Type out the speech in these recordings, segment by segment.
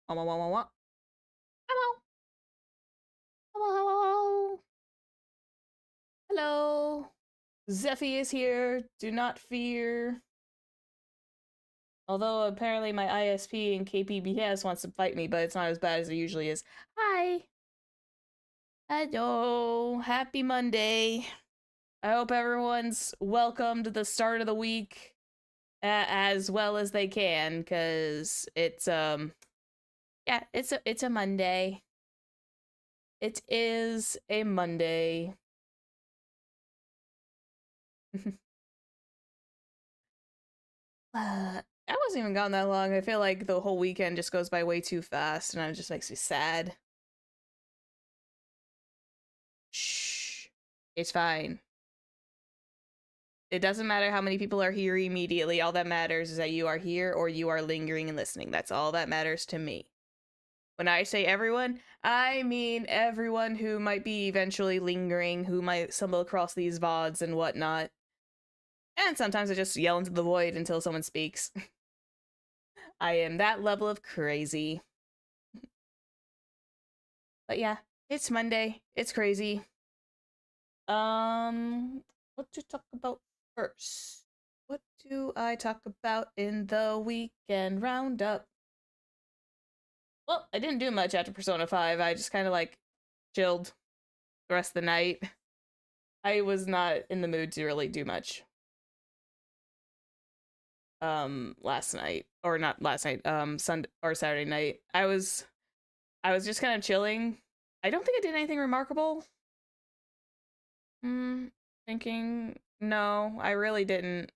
Hello, hello, hello, hello, hello. Zephy is here. Do not fear. Although apparently my ISP and KPBS wants to fight me, but it's not as bad as it usually is. Hi. Hello. Happy Monday. I hope everyone's welcomed the start of the week as well as they can, cause it's yeah, it's a Monday. It is a Monday. I wasn't even gone that long. I feel like the whole weekend just goes by way too fast, and it just makes me sad. Shh. It's fine. It doesn't matter how many people are here immediately. All that matters is that you are here or you are lingering and listening. That's all that matters to me. When I say everyone, I mean everyone who might be eventually lingering, who might stumble across these VODs and whatnot. And sometimes I just yell into the void until someone speaks. I am that level of crazy. But yeah, it's Monday. It's crazy. What to talk about first? What do I talk about in the weekend roundup? Well, I didn't do much after Persona 5. I just kind of like chilled the rest of the night. I was not in the mood to really do much. Last night, or not last night, Sunday or Saturday night. I was just kind of chilling. I don't think I did anything remarkable. Thinking, no, I really didn't.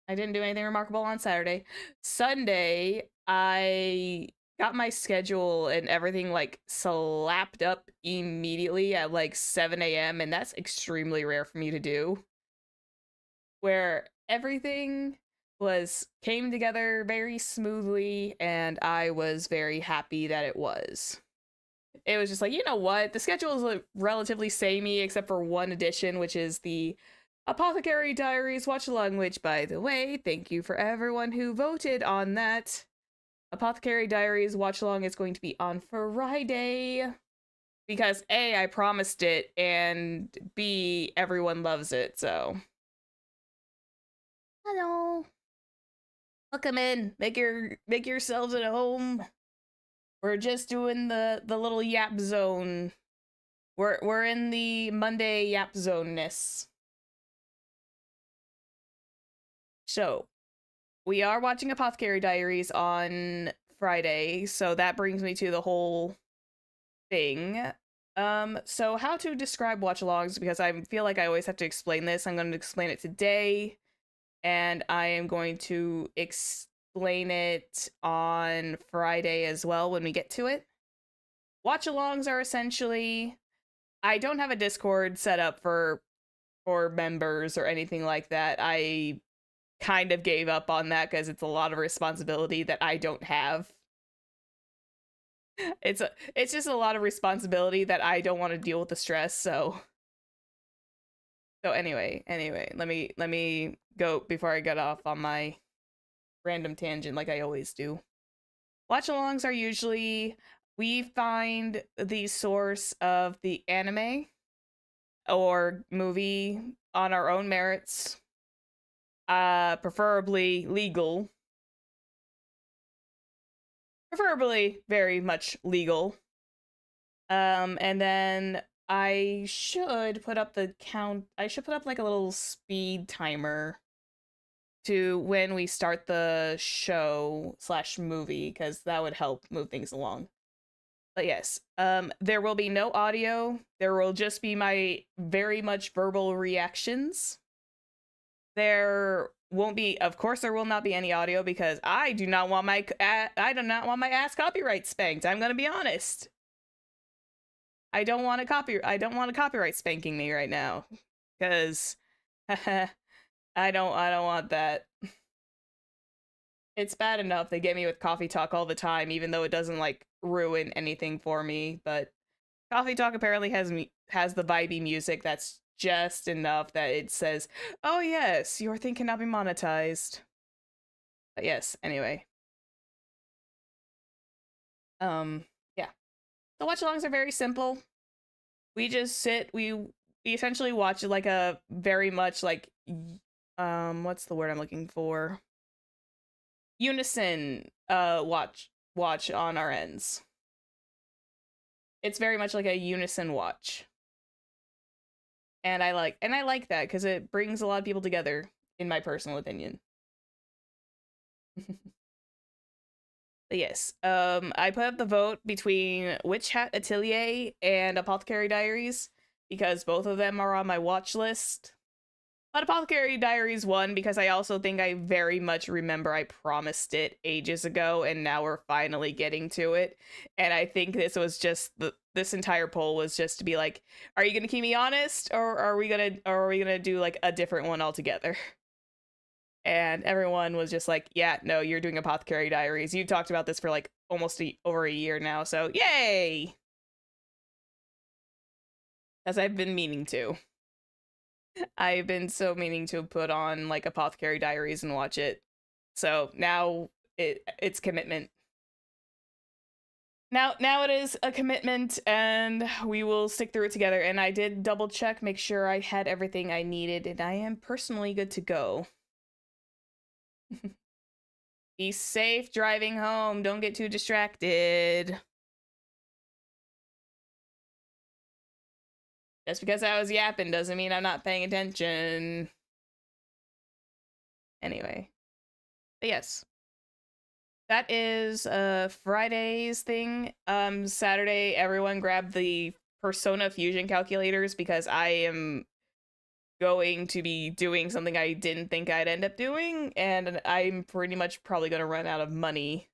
I didn't do anything remarkable on Saturday. Sunday, I got my schedule and everything like slapped up immediately at like 7 a.m. and that's extremely rare for me to do. Where everything came together very smoothly and I was very happy that it was. It was just like, you know what? The schedule is like relatively samey except for one addition, which is the Apothecary Diaries watch along, which, by the way, thank you for everyone who voted on that. Apothecary Diaries watch along is going to be on Friday. Because A, I promised it, and B, everyone loves it, so. Hello. Welcome in. Make yourselves at home. We're just doing the little yap zone. We're in the Monday yap zone-ness. So, we are watching Apothecary Diaries on Friday, so that brings me to the whole thing. So how to describe watch-alongs, because I feel like I always have to explain this. I'm going to explain it today, and I am going to explain it on Friday as well when we get to it. Watch-alongs are essentially... I don't have a Discord set up for members or anything like that. I kind of gave up on that because it's a lot of responsibility that I don't have. It's just a lot of responsibility that I don't want to deal with the stress, so anyway, let me go before I get off on my random tangent like I always do. Watch-alongs are usually we find the source of the anime or movie on our own merits, preferably legal, preferably very much legal. And then I should put up the count. I should put up like a little speed timer to when we start the show / movie, because that would help move things along. But yes, there will be no audio. There will just be my very much verbal reactions. There won't be, of course, there will not be any audio because I do not want my ass copyright spanked. I'm gonna be honest. I don't want a copyright spanking me right now, because I don't want that. It's bad enough they get me with coffee talk all the time, even though it doesn't like ruin anything for me. But coffee talk apparently has the vibey music that's just enough that it says, "Oh yes, your thing cannot be monetized." But yes, anyway. Yeah. The watch-alongs are very simple. We just sit, we essentially watch like a very much like what's the word I'm looking for? Unison watch on our ends. It's very much like a unison watch. And I like that because it brings a lot of people together, in my personal opinion. But yes, I put up the vote between Witch Hat Atelier and Apothecary Diaries because both of them are on my watch list. But Apothecary Diaries won because I also think I very much remember I promised it ages ago, and now we're finally getting to it. And I think this was just this entire poll was just to be like, are you gonna keep me honest, or are we gonna do like a different one altogether? And everyone was just like, yeah, no, you're doing Apothecary Diaries. You talked about this for like almost over a year now, so yay! As I've been meaning to. I've been so meaning to put on like Apothecary Diaries and watch it. So now it's commitment. Now it is a commitment, and we will stick through it together. And I did double check, make sure I had everything I needed, and I am personally good to go. Be safe driving home. Don't get too distracted. Just because I was yapping doesn't mean I'm not paying attention. Anyway. But yes. That is Friday's thing. Saturday, everyone grab the Persona Fusion calculators because I am going to be doing something I didn't think I'd end up doing, and I'm pretty much probably gonna run out of money.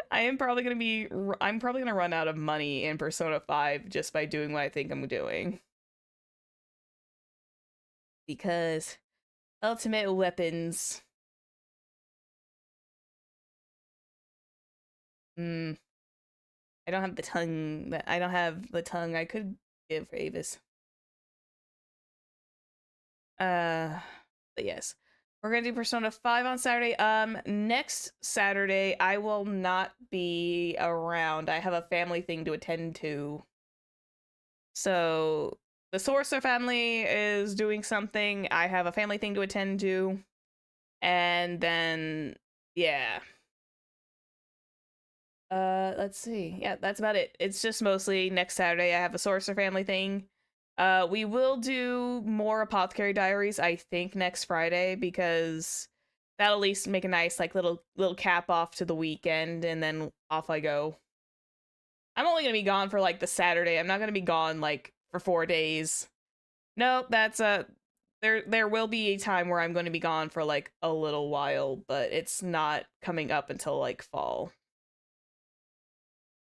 I'm probably gonna run out of money in Persona 5 just by doing what I think I'm doing. Because ultimate weapons. I don't have the tongue I could give for Avis. But yes. We're gonna do Persona 5 on Saturday. Next Saturday I will not be around. I have a family thing to attend to. So the Sorcerer family is doing something. I have a family thing to attend to. And then yeah. Let's see. Yeah, that's about it. It's just mostly next Saturday I have a Sorcerer family thing. We will do more Apothecary Diaries, I think, next Friday, because that'll at least make a nice like little cap off to the weekend, and then off I go. I'm only gonna be gone for like the Saturday. I'm not gonna be gone like for 4 days. No, that's there will be a time where I'm going to be gone for like a little while, but it's not coming up until like fall.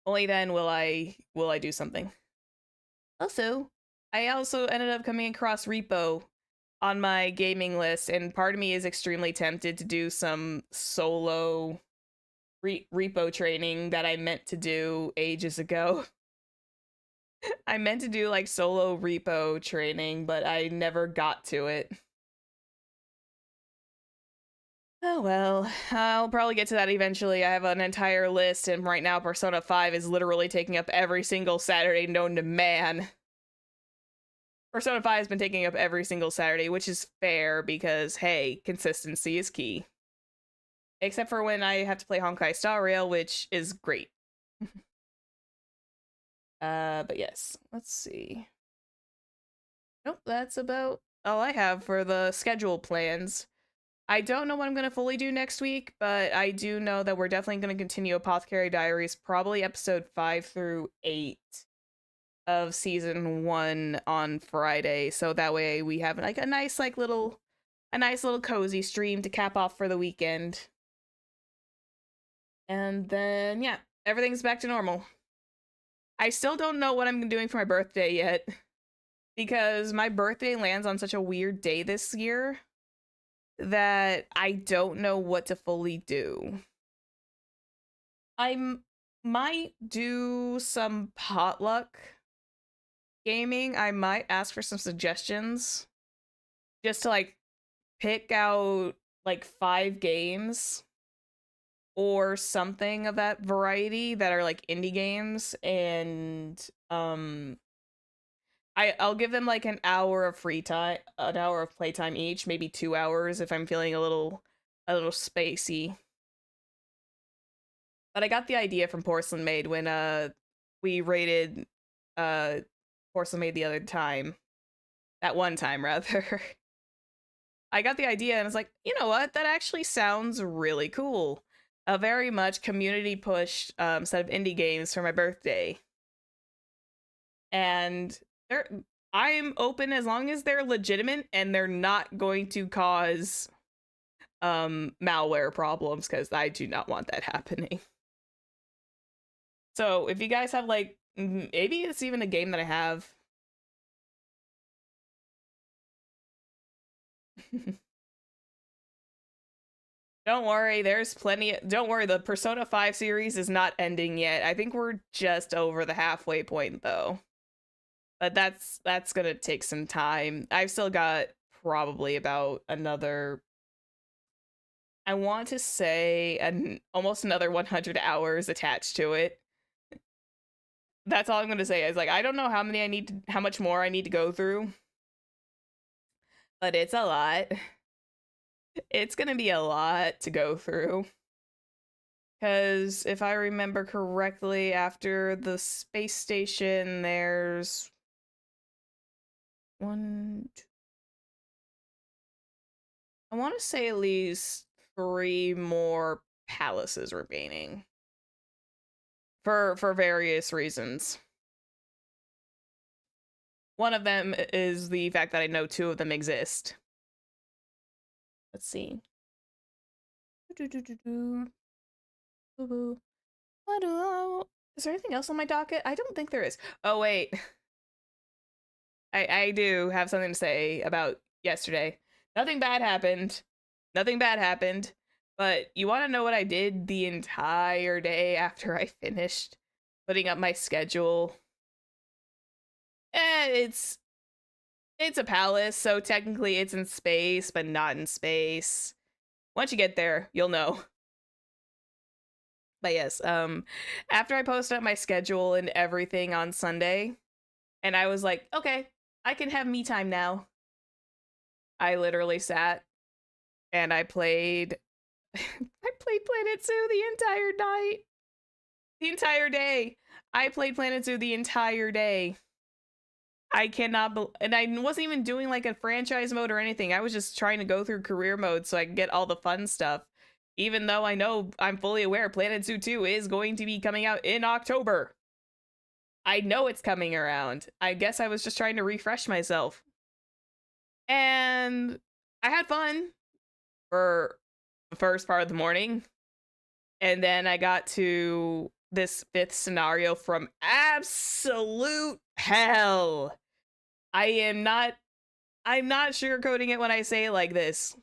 Only then will I do something. Also, I also ended up coming across Repo on my gaming list, and part of me is extremely tempted to do some solo repo training that I meant to do ages ago. I meant to do like solo repo training, but I never got to it. Oh well, I'll probably get to that eventually. I have an entire list, and right now Persona 5 is literally taking up every single Saturday known to man. Persona 5 has been taking up every single Saturday, which is fair because, hey, consistency is key. Except for when I have to play Honkai Star Rail, which is great. But yes, let's see. Nope, that's about all I have for the schedule plans. I don't know what I'm going to fully do next week, but I do know that we're definitely going to continue Apothecary Diaries, probably episode 5 through 8 of season 1 on Friday, so that way we have like a nice little cozy stream to cap off for the weekend. And then yeah, everything's back to normal. I still don't know what I'm doing for my birthday yet, because my birthday lands on such a weird day this year that I don't know what to fully do. I might do some potluck gaming. I might ask for some suggestions just to like pick out like 5 games or something of that variety that are like indie games, and I'll give them like an hour of free time, an hour of playtime each, maybe 2 hours if I'm feeling a little spacey. But I got the idea from Porcelain Maid when we raided uh Porcelain Maid the other time. That one time rather. I got the idea and I was like, you know what? That actually sounds really cool. A very much community pushed set of indie games for my birthday. And they're I'm open as long as they're legitimate and they're not going to cause malware problems, because I do not want that happening. So if you guys have like, maybe it's even a game that I have. Don't worry, there's plenty. Don't worry, the Persona 5 series is not ending yet. I think we're just over the halfway point though. But that's gonna take some time. I've still got probably about another, I want to say almost another 100 hours attached to it. That's all I'm gonna say. Is like, I don't know how much more I need to go through, but it's a lot. It's gonna be a lot to go through. Because if I remember correctly, after the space station, there's one, two, I want to say at least 3 more palaces remaining. For various reasons. One of them is the fact that I know 2 of them exist. Let's see. Is there anything else on my docket? I don't think there is. Oh wait, I do have something to say about yesterday. Nothing bad happened. Nothing bad happened. But you want to know what I did the entire day after I finished putting up my schedule? It's a palace, so technically it's in space, but not in space. Once you get there, you'll know. But yes, after I posted up my schedule and everything on Sunday, and I was like, okay, I can have me time now. I literally sat and I played I played Planet Zoo the entire night. The entire day. I played Planet Zoo the entire day. I cannot and I wasn't even doing like a franchise mode or anything. I was just trying to go through career mode so I can get all the fun stuff. Even though I know, I'm fully aware Planet Zoo 2 is going to be coming out in October. I know it's coming around. I guess I was just trying to refresh myself. And I had fun for the first part of the morning. And then I got to this 5th scenario from absolute hell. I'm not sugarcoating it when I say it like this.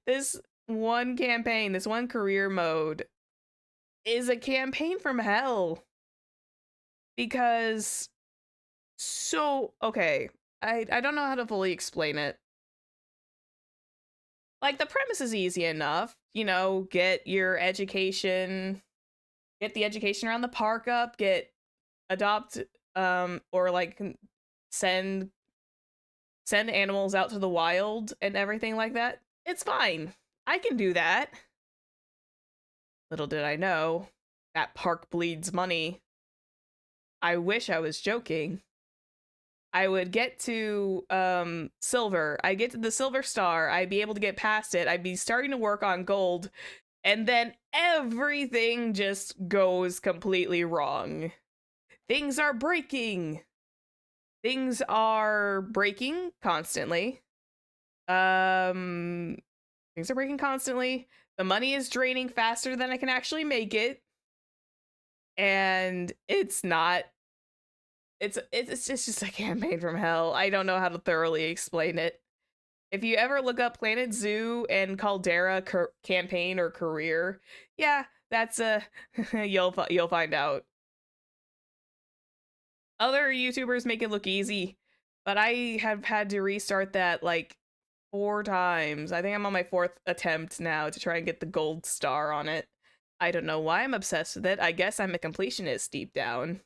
This one campaign, this one career mode is a campaign from hell. Because okay, I don't know how to fully explain it. Like, the premise is easy enough, you know, get your education, get the education around the park up, adopt or like send animals out to the wild and everything like that. It's fine. I can do that. Little did I know, that park bleeds money. I wish I was joking. I would get to silver. I get to the silver star. I'd be able to get past it. I'd be starting to work on gold. And then everything just goes completely wrong. Things are breaking. Things are breaking constantly. Things are breaking constantly. The money is draining faster than I can actually make it. And it's not, it's just a campaign from hell. I don't know how to thoroughly explain it. If you ever look up Planet Zoo and Caldera campaign or career, yeah, that's you'll find out. Other YouTubers make it look easy, but I have had to restart that like 4 times. I think I'm on my 4th attempt now to try and get the gold star on it. I don't know why I'm obsessed with it. I guess I'm a completionist deep down.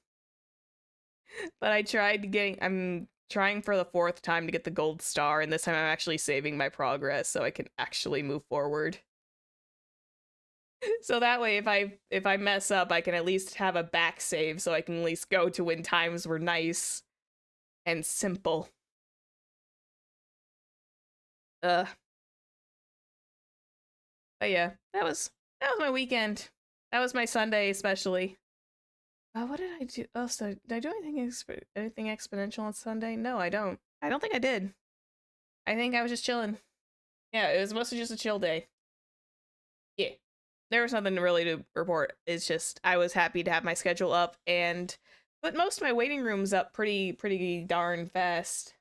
But I'm trying for the 4th time to get the gold star, and this time I'm actually saving my progress so I can actually move forward. So that way if I mess up, I can at least have a back save so I can at least go to when times were nice and simple. But yeah, that was my weekend. That was my Sunday especially. What did I do? Oh, so did I do anything exponential on Sunday? No, I don't. I don't think I did. I think I was just chilling. Yeah, it was mostly just a chill day. Yeah. There was nothing really to report. It's just I was happy to have my schedule up and put most of my waiting rooms up pretty darn fast.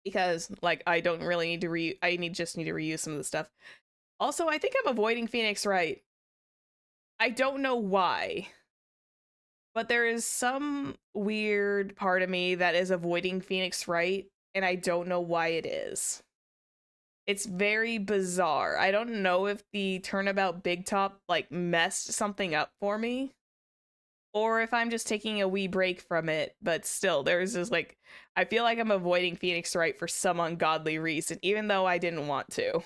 Because like I don't really need to just need to reuse some of the stuff. Also, I think I'm avoiding Phoenix Wright. I don't know why. But there is some weird part of me that is avoiding Phoenix Wright, and I don't know why it is. It's very bizarre. I don't know if the Turnabout Big Top like messed something up for me, or if I'm just taking a wee break from it, but still, there's this like, I feel like I'm avoiding Phoenix Wright for some ungodly reason, even though I didn't want to.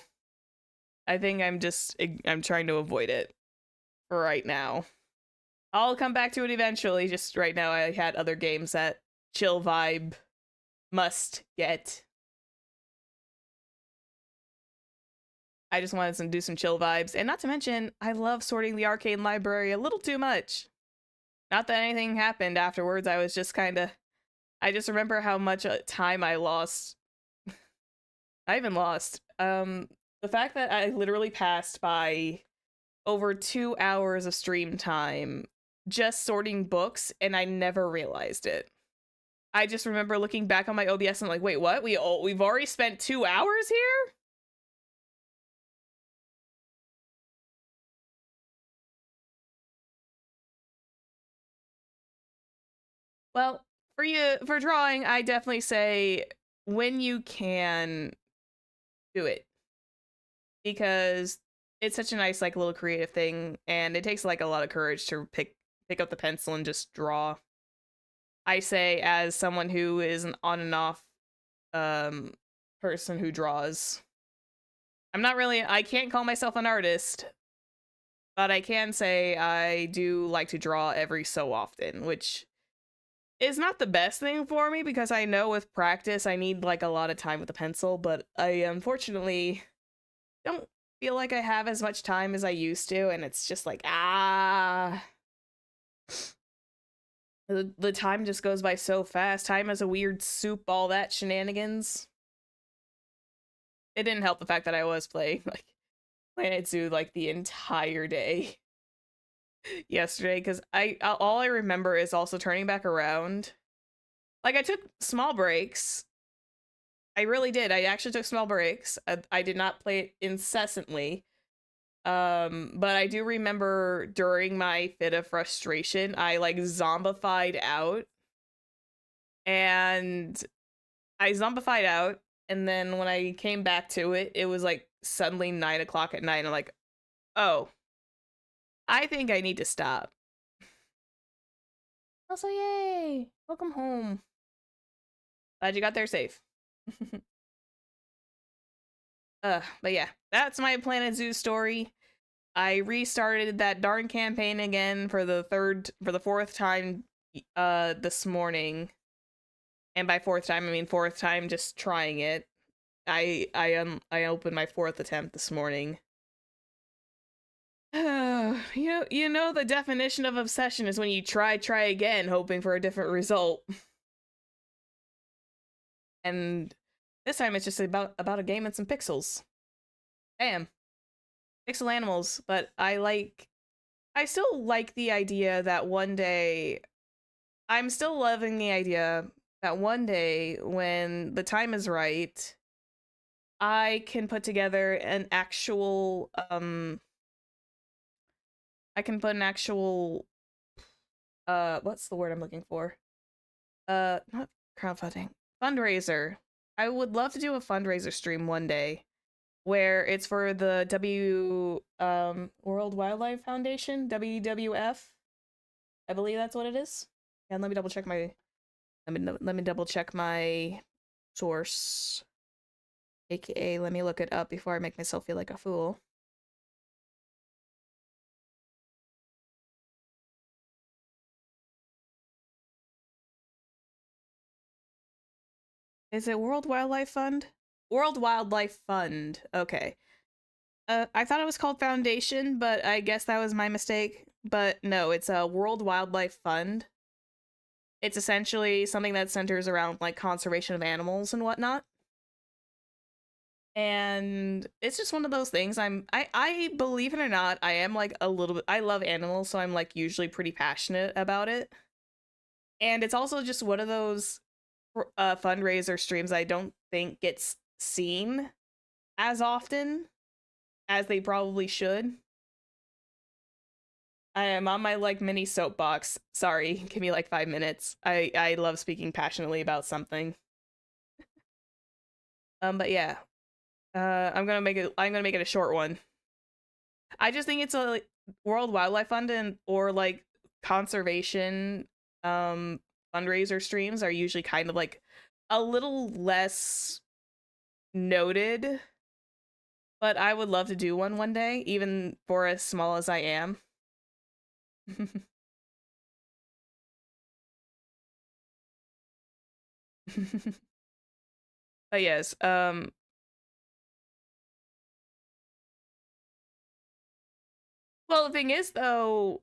I think I'm trying to avoid it for right now. I'll come back to it eventually, just right now I had other games that chill vibe must get. I just wanted to do some chill vibes, and not to mention, I love sorting the arcade library a little too much. Not that anything happened afterwards, I was just kinda... I just remember how much time I lost. I even lost. The fact that I literally passed by over 2 hours of stream time just sorting books, and I never realized it. I just remember looking back on my OBS and like, wait, what? We've already spent 2 hours here? Well, for drawing, I definitely say when you can do it, because it's such a nice like little creative thing, and it takes like a lot of courage to pick up the pencil and just draw. I say as someone who is an on and off um person who draws. I can't call myself an artist, but I can say I do like to draw every so often, which is not the best thing for me because I know with practice I need like a lot of time with a pencil, but I unfortunately don't feel like I have as much time as I used to, and it's just like the time just goes by so fast. Time is a weird soup, all that shenanigans. It didn't help the fact that I was playing like Planet Zoo like the entire day yesterday, because I all I remember is also turning back around. Like I took small breaks. I really did. I actually took small breaks. I did not play it incessantly. But I do remember during my fit of frustration, I like zombified out. And I zombified out, and then when I came back to it, it was like suddenly 9 o'clock at night. And I'm like, oh, I think I need to stop. Also, yay! Welcome home. Glad you got there safe. But yeah, that's my Planet Zoo story. I restarted that darn campaign again for the 4th time this morning. And by 4th time I mean 4th time just trying it. I opened my 4th attempt this morning. You know the definition of obsession is when you try again hoping for a different result. And this time it's just about a game and some pixels. Damn. Pixel animals, but I still like the idea that one day I'm still loving the idea that one day when the time is right, I can put together an actual I can put an actual what's the word I'm looking for? Not crowdfunding. fundraiser. I would love to do a fundraiser stream one day where it's for the World Wildlife Foundation, WWF. I believe that's what it is. And let me double check my let me double check my source. AKA, let me look it up before I make myself feel like a fool. Is it World Wildlife Fund? World Wildlife Fund. Okay. I thought it was called Foundation, but I guess that was my mistake. But no, it's a World Wildlife Fund. It's essentially something that centers around like conservation of animals and whatnot. And it's just one of those things. I believe it or not, I am like a little bit, I love animals, so I'm like usually pretty passionate about it. And it's also just one of those fundraiser streams I don't think gets seen as often as they probably should. I am on my like mini soapbox. Sorry, give me like 5 minutes. I love speaking passionately about something. But yeah. I'm gonna make it a short one. I just think it's a like, World Wildlife Fund or like conservation fundraiser streams are usually kind of like a little less noted, but I would love to do one day, even for as small as I am. But yes, well, the thing is though,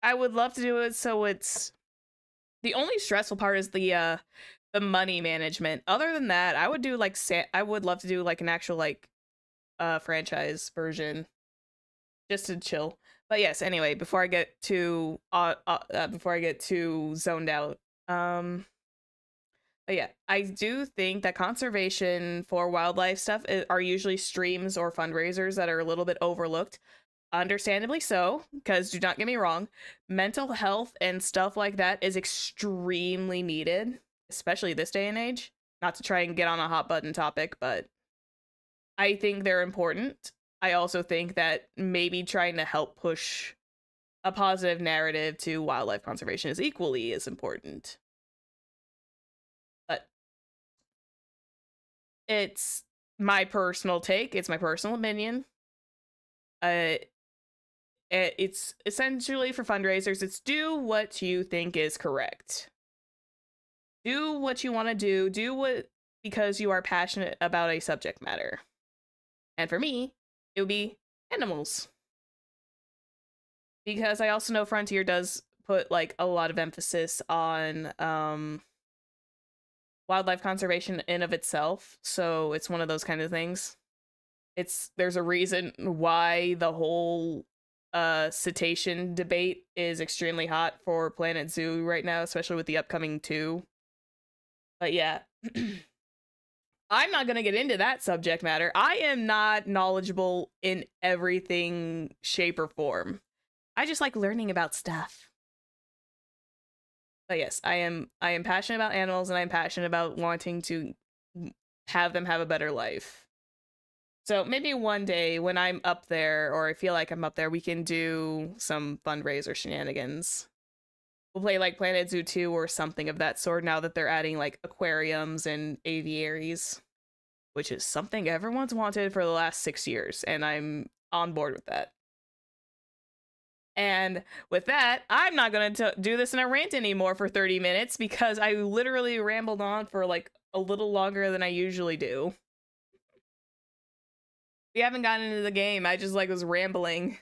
I would love to do it so it's the only stressful part is the money management. Other than that, I would do like I would love to do like an actual like franchise version just to chill. But yes, anyway, before I get too zoned out, but yeah, I do think that conservation for wildlife stuff are usually streams or fundraisers that are a little bit overlooked. Understandably so, because do not get me wrong, mental health and stuff like that is extremely needed, especially this day and age. Not to try and get on a hot button topic, but I think they're important. I also think that maybe trying to help push a positive narrative to wildlife conservation is equally as important. But it's my personal take, it's my personal opinion. It's essentially for fundraisers, it's do what you think is correct. Do what you want to do what because you are passionate about a subject matter. And for me, it would be animals. Because I also know Frontier does put like a lot of emphasis on wildlife conservation in of itself, so it's one of those kind of things. There's a reason why the whole cetacean debate is extremely hot for Planet Zoo right now, especially with the upcoming 2. But yeah, I'm not gonna get into that subject matter. I am not knowledgeable in everything, shape, or form. I just like learning about stuff. But yes, I am passionate about animals, and I'm passionate about wanting to have them have a better life. So maybe one day when I'm up there, or I feel like I'm up there, we can do some fundraiser shenanigans. We'll play like Planet Zoo 2 or something of that sort now that they're adding like aquariums and aviaries, which is something everyone's wanted for the last 6 years, and I'm on board with that. And with that, I'm not going to do this in a rant anymore for 30 minutes because I literally rambled on for like a little longer than I usually do. We haven't gotten into the game. I just like was rambling.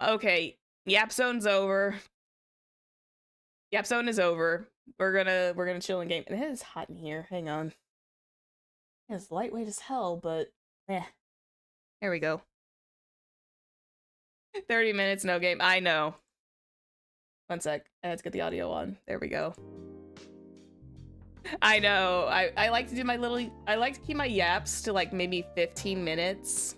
Okay, Yap Zone's over. Yap Zone is over. We're gonna chill in game. And it is hot in here. Hang on. It's lightweight as hell, but eh. There we go. 30 minutes, no game. I know. One sec. Let's get the audio on. There we go. I know. I like to do I like to keep my yaps to like maybe 15 minutes.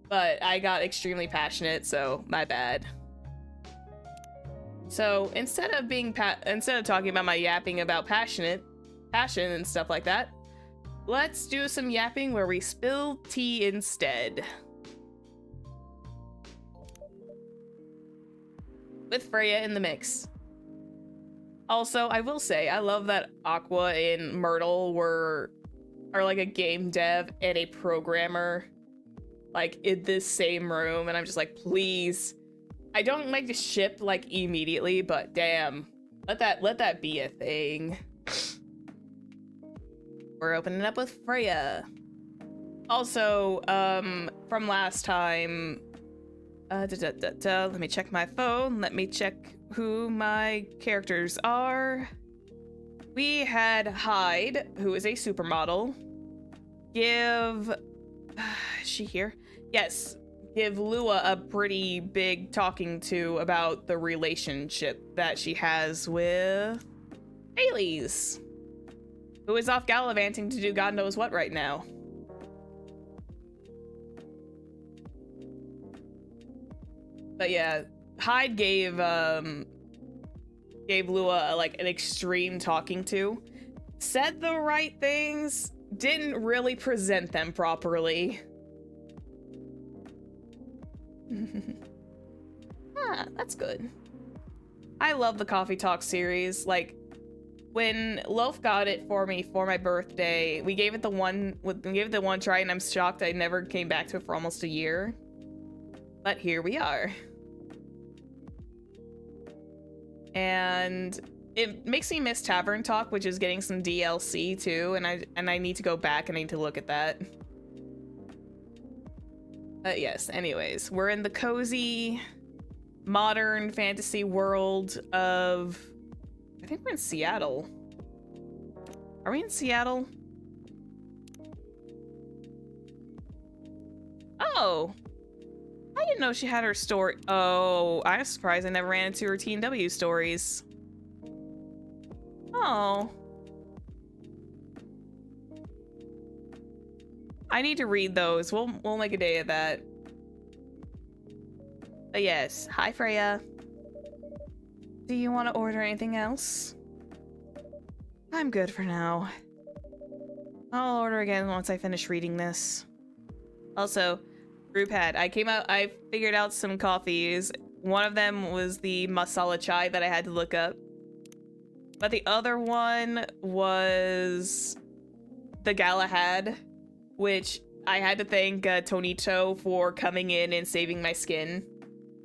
But I got extremely passionate, so my bad. So instead of talking about my yapping about passionate, passion and stuff like that. Let's do some yapping where we spill tea instead. With Freya in the mix. Also, I will say, I love that Aqua and Myrtle are like a game dev and a programmer, like in this same room, and I'm just like, please. I don't like to ship like immediately, but damn, let that be a thing. We're opening up with Freya. Also, from last time, let me check my phone. Let me check who my characters are. We had Hyde, who is a supermodel. Is she here? Yes. Give Lua a pretty big talking to about the relationship that she has with Ailey's, who is off gallivanting to do God knows what right now. But yeah, Hyde gave Lua like an extreme talking to. Said the right things, didn't really present them properly. That's good. I love the Coffee Talk series. Like, when Loaf got it for me for my birthday, we gave it the one try, and I'm shocked I never came back to it for almost a year. But here we are. And it makes me miss Tavern Talk, which is getting some DLC too, and I need to go back and I need to look at that. Yes, anyways, we're in the cozy, modern fantasy world of... I think we're in Seattle. Are we in Seattle? Oh! I didn't know she had her story. Oh, I'm surprised I never ran into her T&W stories. Oh. I need to read those. We'll make a day of that. But yes, hi Freya. Do you want to order anything else? I'm good for now. I'll order again once I finish reading this. Also, group had. I figured out some coffees. One of them was the masala chai that I had to look up. But the other one was the Galahad, which I had to thank Tonito for coming in and saving my skin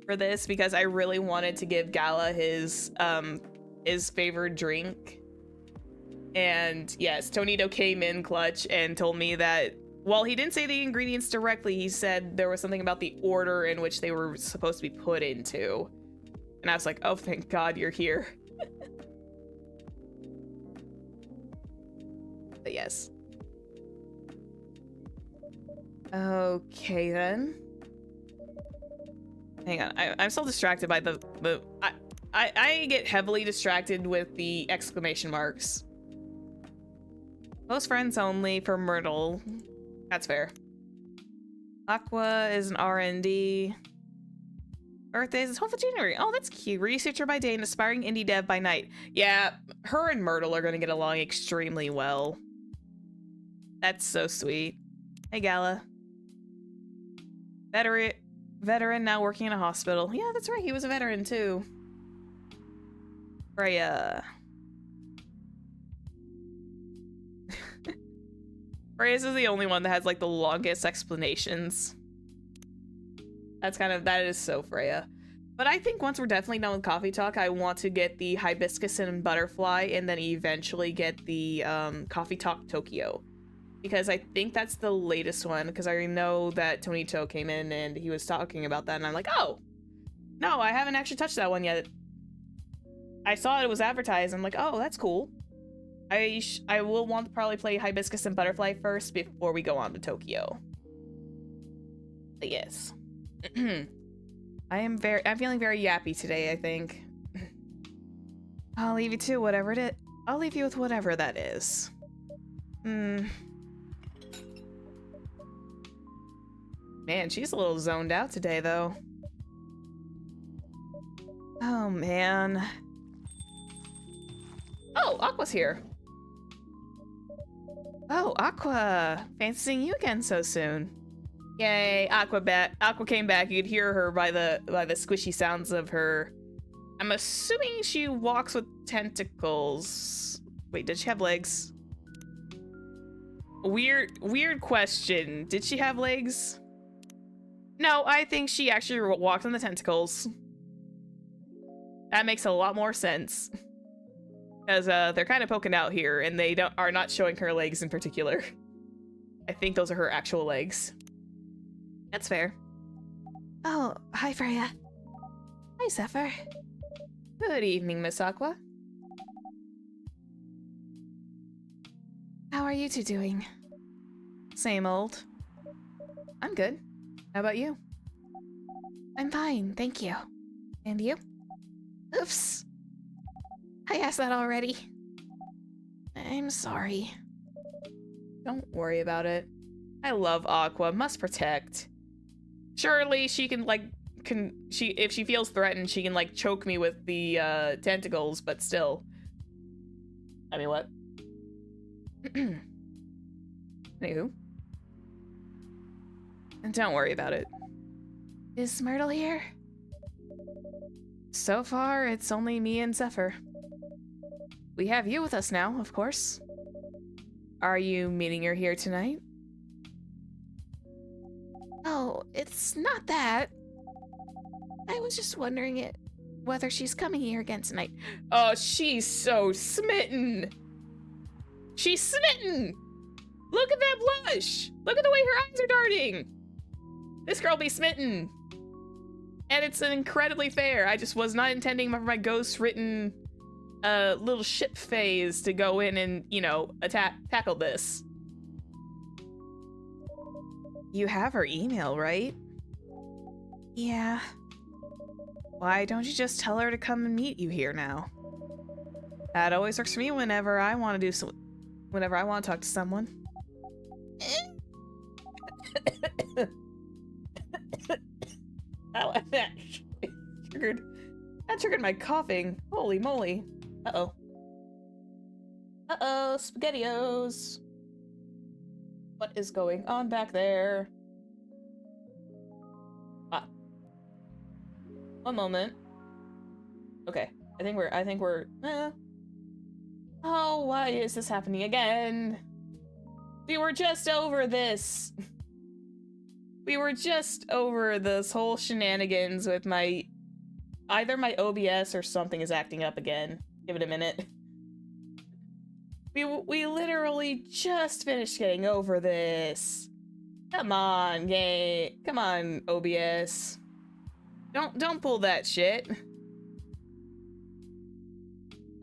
for this, because I really wanted to give Gala his favorite drink. And yes, Tonito came in clutch and told me that, well, he didn't say the ingredients directly, he said there was something about the order in which they were supposed to be put into. And I was like, oh, thank God you're here. But yes. Okay then. Hang on, I'm still distracted by I get heavily distracted with the exclamation marks. Close friends only for Myrtle. That's fair. Aqua is an R&D. Birthday is the 12th of January. Oh, that's cute. Researcher by day and aspiring indie dev by night. Yeah, her and Myrtle are gonna get along extremely well. That's so sweet. Hey, Gala. Veteran now working in a hospital. Yeah, that's right. He was a veteran too. Freya. Freya's is the only one that has like the longest explanations. That is so Freya. But I think once we're definitely done with Coffee Talk, I want to get the Hibiscus and Butterfly and then eventually get the Coffee Talk Tokyo. Because I think that's the latest one, because I know that Tonito came in and he was talking about that, and I'm like, oh, no, I haven't actually touched that one yet. I saw it was advertised, I'm like, oh, that's cool. I will want to probably play Hibiscus and Butterfly first before we go on to Tokyo. But yes. I'm feeling very yappy today, I think. I'll leave you to whatever it is. I'll leave you with whatever that is. Man, she's a little zoned out today, though. Oh, man. Oh, Aqua's here. Oh, Aqua! Fancy seeing you again so soon. Yay, Aqua came back. You could hear her by the squishy sounds of her. I'm assuming she walks with tentacles. Wait, did she have legs? Weird question. Did she have legs? No, I think she actually walks on the tentacles. That makes a lot more sense. Because they're kind of poking out here, and they are not showing her legs in particular. I think those are her actual legs. That's fair. Oh, hi Freya. Hi Zephyr. Good evening, Miss Aqua. How are you two doing? Same old. I'm good. How about you? I'm fine, thank you. And you? Oops. I asked that already. I'm sorry. Don't worry about it. I love Aqua. Must protect. Surely she can, like, if she feels threatened, she can, like, choke me with the tentacles, but still. I mean, what? Anywho. And don't worry about it. Is Myrtle here? So far, it's only me and Zephyr. We have you with us now, of course. Are you meeting her here tonight? Oh, it's not that. I was just wondering whether she's coming here again tonight. Oh, she's so smitten! She's smitten! Look at that blush! Look at the way her eyes are darting! This girl be smitten! And it's incredibly fair. I just was not intending for my ghost-written little ship phase to go in and, you know, tackle this. You have her email, right? Yeah. Why don't you just tell her to come and meet you here now? That always works for me whenever I want to whenever I want to talk to someone. Oh, that triggered my coughing. Holy moly. Uh-oh. Uh-oh, SpaghettiOs. What is going on back there? Ah. One moment. Okay. I think we're Oh, why is this happening again? We were just over this. We were just over this whole shenanigans with either my OBS or something is acting up again. Give it a minute. We literally just finished getting over this. Come on, game. Come on, OBS. Don't pull that shit. What's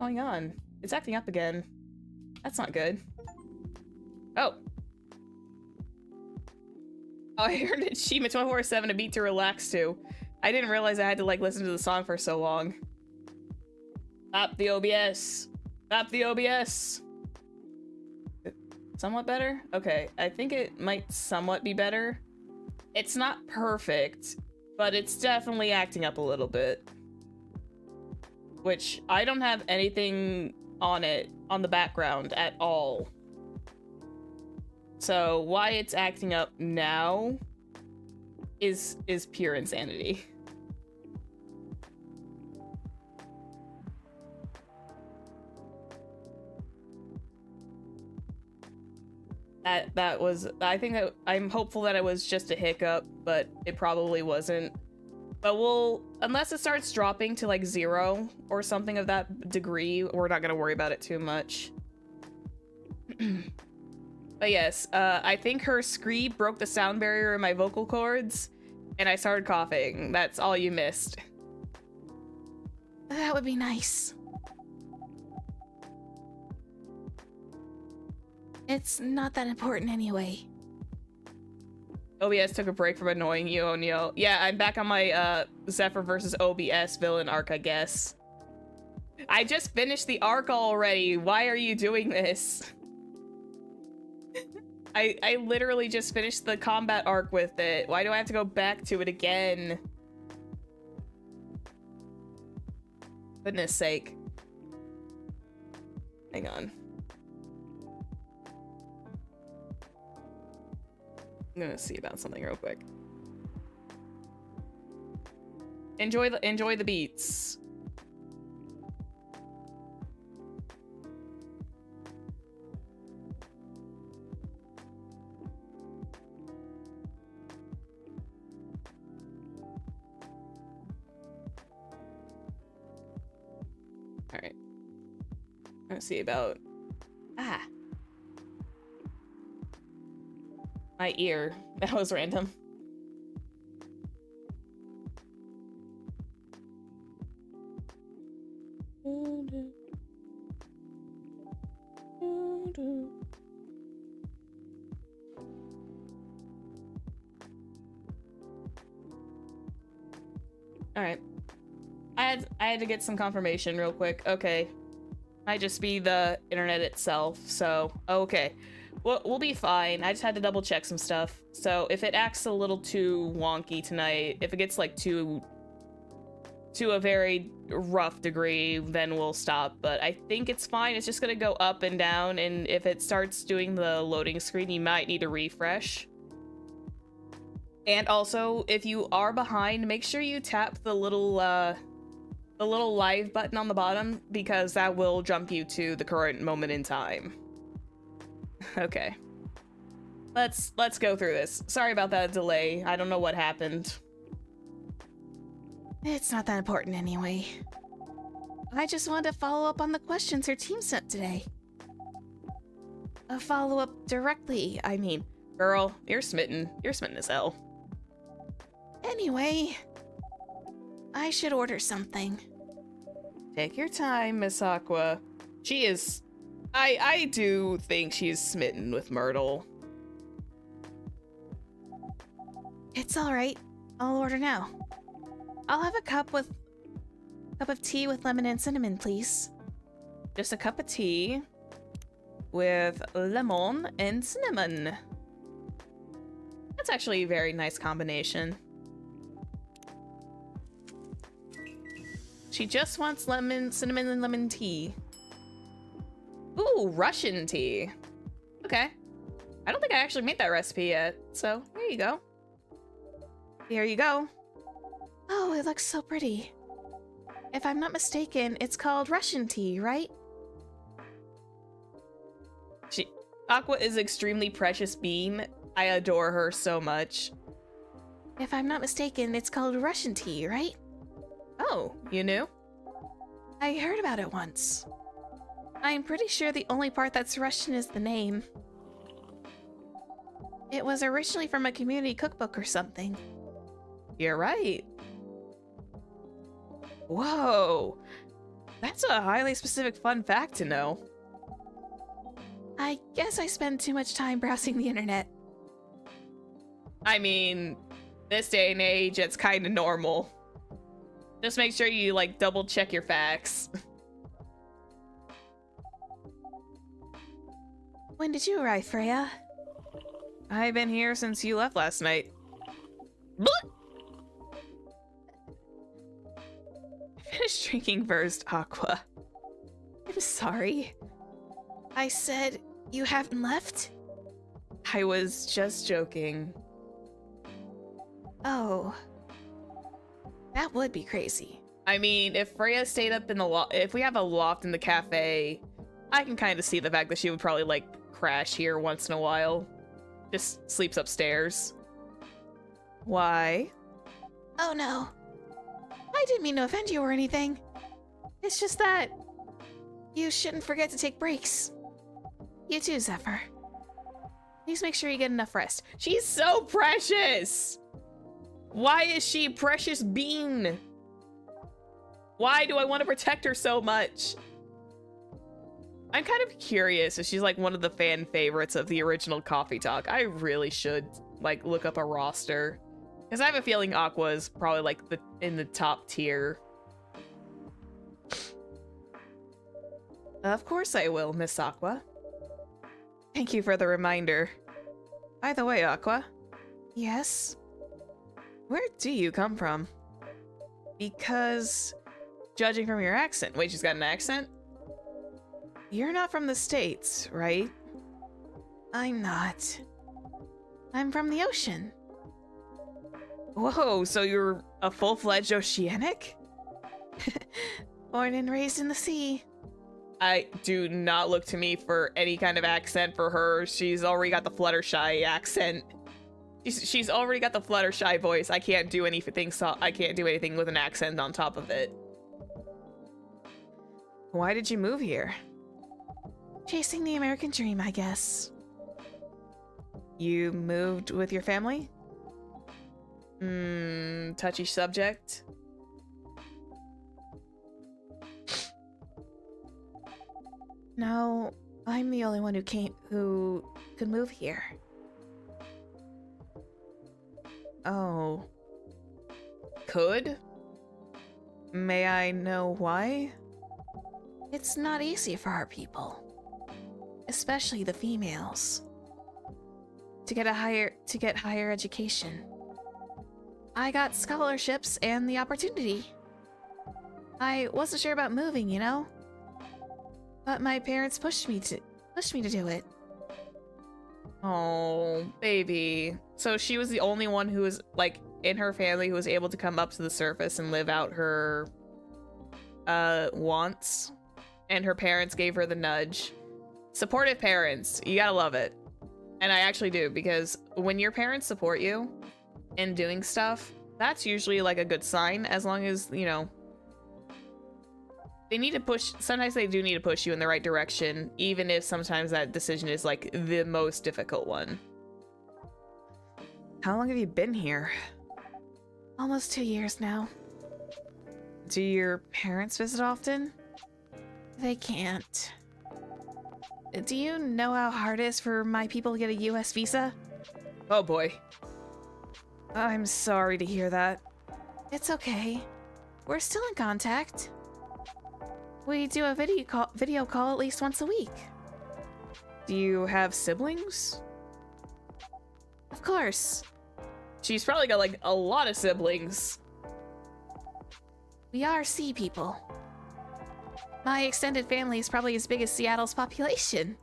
going on? It's acting up again. That's not good. Oh. Oh, I heard it. Shima 24/7, a beat to relax to. I didn't realize I had to, like, listen to the song for so long. Stop the OBS. Stop the OBS. Somewhat better? Okay, I think it might somewhat be better. It's not perfect, but it's definitely acting up a little bit. Which, I don't have anything on the background at all. So, why it's acting up now is pure insanity. That was, I think that I'm hopeful that it was just a hiccup, but it probably wasn't. But unless it starts dropping to like 0 or something of that degree, we're not gonna worry about it too much. But yes, I think her scream broke the sound barrier in my vocal cords, and I started coughing. That's all you missed. That would be nice. It's not that important anyway. OBS took a break from annoying you, O'Neill. Yeah, I'm back on my Zephyr versus OBS villain arc, I guess. I just finished the arc already. Why are you doing this? I literally just finished the combat arc with it. Why do I have to go back to it again? Goodness sake. Hang on. I'm gonna see about something real quick. Enjoy the beats. All right. Let's see about my ear. That was random. All right. I had to get some confirmation real quick. Okay. Might just be the internet itself. So, okay. We'll be fine. I just had to double check some stuff. So, if it acts a little too wonky tonight, if it gets like to a very rough degree, then we'll stop. But I think it's fine. It's just gonna go up and down, and if it starts doing the loading screen, you might need to refresh. And also, if you are behind, make sure you tap the little live button on the bottom, because that will jump you to the current moment in time. Okay. Let's go through this. Sorry about that delay. I don't know what happened. It's not that important anyway. I just wanted to follow up on the questions her team sent today. A follow-up directly, I mean. Girl, you're smitten. You're smitten as hell. Anyway, I should order something. Take your time, Miss Aqua. She is... I do think she's smitten with Myrtle. It's alright. I'll order now. I'll have a cup of tea with lemon and cinnamon, please. Just a cup of tea with lemon and cinnamon. That's actually a very nice combination. She just wants cinnamon and lemon tea. Ooh, Russian tea. Okay. I don't think I actually made that recipe yet, so there you go. Here you go. Oh, it looks so pretty. If I'm not mistaken, it's called Russian tea, right? Aqua is extremely precious bean. I adore her so much. If I'm not mistaken, it's called Russian tea, right? Oh, you knew? I heard about it once. I'm pretty sure the only part that's Russian is the name. It was originally from a community cookbook or something. You're right. Whoa. That's a highly specific fun fact to know. I guess I spend too much time browsing the internet. I mean, this day and age, it's kind of normal. Just make sure you, like, double check your facts. When did you arrive, Freya? I've been here since you left last night. Finish drinking first, Aqua. I'm sorry. I said you haven't left? I was just joking. Oh. That would be crazy. I mean, if Freya stayed up in the loft, if we have a loft in the cafe, I can kind of see the fact that she would probably, like, crash here once in a while. Just sleeps upstairs. Why? Oh no. I didn't mean to offend you or anything. It's just that you shouldn't forget to take breaks. You too, Zephyr. Please make sure you get enough rest. She's so precious! Why is she precious bean? Why do I want to protect her so much? I'm kind of curious if she's like one of the fan favorites of the original Coffee Talk. I really should like look up a roster. Because I have a feeling Aqua is probably like in the top tier. Of course I will, Miss Aqua. Thank you for the reminder. By the way, Aqua. Yes? Where do you come from? Because, judging from your accent, wait, she's got an accent? You're not from the States, right? I'm not. I'm from the ocean. Whoa, so you're a full-fledged oceanic? Born and raised in the sea. I do not look to me for any kind of accent for her. She's already got the Fluttershy accent. She's already got the Fluttershy voice. I can't do anything. So I can't do anything with an accent on top of it. Why did you move here? Chasing the American dream, I guess. You moved with your family? Touchy subject. No, I'm the only one who could move here. Oh. Could? May I know why? It's not easy for our people, especially the females, to get higher education. I got scholarships and the opportunity. I wasn't sure about moving, you know? But my parents pushed me to do it. Oh, baby. So she was the only one who was, like, in her family who was able to come up to the surface and live out her wants. And her parents gave her the nudge. Supportive parents. You gotta love it. And I actually do, because when your parents support you in doing stuff, that's usually like a good sign, as long as, you know, they need to push. Sometimes they do need to push you in the right direction, even if sometimes that decision is like the most difficult one. How long have you been here? Almost 2 years now. Do your parents visit often? They can't. Do you know how hard it is for my people to get a US visa? Oh boy. I'm sorry to hear that. It's okay. We're still in contact. We do a video call at least once a week. Do you have siblings? Of course. She's probably got like a lot of siblings. We are sea people. My extended family is probably as big as Seattle's population.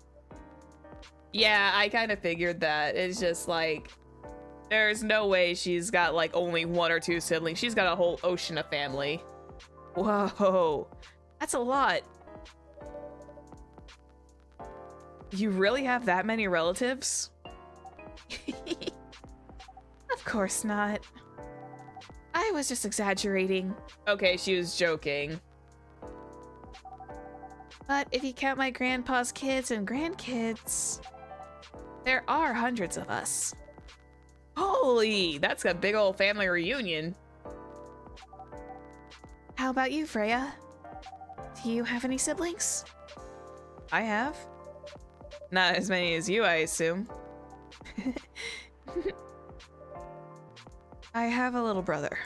Yeah, I kind of figured that. It's just like, there's no way she's got like only 1 or 2 siblings. She's got a whole ocean of family. Whoa, that's a lot. You really have that many relatives? Of course not. I was just exaggerating. Okay, she was joking. But if you count my grandpa's kids and grandkids, there are hundreds of us. Holy, that's a big old family reunion. How about you, Freya? Do you have any siblings? I have. Not as many as you, I assume. I have a little brother.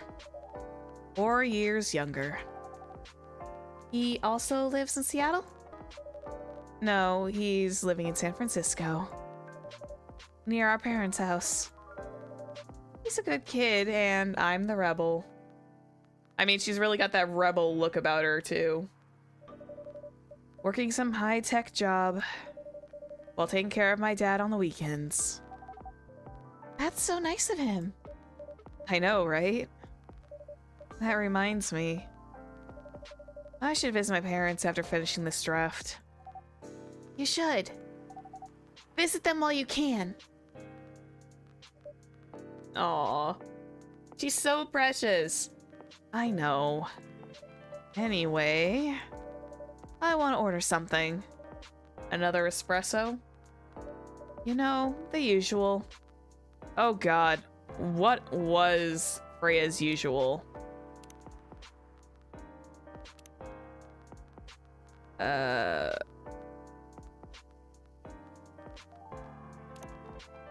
4 years younger. He also lives in Seattle? No, he's living in San Francisco. Near our parents' house. He's a good kid, and I'm the rebel. I mean, she's really got that rebel look about her, too. Working some high-tech job while taking care of my dad on the weekends. That's so nice of him. I know, right? That reminds me. I should visit my parents after finishing this draft. You should. Visit them while you can. Aw. She's so precious. I know. Anyway, I want to order something. Another espresso? You know, the usual. Oh god, what was Freya's usual?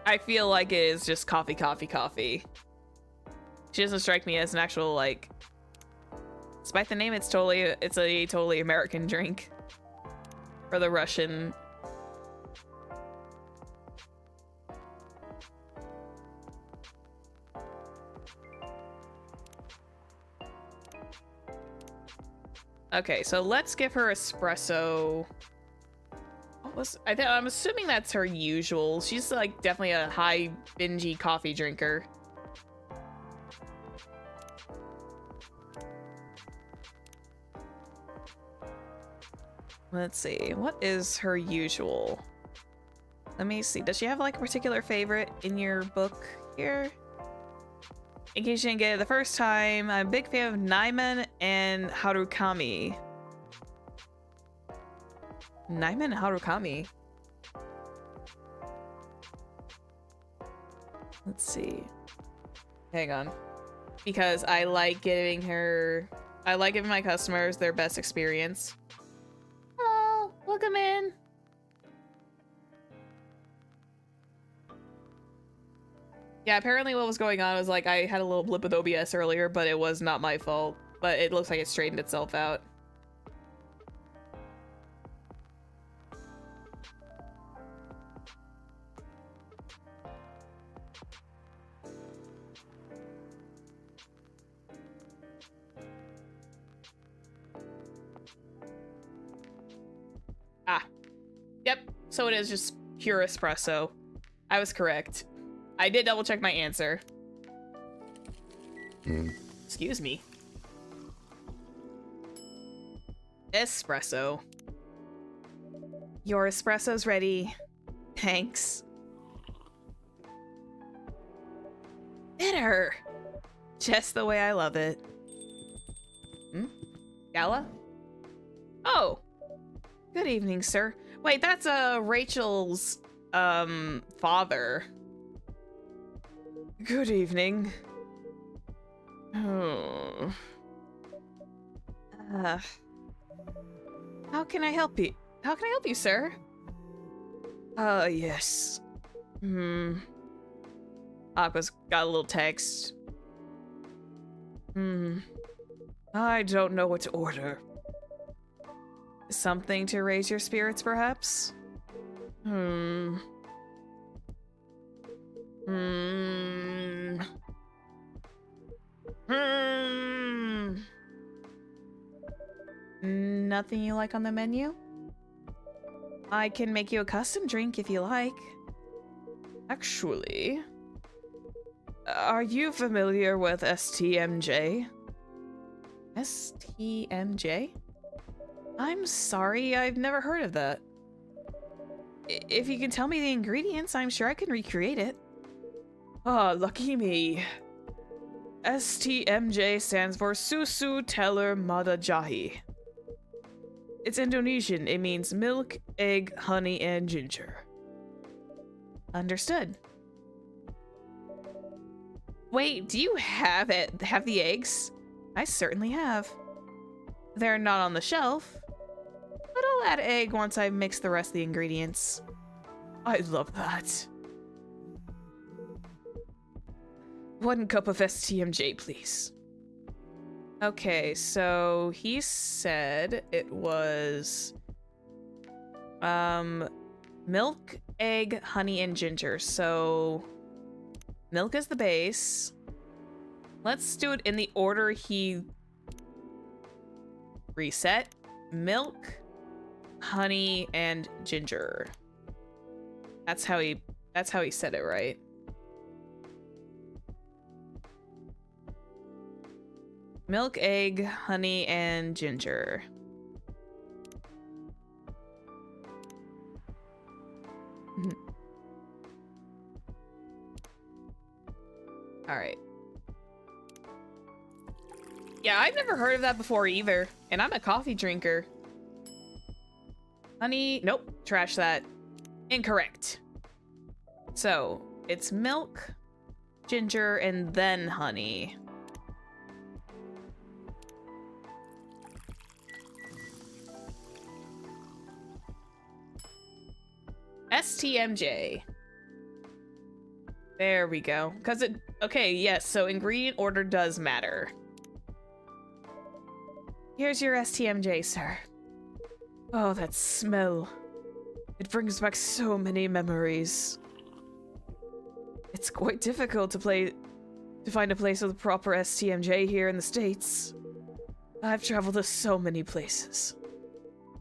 I feel like it is just coffee, coffee, coffee. She doesn't strike me as an actual, like... Despite the name, it's a totally American drink. For the Russian... Okay, so let's give her espresso. Oh I'm assuming that's her usual. She's like definitely a high bingey coffee drinker. Let's see. What is her usual? Let me see. Does she have like a particular favorite in your book here? In case you didn't get it the first time, I'm a big fan of Naiman and Harukami. Naiman and Harukami. Let's see. Hang on. Because I like giving my customers their best experience. Oh, welcome in. Yeah, apparently what was going on was like I had a little blip with OBS earlier, but it was not my fault. But it looks like it straightened itself out. Ah. Yep. So it is just pure espresso. I was correct. I did double check my answer. Excuse me. Espresso. Your espresso's ready. Thanks. Bitter. Just the way I love it. Gala? Oh. Good evening, sir. Wait, that's Rachel's father. Good evening. Oh. How can I help you? How can I help you, sir? Yes. Aqua's got a little text. I don't know what to order. Something to raise your spirits, perhaps? Nothing you like on the menu? I can make you a custom drink if you like. Actually, are you familiar with STMJ? STMJ? I'm sorry, I've never heard of that. If you can tell me the ingredients, I'm sure I can recreate it. Ah, lucky me. STMJ stands for Susu Telur Mada Jahi. It's Indonesian. It means milk, egg, honey, and ginger. Understood. Wait, do you have the eggs? I certainly have. They're not on the shelf, but I'll add egg once I mix the rest of the ingredients. I love that. 1 cup of STMJ, please. Okay, so he said it was milk, egg, honey, and ginger. So milk is the base. Let's do it in the order he reset. Milk, honey, and ginger. That's how he said it, right? Milk, egg, honey, and ginger. All right. Yeah, I've never heard of that before either, and I'm a coffee drinker. Honey, nope, trash that. Incorrect. So, it's milk, ginger, and then honey. STMJ. There we go. Because it... Okay, yes, so ingredient order does matter. Here's your STMJ, sir. Oh, that smell. It brings back so many memories. It's quite difficult to find a place with a proper STMJ here in the States. I've traveled to so many places,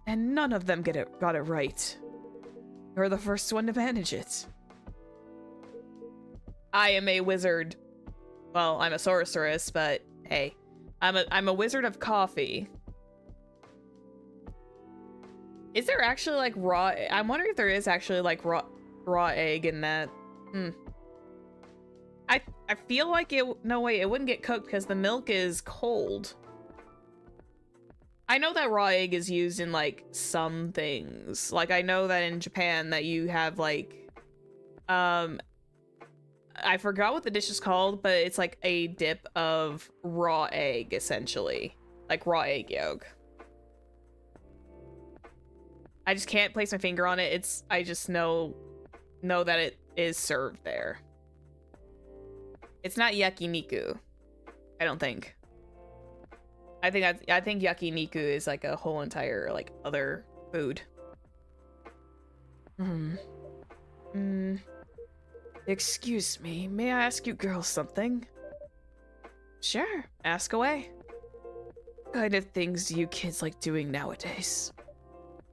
and none of them got it right. You're the first one to manage it. I am a wizard. Well, I'm a sorceress, but hey, I'm a wizard of coffee. Is there actually like raw? I'm wondering if there is actually like raw egg in that. I feel like it. No way, it wouldn't get cooked because the milk is cold. I know that raw egg is used in like some things. Like I know that in Japan that you have like, I forgot what the dish is called, but it's like a dip of raw egg essentially, like raw egg yolk. I just can't place my finger on it. I just know that it is served there. It's not yakiniku, I don't think. I think yakiniku is like a whole entire like other food. Excuse me, may I ask you girls something? Sure, ask away. What kind of things do you kids like doing nowadays?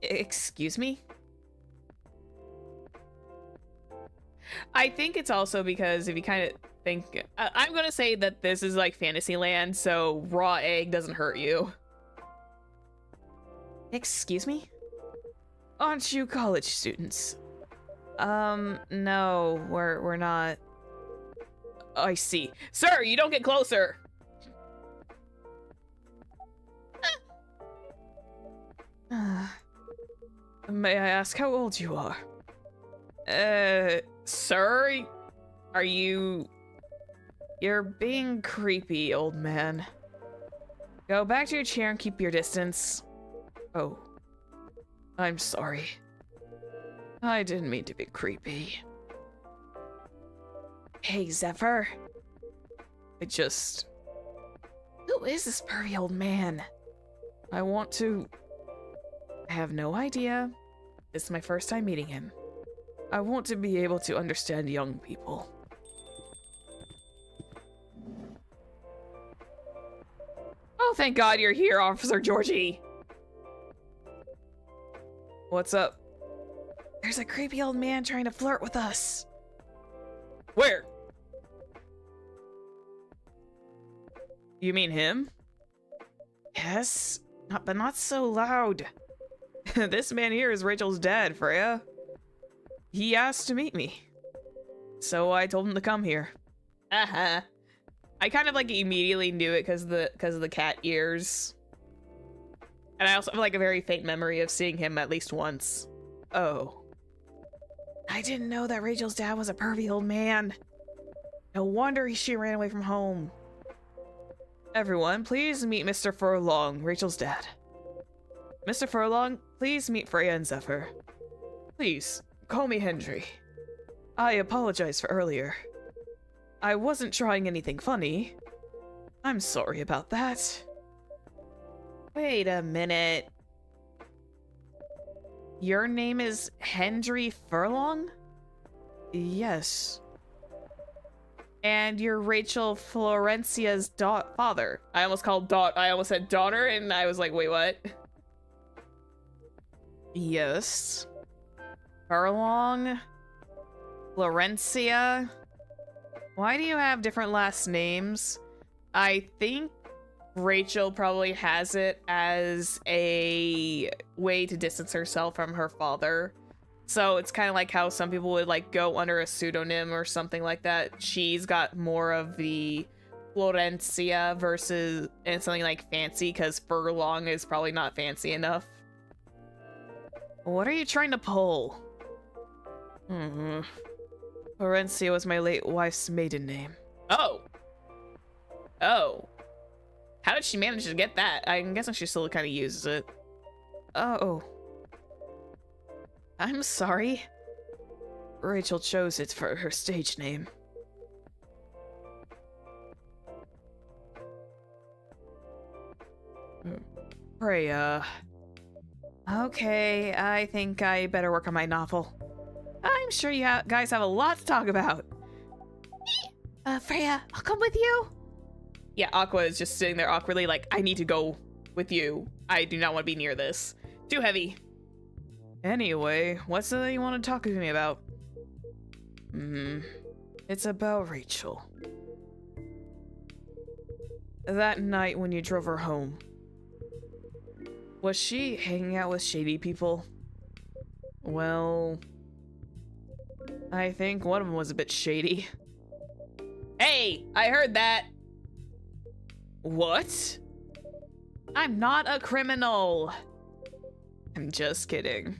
Excuse me? I think it's also because if you kind of think, I'm gonna say that this is like Fantasyland, so raw egg doesn't hurt you. Excuse me? Aren't you college students? No, we're not. I see. Sir, you don't get closer! May I ask how old you are? Sir? Are you... You're being creepy, old man. Go back to your chair and keep your distance. Oh. I'm sorry. I didn't mean to be creepy. Hey, Zephyr. Who is this pervy old man? I have no idea. This is my first time meeting him. I want to be able to understand young people. Oh, thank God you're here, Officer Georgie. What's up? There's a creepy old man trying to flirt with us. Where? You mean him? Yes, but not so loud. This man here is Rachel's dad, Freya. He asked to meet me, so I told him to come here. I kind of like immediately knew it because of the cat ears, and I also have like a very faint memory of seeing him at least once. Oh, I didn't know that Rachel's dad was a pervy old man. No wonder she ran away from home. Everyone, please meet Mr. Furlong, Rachel's dad. Mr. Furlong, please meet Freya and Zephyr. Please, call me Henry. I apologize for earlier. I wasn't trying anything funny. I'm sorry about that. Wait a minute. Your name is Henry Furlong? Yes. And you're Rachel Florencia's father. I almost said daughter, and I was like, wait, what? Yes. Furlong? Florencia? Why do you have different last names? I think Rachel probably has it as a way to distance herself from her father. So it's kind of like how some people would like go under a pseudonym or something like that. She's got more of the Florencia versus and something like fancy, because Furlong is probably not fancy enough. What are you trying to pull? Florencia was my late wife's maiden name. Oh. Oh. How did she manage to get that? I'm guessing she still kind of uses it. Oh. I'm sorry. Rachel chose it for her stage name. Freya. Okay, I think I better work on my novel. I'm sure you guys have a lot to talk about. Freya, I'll come with you. Yeah, Aqua is just sitting there awkwardly like, I need to go with you. I do not want to be near this. Too heavy. Anyway, what's it that you want to talk to me about? It's about Rachel. That night when you drove her home. Was she hanging out with shady people? Well, I think one of them was a bit shady. Hey, I heard that. What? I'm not a criminal. I'm just kidding.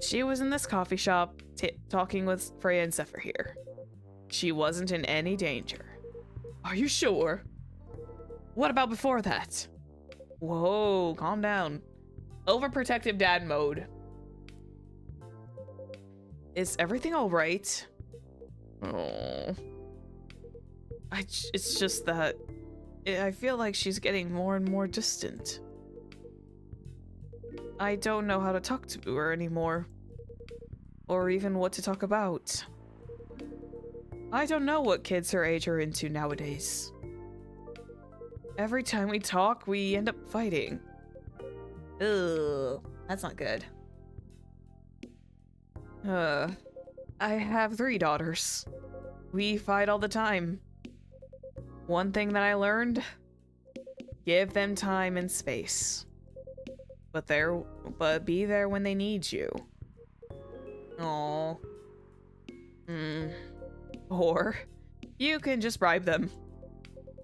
She was in this coffee shop talking with Freya and Zephyr here. She wasn't in any danger. Are you sure? What about before that? Whoa, calm down. Overprotective dad mode. Is everything all right? Oh. It's just that I feel like she's getting more and more distant. I don't know how to talk to her anymore. Or even what to talk about. I don't know what kids her age are into nowadays. Every time we talk, we end up fighting. Ugh, that's not good. I have 3 daughters. We fight all the time. One thing that I learned, give them time and space. But be there when they need you. Aww. Or you can just bribe them.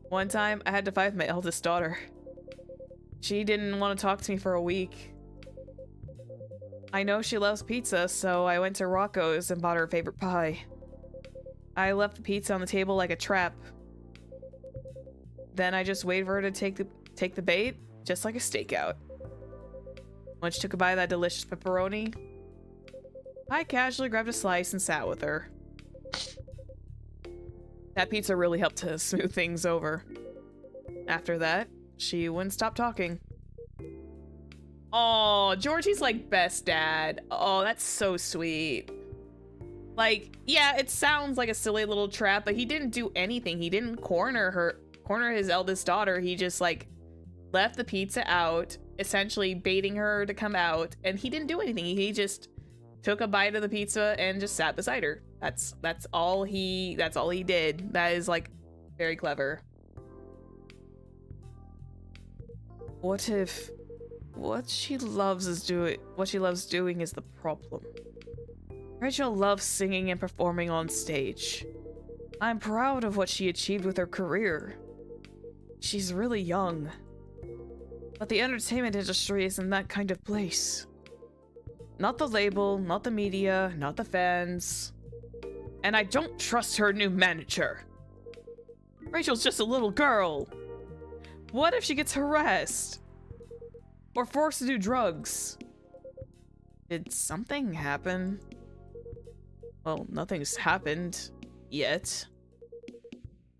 One time I had to fight with my eldest daughter. She didn't want to talk to me for a week. I know she loves pizza, so I went to Rocco's and bought her favorite pie. I left the pizza on the table like a trap. Then I just waited for her to take the bait, just like a stakeout. When she took a bite of that delicious pepperoni, I casually grabbed a slice and sat with her. That pizza really helped to smooth things over. After that, she wouldn't stop talking. Oh, Georgie's like best dad. Oh, that's so sweet. Like, yeah, it sounds like a silly little trap, but he didn't do anything. He didn't corner his eldest daughter. He just like left the pizza out, essentially baiting her to come out, and he didn't do anything. He just took a bite of the pizza and just sat beside her. That's all he did. That is like very clever. What if what she loves doing is the problem? Rachel loves singing and performing on stage. I'm proud of what she achieved with her career. She's really young. But the entertainment industry isn't that kind of place. Not the label, not the media, not the fans. And I don't trust her new manager. Rachel's just a little girl. What if she gets harassed? Or forced to do drugs? Did something happen? Well, nothing's happened yet.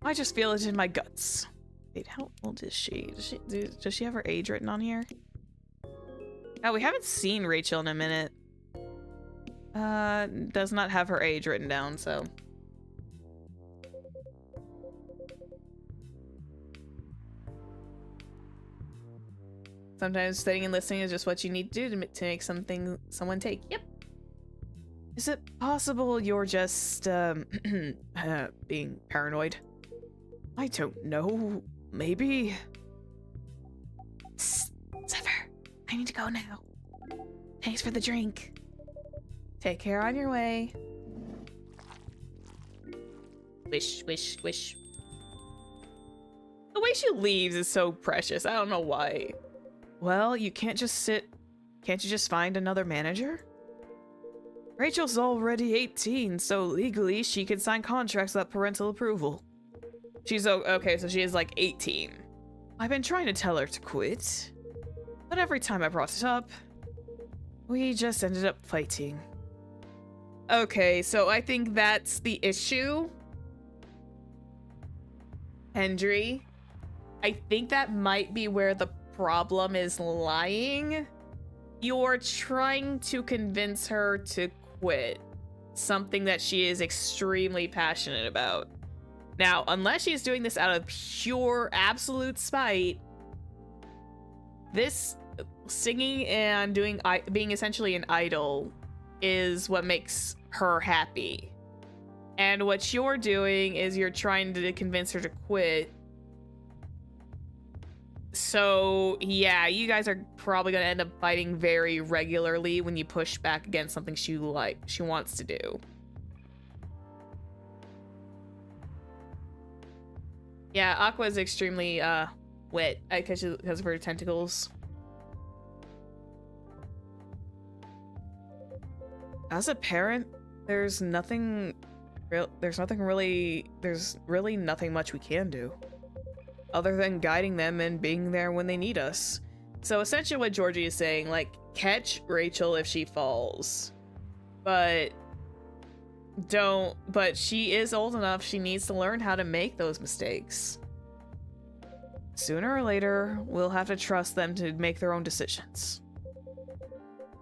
I just feel it in my guts. Wait, how old is she? Does she have her age written on here? Oh, we haven't seen Rachel in a minute. Does not have her age written down, so. Sometimes sitting and listening is just what you need to do to make someone take. Yep. Is it possible you're just, being paranoid? I don't know. Maybe? Psst, Zephyr, I need to go now. Thanks for the drink. Take care on your way. Wish, wish, wish. The way she leaves is so precious. I don't know why. Well, you can't just can't you just find another manager? Rachel's already 18, so legally she can sign contracts without parental approval. She's okay, so she is like 18. I've been trying to tell her to quit, but every time I brought it up, we just ended up fighting. Okay, so I think that's the issue. Hendry, I think that might be where the problem is lying. You're trying to convince her to quit something that she is extremely passionate about. Now, unless she's doing this out of pure absolute spite, this singing and being essentially an idol is what makes her happy. And what you're doing is you're trying to convince her to quit. So, yeah, you guys are probably going to end up fighting very regularly when you push back against something she wants to do. Yeah, Aqua is extremely wet because of her tentacles. As a parent, there's really nothing much we can do other than guiding them and being there when they need us. So essentially what Georgie is saying, like, catch Rachel if she falls, but she is old enough, she needs to learn how to make those mistakes. Sooner or later, we'll have to trust them to make their own decisions.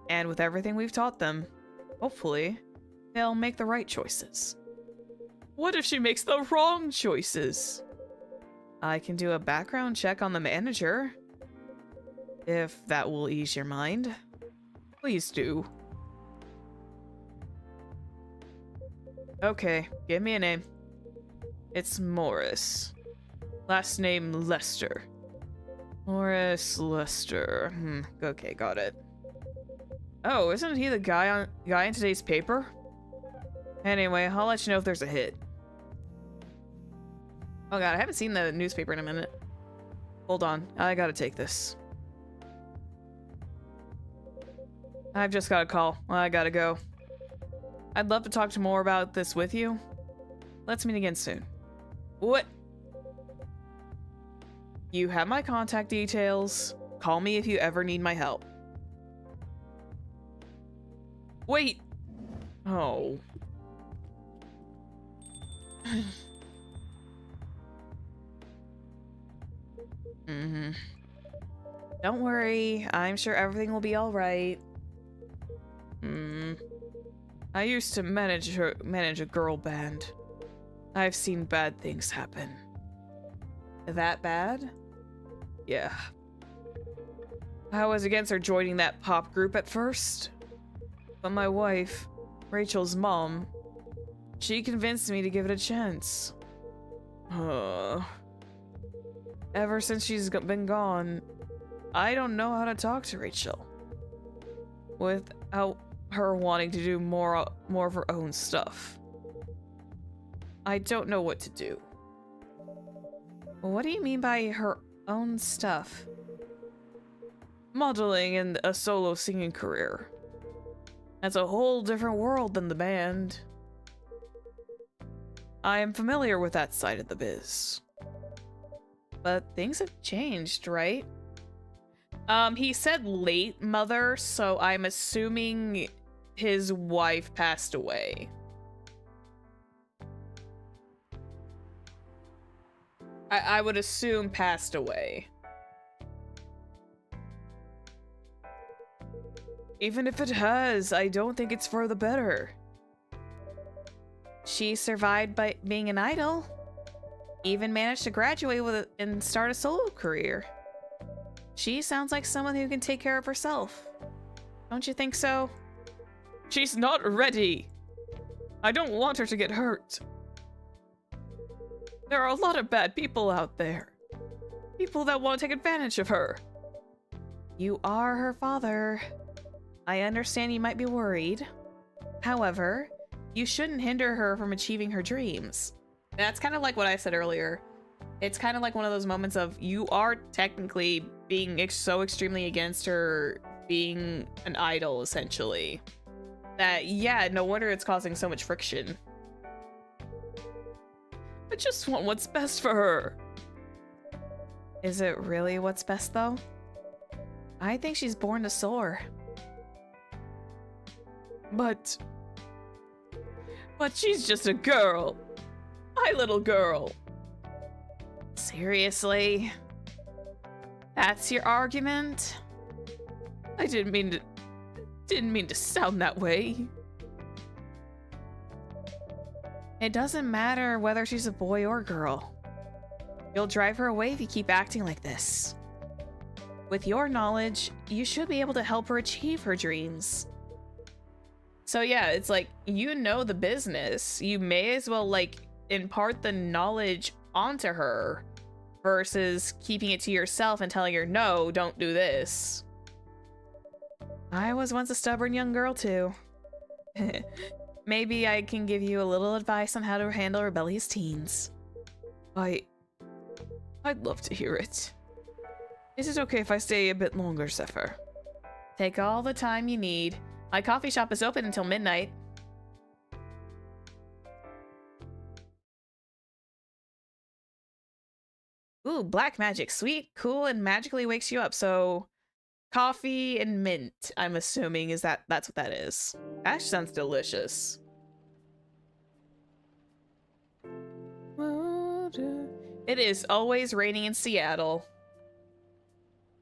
And with everything we've taught them, hopefully, they'll make the right choices. What if she makes the wrong choices? I can do a background check on the manager, if that will ease your mind. Please do. Okay, give me a name. It's Morris. Last name Lester. Morris Lester. Okay, got it. Oh, isn't he the guy in today's paper? Anyway, I'll let you know if there's a hit. Oh god, I haven't seen the newspaper in a minute. Hold on, I gotta take this. I've just got a call. I gotta go. I'd love to talk to more about this with you. Let's meet again soon. What? You have my contact details. Call me if you ever need my help. Wait. Oh. Don't worry, I'm sure everything will be all right. I used to manage a girl band. I've seen bad things happen. That bad? Yeah. I was against her joining that pop group at first, but my wife, Rachel's mom, she convinced me to give it a chance. Ever since she's been gone, I don't know how to talk to Rachel without her wanting to do more of her own stuff. I don't know what to do. What do you mean by her own stuff? Modeling and a solo singing career. That's a whole different world than the band. I am familiar with that side of the biz. But things have changed, right? He said late mother, so I'm assuming his wife passed away. I would assume passed away. Even if it has, I don't think it's for the better. She survived by being an idol. Even managed to graduate with it and start a solo career. She sounds like someone who can take care of herself. Don't you think so? She's not ready. I don't want her to get hurt. There are a lot of bad people out there. People that want to take advantage of her. You are her father. I understand you might be worried. However, you shouldn't hinder her from achieving her dreams. That's kind of like what I said earlier. It's kind of like one of those moments of you are technically being so extremely against her being an idol, essentially. That, yeah, no wonder it's causing so much friction. I just want what's best for her. Is it really what's best, though? I think she's born to soar. But she's just a girl. My little girl. Seriously? That's your argument? I didn't mean to sound that way. It doesn't matter whether she's a boy or girl. You'll drive her away if you keep acting like this. With your knowledge, you should be able to help her achieve her dreams. So yeah, it's like, you know the business. You may as well, like, impart the knowledge onto her versus keeping it to yourself and telling her, no, don't do this. I was once a stubborn young girl too. Maybe I can give you a little advice on how to handle rebellious teens. I'd love to hear it. Is it okay if I stay a bit longer, Zephyr? Take all the time you need. My coffee shop is open until midnight. Ooh, black magic. Sweet, cool, and magically wakes you up. So, coffee and mint, I'm assuming, that's what that is. That sounds delicious. It is always raining in Seattle.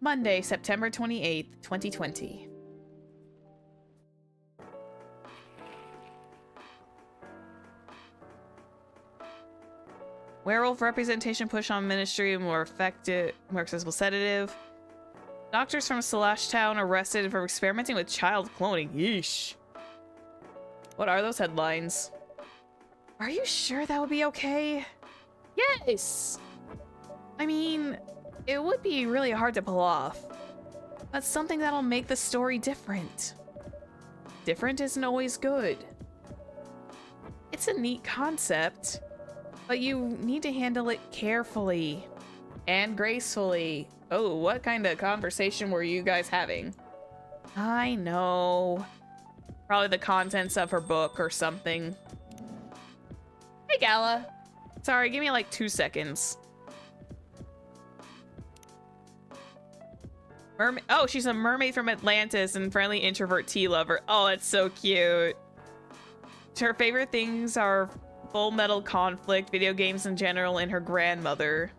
Monday, September 28th, 2020. Werewolf representation push on ministry, more effective, more accessible sedative. Doctors from Slash Town arrested for experimenting with child cloning. Yeesh. What are those headlines? Are you sure that would be okay? Yes! I mean, it would be really hard to pull off. But something that'll make the story different. Different isn't always good. It's a neat concept, but you need to handle it carefully and gracefully. Oh, what kind of conversation were you guys having? I know. Probably the contents of her book or something. Hey, Gala. Sorry, give me like 2 seconds. Mermaid. Oh, she's a mermaid from Atlantis and friendly introvert tea lover. Oh, that's so cute. Her favorite things are Full Metal Conflict, video games in general, and her grandmother.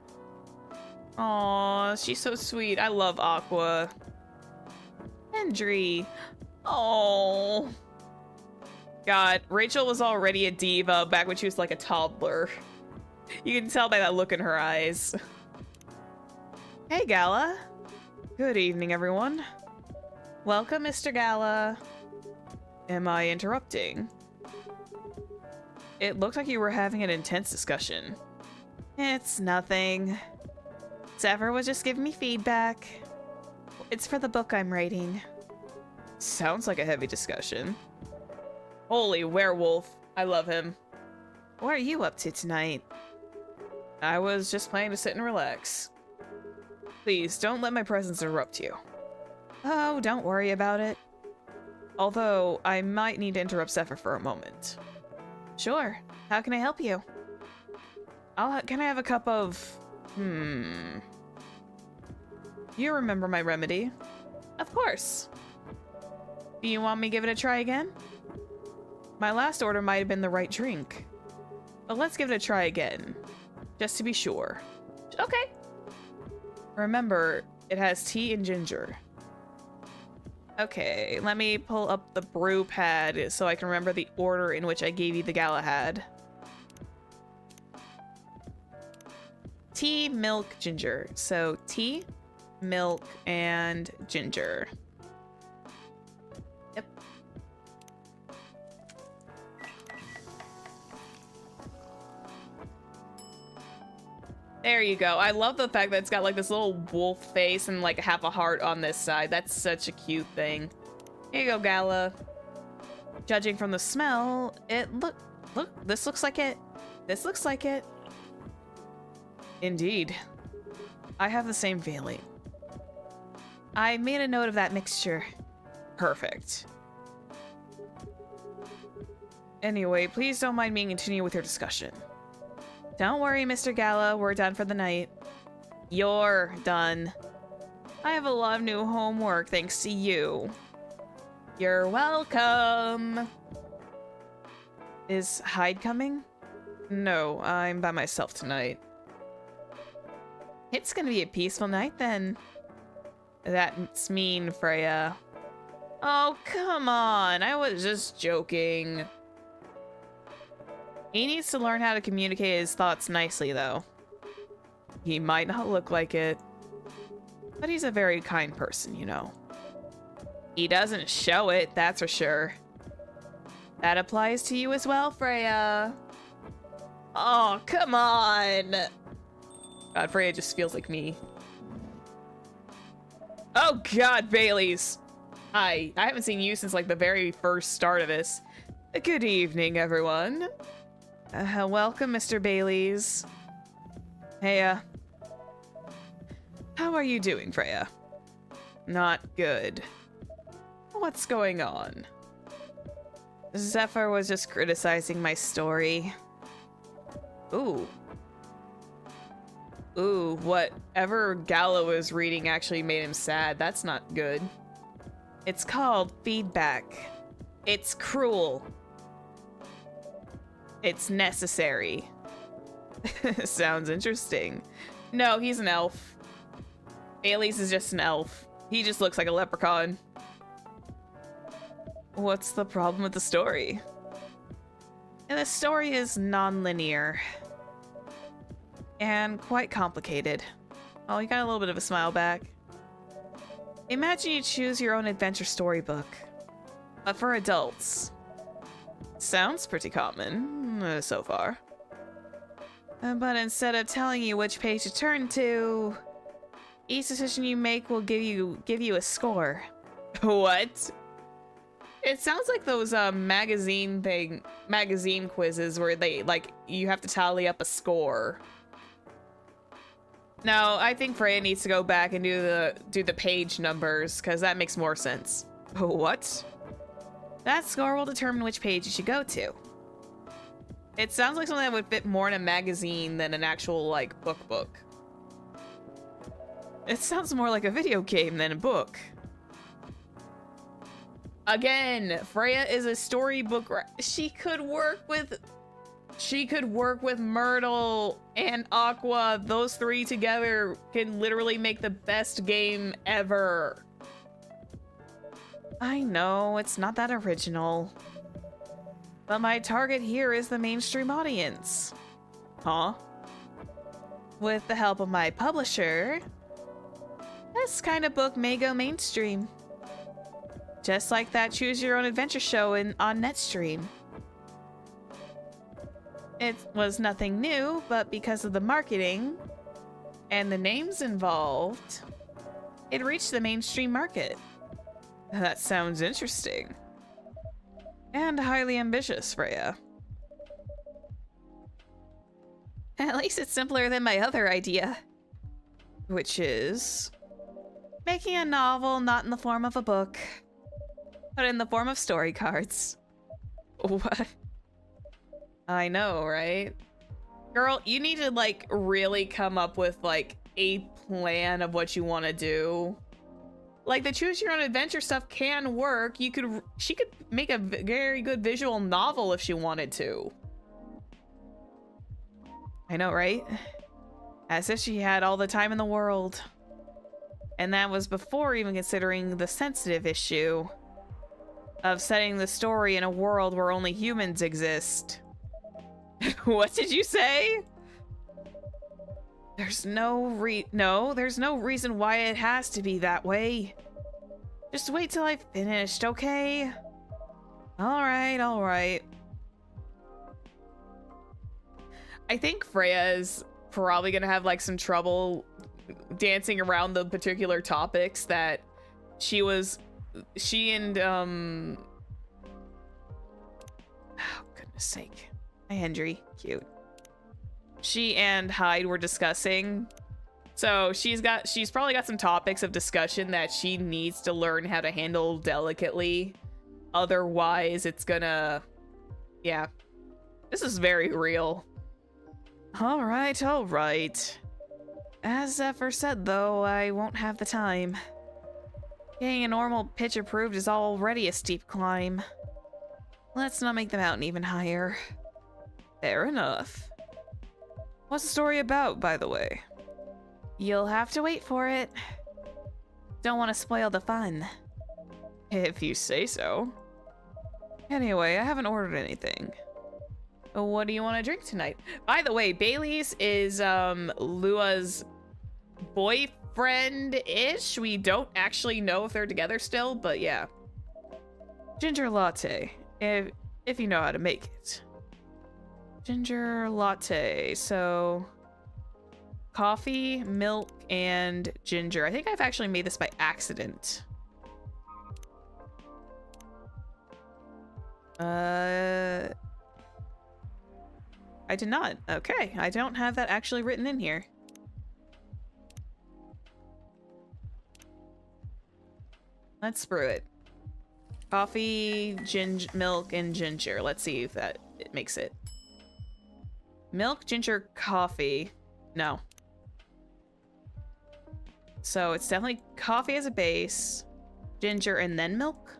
Aw, she's so sweet. I love Aqua. Hendry. Oh. God, Rachel was already a diva back when she was like a toddler. You can tell by that look in her eyes. Hey, Gala. Good evening, everyone. Welcome, Mr. Gala. Am I interrupting? It looked like you were having an intense discussion. It's nothing. Zephyr was just giving me feedback. It's for the book I'm writing. Sounds like a heavy discussion. Holy werewolf. I love him. What are you up to tonight? I was just planning to sit and relax. Please, don't let my presence interrupt you. Oh, don't worry about it. Although, I might need to interrupt Zephyr for a moment. Sure. How can I help you? Can I have a cup of... You remember my remedy? Of course. Do you want me to give it a try again? My last order might have been the right drink. But let's give it a try again. Just to be sure. Okay. Remember, it has tea and ginger. Okay, let me pull up the brew pad so I can remember the order in which I gave you the Galahad. Tea, milk, ginger. So tea, milk, and ginger. Yep. There you go. I love the fact that it's got like this little wolf face and like half a heart on this side. That's such a cute thing. Here you go, Gala. Judging from the smell, look, this looks like it. This looks like it. Indeed. I have the same feeling. I made a note of that mixture. Perfect. Anyway, please don't mind me continuing with your discussion. Don't worry, Mr. Gala, we're done for the night. You're done. I have a lot of new homework thanks to you. You're welcome. Is Hyde coming? No, I'm by myself tonight. It's gonna be a peaceful night then. That's mean, Freya. Oh, come on, I was just joking. He needs to learn how to communicate his thoughts nicely, though. He might not look like it. But he's a very kind person, you know. He doesn't show it, that's for sure. That applies to you as well, Freya. Oh, come on. God, Freya just feels like me. Oh God, Bailey's. Hi, I haven't seen you since like the very first start of this. Good evening, everyone. Welcome, Mr. Bailey's. Hey, how are you doing, Freya? Not good. What's going on? Zephyr was just criticizing my story. Ooh. Ooh, whatever Gallo was reading actually made him sad. That's not good. It's called feedback. It's cruel. It's necessary. Sounds interesting. No, he's an elf. Bailey's is just an elf. He just looks like a leprechaun. What's the problem with the story? And the story is non-linear. And quite complicated. Oh, you got a little bit of a smile back. Imagine you choose your own adventure storybook. But for adults. Sounds pretty common, so far. But instead of telling you which page to turn to, each decision you make will give you a score. What? It sounds like those magazine quizzes where they like you have to tally up a score. No, I think Freya needs to go back and do the page numbers because that makes more sense. What? That score will determine which page you should go to. It sounds like something that would fit more in a magazine than an actual like book. It sounds more like a video game than a book. Again, Freya is a storybook. She could work with Myrtle and Aqua. Those three together can literally make the best game ever. I know, it's not that original. But my target here is the mainstream audience. Huh? With the help of my publisher, this kind of book may go mainstream. Just like that Choose Your Own Adventure show on Netstream. It was nothing new, but because of the marketing and the names involved, it reached the mainstream market. That sounds interesting. And highly ambitious, Freya. At least it's simpler than my other idea. Which is making a novel not in the form of a book, but in the form of story cards. What? I know, right? Girl, you need to like really come up with like a plan of what you want to do. Like the choose your own adventure stuff can work. She could make a very good visual novel if she wanted to. I know, right? As if she had all the time in the world. And that was before even considering the sensitive issue of setting the story in a world where only humans exist. What did you say? There's no reason why it has to be that way. Just wait till I've finished, okay? Alright. I think Freya's probably gonna have like some trouble dancing around the particular topics that she and oh goodness sake. Hi Hendry, cute. She and Hyde were discussing. So she's probably got some topics of discussion that she needs to learn how to handle delicately. Otherwise it's gonna, yeah. This is very real. Alright. As Zephyr said though, I won't have the time. Getting a normal pitch approved is already a steep climb. Let's not make the mountain even higher. Fair enough. What's the story about, by the way? You'll have to wait for it. Don't want to spoil the fun. If you say so. Anyway, I haven't ordered anything. What do you want to drink tonight? By the way, Bailey's is Lua's friend-ish. We don't actually know if they're together still, but yeah. Ginger latte, if you know how to make it. Ginger latte, so coffee, milk, and ginger. I think I've actually made this by accident. I did not. Okay, I don't have that actually written in here. Let's brew it. Coffee, milk, and ginger. Let's see if it makes it. Milk, ginger, coffee. No. So it's definitely coffee as a base, ginger, and then milk.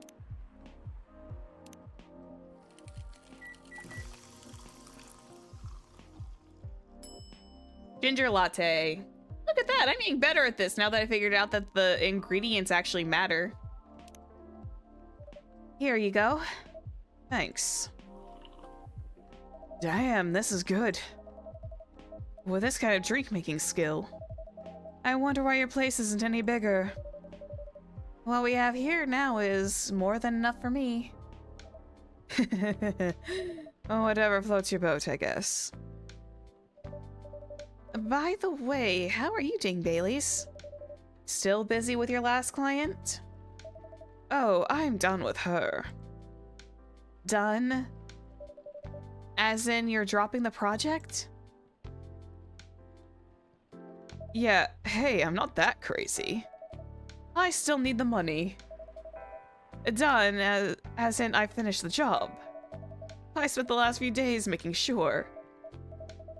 Ginger latte. Look at that. I'm getting better at this now that I figured out that the ingredients actually matter. Here you go. Thanks. Damn, this is good. With this kind of drink-making skill, I wonder why your place isn't any bigger. What we have here now is more than enough for me. Oh, whatever floats your boat, I guess. By the way, how are you doing, Baileys? Still busy with your last client? Oh, I'm done with her. Done? As in, you're dropping the project? Yeah, hey, I'm not that crazy. I still need the money. Done, as in I finished the job. I spent the last few days making sure.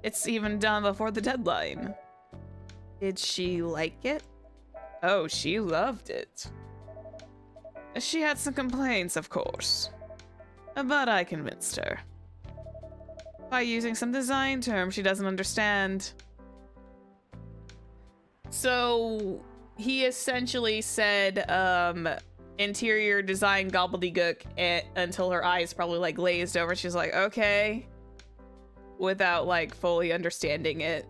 It's even done before the deadline. Did she like it? Oh, she loved it. She had some complaints, of course. But I convinced her. By using some design term she doesn't understand. So, he essentially said, interior design gobbledygook until her eyes probably, like, glazed over. She's like, okay. Without, like, fully understanding it.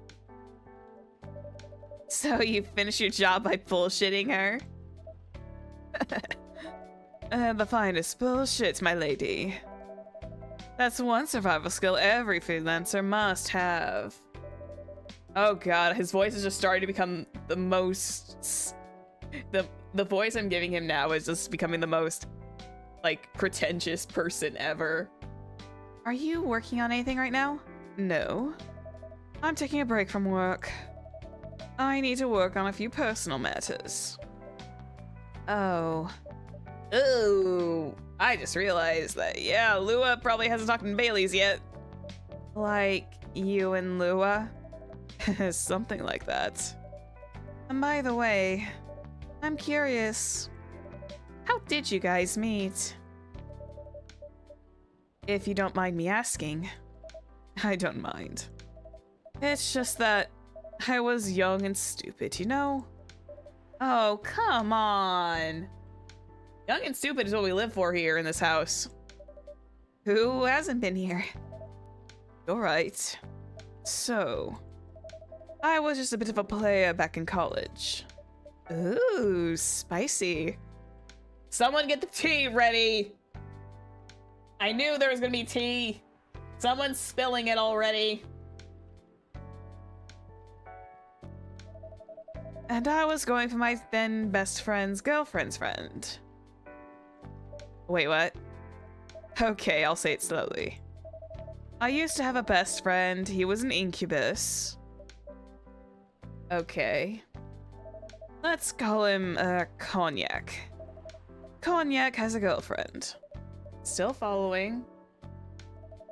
So you finish your job by bullshitting her? The finest bullshit, my lady. That's one survival skill every freelancer must have. Oh god, his voice is just starting to become the most... The voice I'm giving him now is just becoming the most, like, pretentious person ever. Are you working on anything right now? No. I'm taking a break from work. I need to work on a few personal matters. Oh. Ooh. I just realized that, yeah, Lua probably hasn't talked to Bailey's yet. Like, you and Lua? Something like that. And by the way, I'm curious. How did you guys meet? If you don't mind me asking. I don't mind. It's just that I was young and stupid, you know? Oh, come on. Young and stupid is what we live for here in this house. Who hasn't been here? You're right. So, I was just a bit of a player back in college. Ooh, spicy. Someone get the tea ready. I knew there was gonna be tea. Someone's spilling it already. And I was going for my then best friend's girlfriend's friend. Wait, what? Okay, I'll say it slowly. I used to have a best friend. He was an incubus. Okay. Let's call him, Cognac. Cognac has a girlfriend. Still following.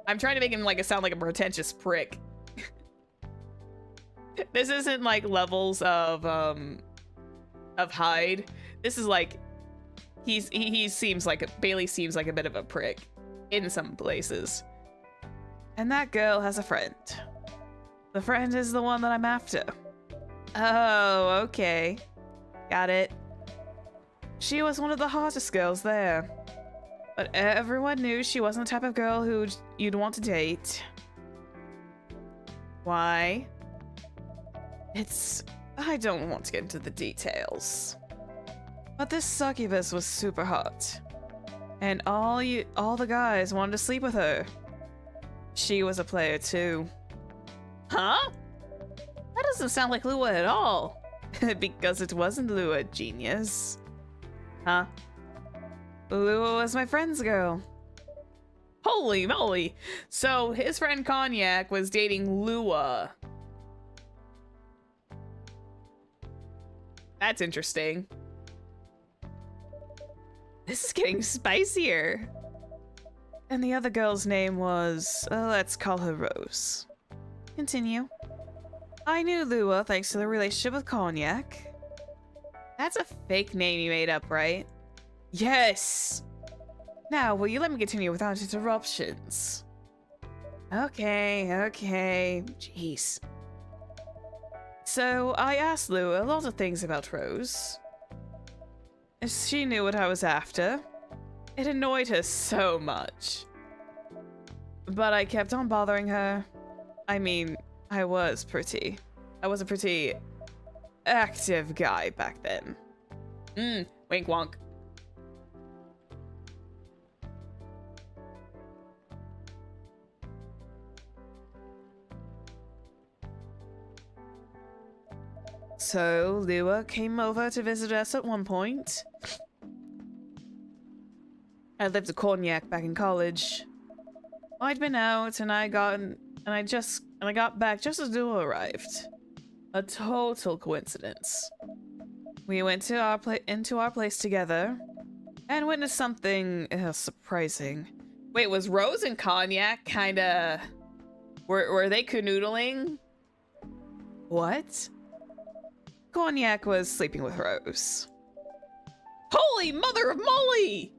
I'm trying to make him like sound like a pretentious prick. This isn't like levels of Hyde. This is like he seems like Bailey seems like a bit of a prick in some places. And that girl has a friend. The friend is the one that I'm after. Oh, okay. Got it. She was one of the hottest girls there. But everyone knew she wasn't the type of girl who you'd want to date. Why? It's I don't want to get into the details. But this succubus was super hot. And all the guys wanted to sleep with her. She was a player too. Huh? That doesn't sound like Lua at all. Because it wasn't Lua, genius. Huh? Lua was my friend's girl. Holy moly! So his friend Cognac was dating Lua. That's interesting. This is getting spicier. And the other girl's name was, let's call her Rose. Continue. I knew Lua thanks to the relationship with Cognac. That's a fake name you made up, right? Yes! Now, will you let me continue without interruptions? Okay. Jeez. So, I asked Lua a lot of things about Rose. She knew what I was after. It annoyed her so much. But I kept on bothering her. I mean, I was a pretty active guy back then. Wink wonk. So, Lua came over to visit us at one point. I lived with Cognac back in college. I'd been out and I got back just as Lua arrived. A total coincidence. We went to into our place together and witnessed something surprising. Wait, was Rose and Cognac kinda were they canoodling? What? Cognac was sleeping with Rose. Holy mother of Molly!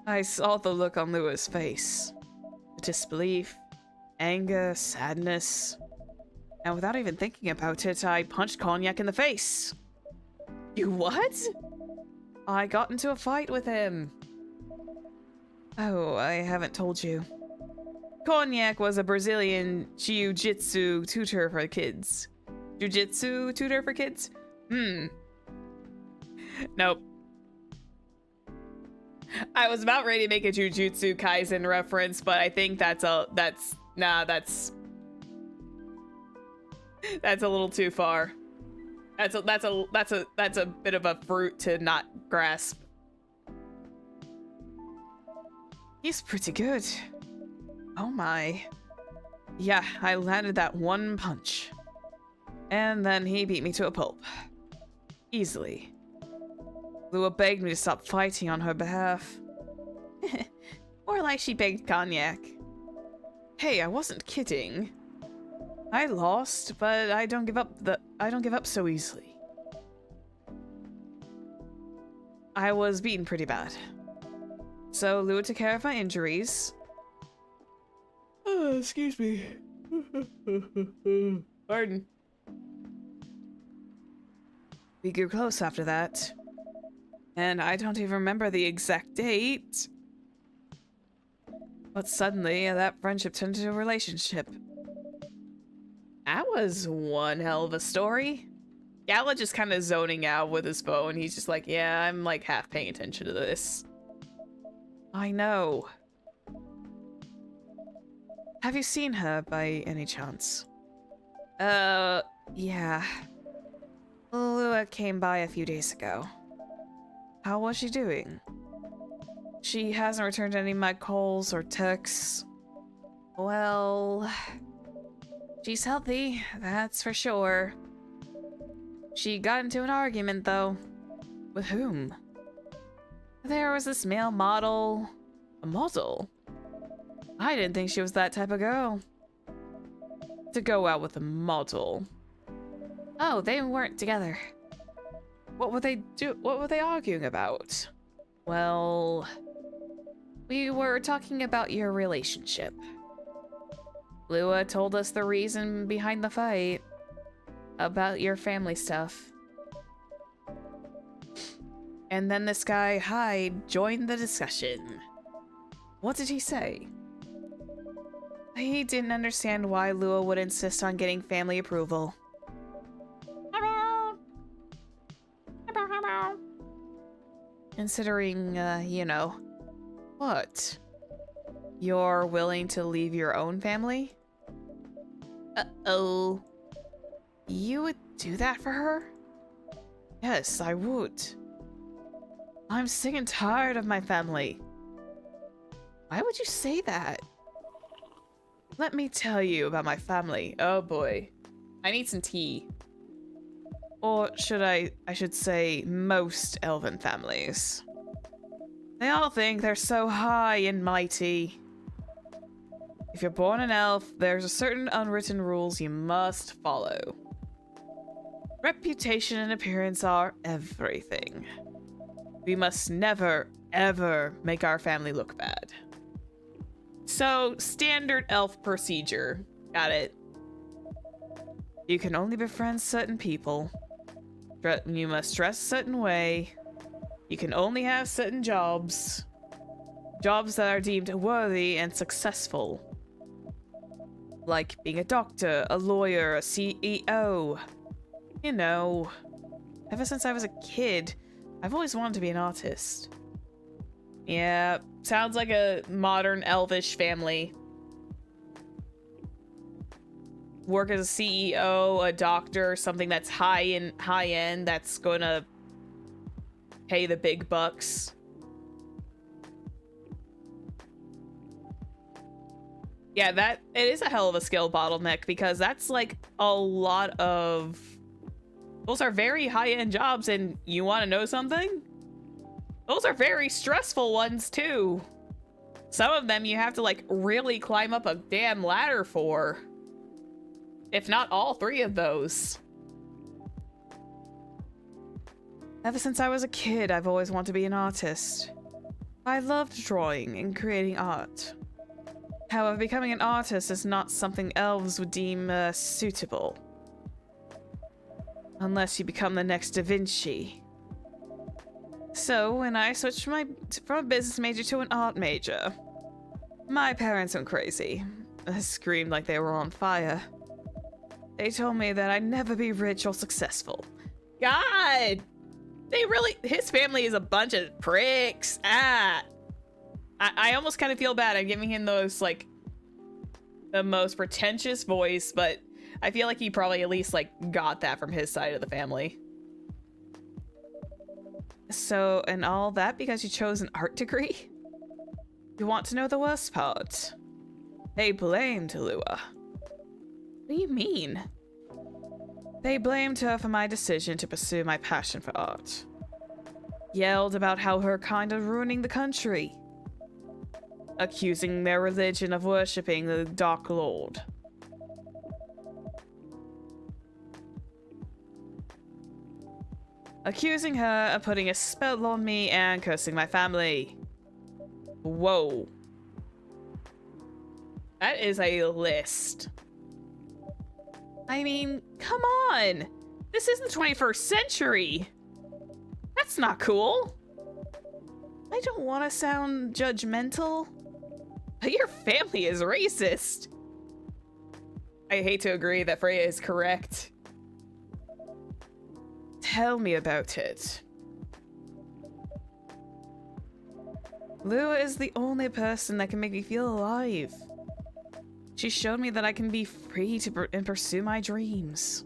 I saw the look on Lua's face. Disbelief, anger, sadness. And without even thinking about it, I punched Cognac in the face. You what? I got into a fight with him. Oh, I haven't told you. Cognac was a Brazilian jiu-jitsu tutor for kids. Jiu-jitsu tutor for kids? Nope. I was about ready to make a Jujutsu Kaisen reference, but I think that's a little too far. That's a bit of a fruit to not grasp. He's pretty good. Oh my. Yeah, I landed that one punch. And then he beat me to a pulp. Easily. Lua begged me to stop fighting on her behalf. More like she begged Cognac. Hey, I wasn't kidding. I lost, but I don't give up so easily. I was beaten pretty bad. So Lua took care of my injuries. Excuse me. Pardon. We grew close after that. And I don't even remember the exact date. But suddenly, that friendship turned into a relationship. That was one hell of a story. Gala just kind of zoning out with his phone. He's just like, yeah, I'm like half paying attention to this. I know. Have you seen her by any chance? Yeah. Lua came by a few days ago. How was she doing? She hasn't returned any of my calls or texts. Well, she's healthy, that's for sure. She got into an argument, though. With whom? There was this male model. A model? I didn't think she was that type of girl. To go out with a model. Oh, they weren't together. What were they arguing about? Well, we were talking about your relationship. Lua told us the reason behind the fight. About your family stuff. And then this guy, Hyde, joined the discussion. What did he say? He didn't understand why Lua would insist on getting family approval. Considering, you know, what? You're willing to leave your own family? Uh-oh. You would do that for her? Yes, I would. I'm sick and tired of my family. Why would you say that? Let me tell you about my family. Oh boy. I need some tea. Or I should say most elven families. They all think they're so high and mighty. If you're born an elf, there's a certain unwritten rules you must follow. Reputation and appearance are everything. We must never, ever make our family look bad. So, standard elf procedure. Got it. You can only befriend certain people. You must dress a certain way. You can only have certain jobs. Jobs that are deemed worthy and successful. Like being a doctor, a lawyer, a CEO. You know, ever since I was a kid, I've always wanted to be an artist. Yeah, sounds like a modern elvish family. Work as a CEO, a doctor, something that's high end that's gonna pay the big bucks. Yeah, it is a hell of a skill bottleneck because that's like a lot of... Those are very high-end jobs, and you want to know something? Those are very stressful ones, too. Some of them you have to, like, really climb up a damn ladder for. If not all three of those. Ever since I was a kid, I've always wanted to be an artist. I loved drawing and creating art. However, becoming an artist is not something elves would deem suitable. Unless you become the next Da Vinci. So, when I switched from a business major to an art major, my parents went crazy. They screamed like they were on fire. They told me that I'd never be rich or successful. God! His family is a bunch of pricks. I almost kind of feel bad. I'm giving him those, like, the most pretentious voice, but I feel like he probably at least, like, got that from his side of the family. So, and all that because you chose an art degree? You want to know the worst part? They blamed Lua. What do you mean? They blamed her for my decision to pursue my passion for art. Yelled about how her kind of ruining the country. Accusing their religion of worshipping the Dark Lord. Accusing her of putting a spell on me and cursing my family. Whoa. That is a list. I mean, come on! This is the 21st century! That's not cool! I don't want to sound judgmental, but your family is racist. I hate to agree that Freya is correct. Tell me about it. Lua is the only person that can make me feel alive. She showed me that I can be free to and pursue my dreams.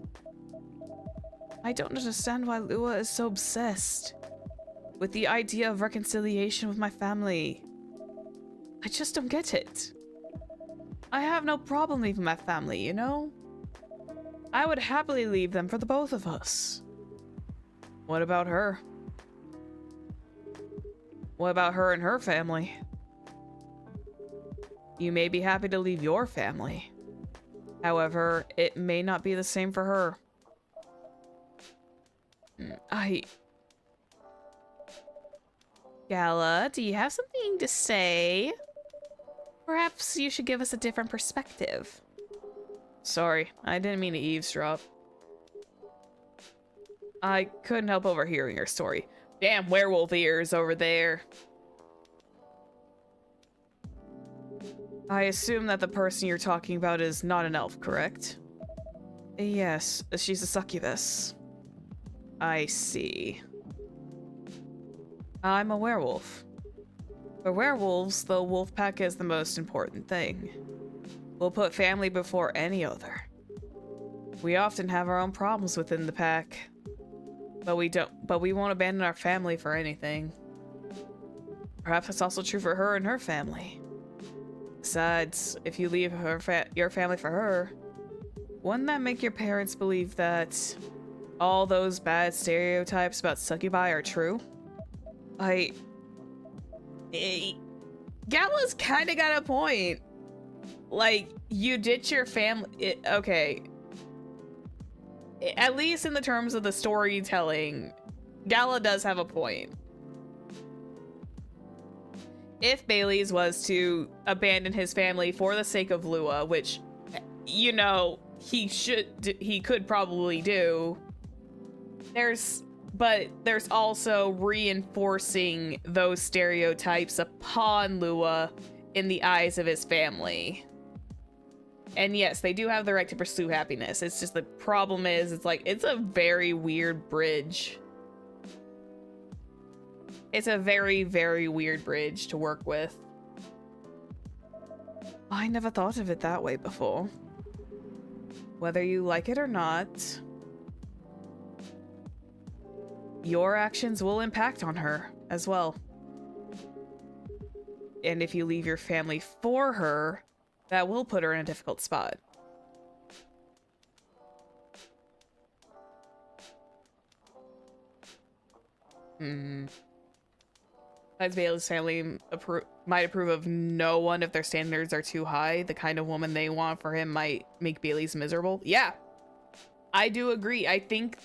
I don't understand why Lua is so obsessed with the idea of reconciliation with my family. I just don't get it. I have no problem leaving my family, you know? I would happily leave them for the both of us. What about her? What about her and her family? You may be happy to leave your family. However, it may not be the same for her. Gala, do you have something to say? Perhaps you should give us a different perspective. Sorry, I didn't mean to eavesdrop. I couldn't help overhearing your story. Damn werewolf ears over there. I assume that the person you're talking about is not an elf, correct? Yes, she's a succubus. I see. I'm a werewolf. For werewolves, the wolf pack is the most important thing. We'll put family before any other. We often have our own problems within the pack, but we won't abandon our family for anything. Perhaps it's also true for her and her family. Besides, if you leave your family for her, wouldn't that make your parents believe that all those bad stereotypes about succubi are true? Gala's kind of got a point. Like, you ditch your family. Okay. At least in the terms of the storytelling, Gala does have a point. If Bailey's was to abandon his family for the sake of Lua, which, you know, he could probably do, there's also reinforcing those stereotypes upon Lua in the eyes of his family. And yes, they do have the right to pursue happiness. It's just the problem is, it's a very weird bridge. It's a very, very weird bridge to work with. I never thought of it that way before. Whether you like it or not, your actions will impact on her as well. And if you leave your family for her, that will put her in a difficult spot. Besides, Bailey's family might approve of no one if their standards are too high. The kind of woman they want for him might make Bailey's miserable. Yeah, I do agree. I think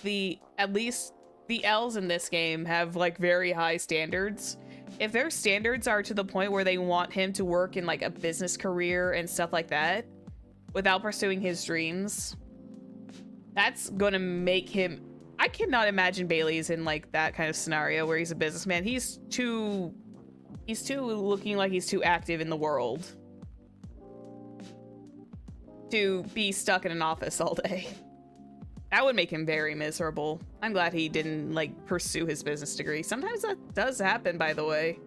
at least the elves in this game have like very high standards. If their standards are to the point where they want him to work in like a business career and stuff like that without pursuing his dreams, that's gonna make him... I cannot imagine Bailey's in like that kind of scenario where he's a businessman. He's too looking like he's too active in the world to be stuck in an office all day. That would make him very miserable. I'm glad he didn't like pursue his business degree. Sometimes that does happen, by the way,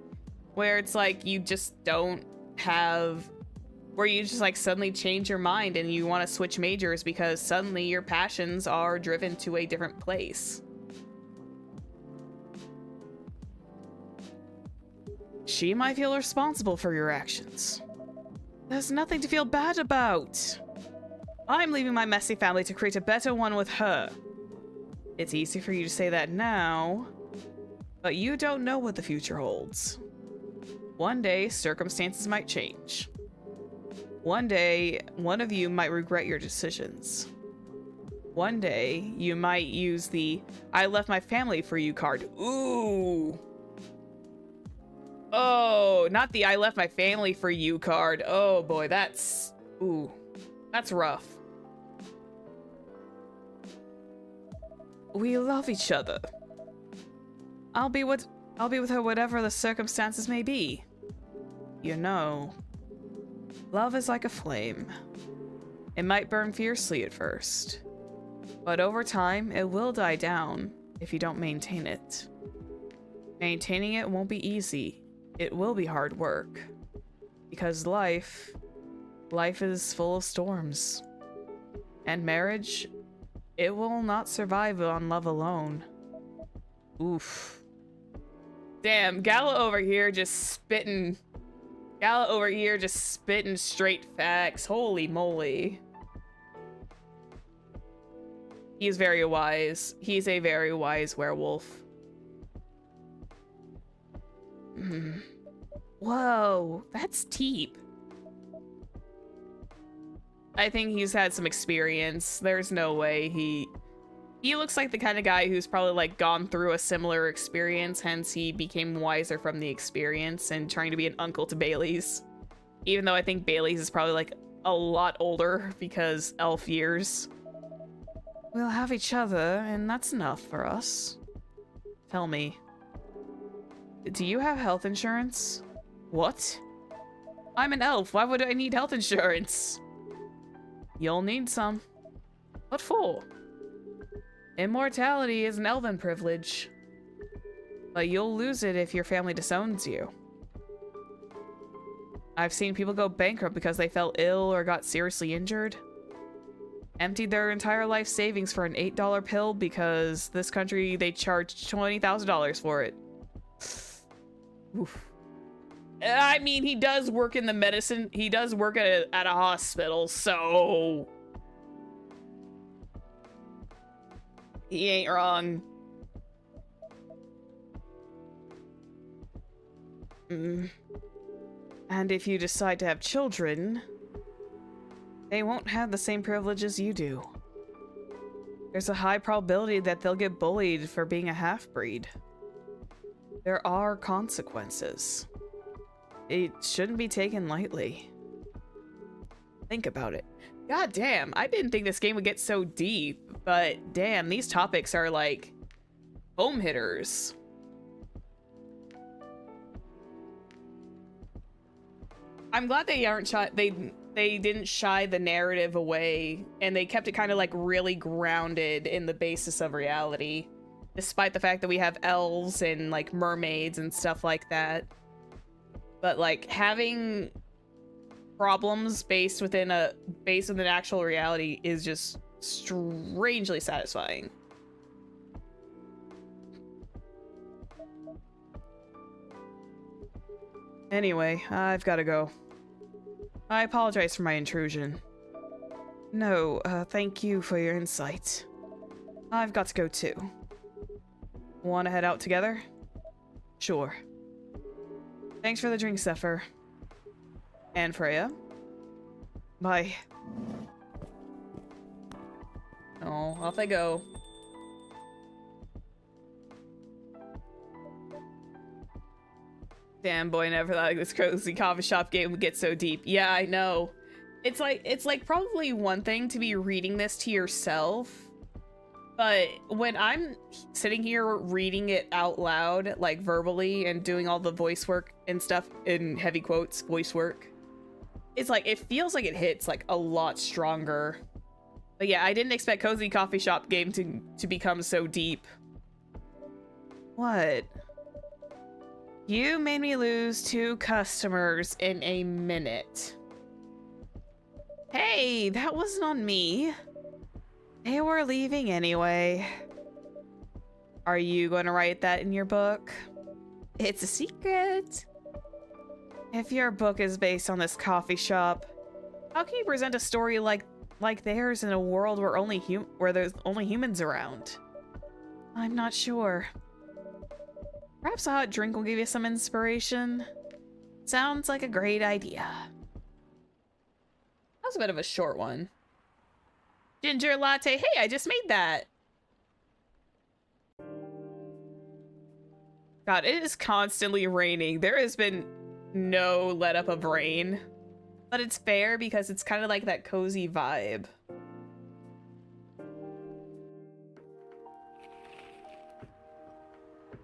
where it's like you just don't have, where you just like suddenly change your mind and you want to switch majors because suddenly your passions are driven to a different place. She might feel responsible for your actions. There's nothing to feel bad about. I'm leaving my messy family to create a better one with her. It's easy for you to say that now, but you don't know what the future holds. One day, circumstances might change. One day, one of you might regret your decisions. One day, you might use the "I left my family for you" card. Ooh. Oh, not the "I left my family for you" card. Oh boy, that's... Ooh. That's rough. We love each other. I'll be with her whatever the circumstances may be. You know, love is like a flame. It might burn fiercely at first, but over time it will die down if you don't maintain it. Maintaining it won't be easy. It will be hard work. Because life is full of storms. And marriage, it will not survive on love alone. Oof. Damn, Gala over here just spitting straight facts. Holy moly. He is very wise. He's a very wise werewolf. Whoa, that's deep. I think he's had some experience. There's no way he looks like the kind of guy who's probably like gone through a similar experience, hence he became wiser from the experience and trying to be an uncle to Bailey's. Even though I think Bailey's is probably like a lot older because elf years. We'll have each other and that's enough for us. Tell me, do you have health insurance? What? I'm an elf. Why would I need health insurance? You'll need some. What for? Immortality is an elven privilege. But you'll lose it if your family disowns you. I've seen people go bankrupt because they fell ill or got seriously injured. Emptied their entire life savings for an $8 pill because this country, they charge $20,000 for it. Oof. I mean, he does work in the medicine. He does work at a hospital, so... he ain't wrong. And if you decide to have children, they won't have the same privileges you do. There's a high probability that they'll get bullied for being a half-breed. There are consequences. It shouldn't be taken lightly. Think about it. God damn, I didn't think this game would get so deep, but damn, these topics are like home hitters. I'm glad they aren't they didn't shy the narrative away, and they kept it kind of like really grounded in the basis of reality, despite the fact that we have elves and like mermaids and stuff like that. But like having problems based within actual reality is just strangely satisfying. Anyway, I've got to go. I apologize for my intrusion. No, thank you for your insight. I've got to go too. Want to head out together? Sure. Thanks for the drink, Zephyr. And Freya. Bye. Oh, off I go. Damn, boy, never thought this cozy coffee shop game would get so deep. Yeah, I know. It's like probably one thing to be reading this to yourself, but when I'm sitting here reading it out loud, like verbally, and doing all the voice work and stuff in heavy quotes, voice work, it's like, it feels like it hits like a lot stronger. But yeah, I didn't expect cozy coffee shop game to become so deep. What? You made me lose 2 customers in a minute. Hey, that wasn't on me. They were leaving anyway. Are you going to write that in your book? It's a secret. If your book is based on this coffee shop, how can you present a story like theirs in a world where there's only humans around? I'm not sure. Perhaps a hot drink will give you some inspiration. Sounds like a great idea. That was a bit of a short one. Ginger latte. Hey, I just made that. God, it is constantly raining. There has been no let up of rain. But it's fair because it's kind of like that cozy vibe.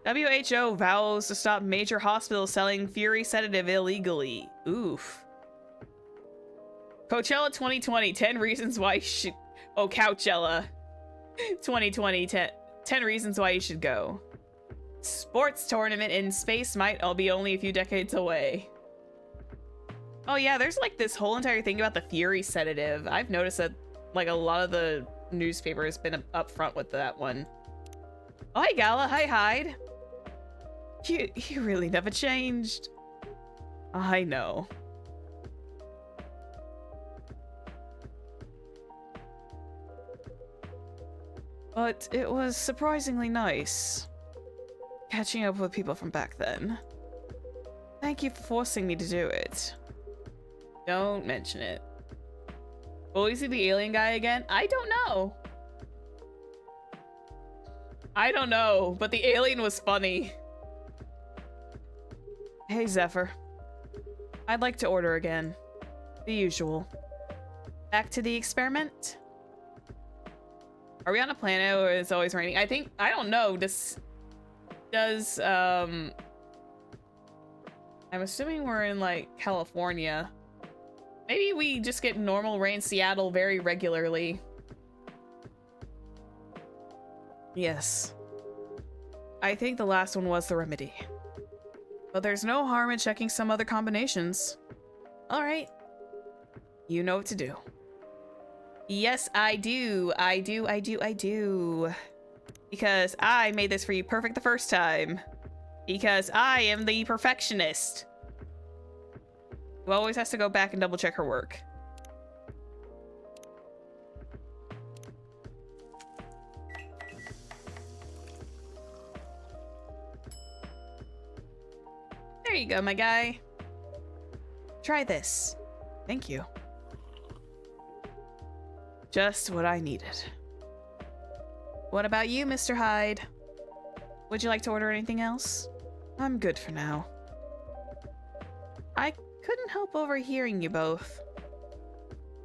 WHO vows to stop major hospitals selling Fury sedative illegally. Oof. Coachella 2020, 10 reasons why you should... Oh, Coachella 2020, 10 reasons why you should go. Sports tournament in space might all be only a few decades away. Oh yeah, there's like this whole entire thing about the Fury sedative. I've noticed that like a lot of the newspaper has been up front with that one. Oh, hi Gala, hi Hyde. You really never changed. I know. But it was surprisingly nice catching up with people from back then. Thank you for forcing me to do it. Don't mention it. Will we see the alien guy again? I don't know. I don't know, but the alien was funny. Hey, Zephyr. I'd like to order again. The usual. Back to the experiment? Are we on a planet or is it always raining? I don't know. Does I'm assuming we're in, like, California. Maybe we just get normal rain in Seattle very regularly. Yes. I think the last one was the remedy. But there's no harm in checking some other combinations. Alright. You know what to do. Yes, I do. I do. Because I made this for you perfect the first time. Because I am the perfectionist. Who always has to go back and double check her work. There you go, my guy. Try this. Thank you. Just what I needed. What about you, Mr. Hyde? Would you like to order anything else? I'm good for now. I couldn't help overhearing you both.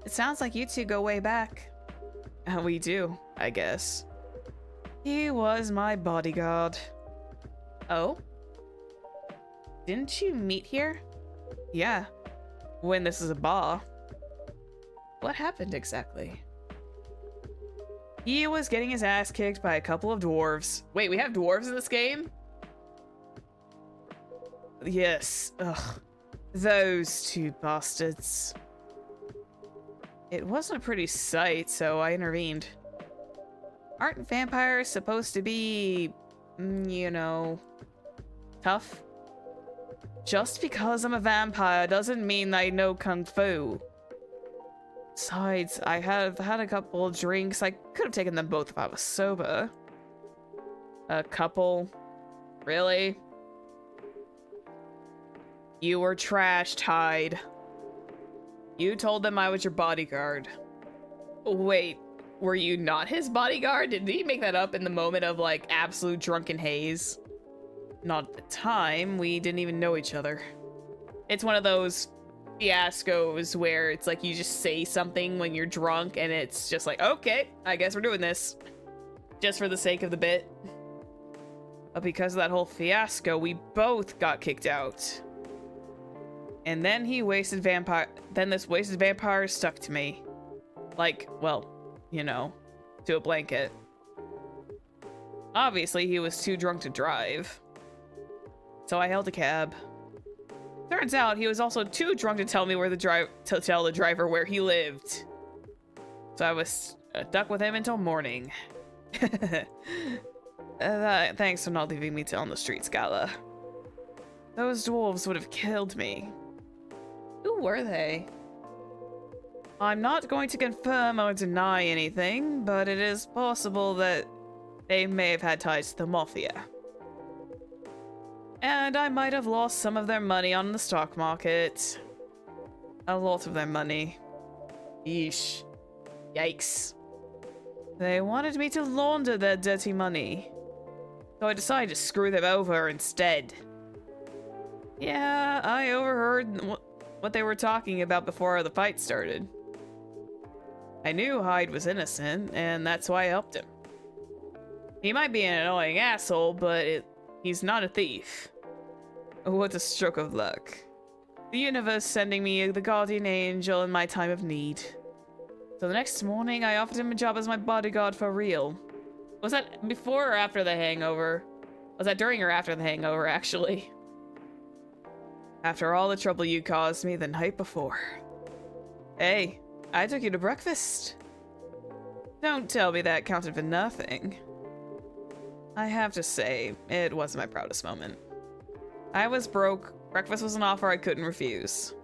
It sounds like you two go way back. We do, I guess. He was my bodyguard. Oh? Didn't you meet here? Yeah. When this is a bar. What happened exactly? He was getting his ass kicked by a couple of dwarves. Wait, we have dwarves in this game? Yes. Ugh. Those two bastards. It wasn't a pretty sight, so I intervened. Aren't vampires supposed to be, you know, tough? Just because I'm a vampire doesn't mean I know Kung Fu. Besides, I have had a couple of drinks. I could have taken them both if I was sober. A couple? Really? You were trashed, Hyde. You told them I was your bodyguard. Wait, were you not his bodyguard? Did he make that up in the moment of, like, absolute drunken haze? Not at the time. We didn't even know each other. It's one of those fiascos where it's like you just say something when you're drunk and it's just like, okay, I guess we're doing this. Just for the sake of the bit. But because of that whole fiasco, we both got kicked out. And then this wasted vampire stuck to me. Like, well, you know, to a blanket. Obviously, he was too drunk to drive. So I hailed a cab. Turns out he was also too drunk to tell me tell the driver where he lived. So I was stuck with him until morning. Thanks for not leaving me on the streets, Gala. Those dwarves would have killed me. Who were they? I'm not going to confirm or deny anything, but it is possible that they may have had ties to the Mafia. And I might have lost some of their money on the stock market. A lot of their money. Yeesh. Yikes. They wanted me to launder their dirty money. So I decided to screw them over instead. Yeah, I overheard what they were talking about before the fight started. I knew Hyde was innocent, and that's why I helped him. He might be an annoying asshole, but he's not a thief. What a stroke of luck. The universe sending me the guardian angel in my time of need. So the next morning, I offered him a job as my bodyguard for real. Was that before or after the hangover? Was that during or after the hangover, actually? After all the trouble you caused me the night before. Hey, I took you to breakfast. Don't tell me that counted for nothing. I have to say, it wasn't my proudest moment. I was broke. Breakfast was an offer I couldn't refuse.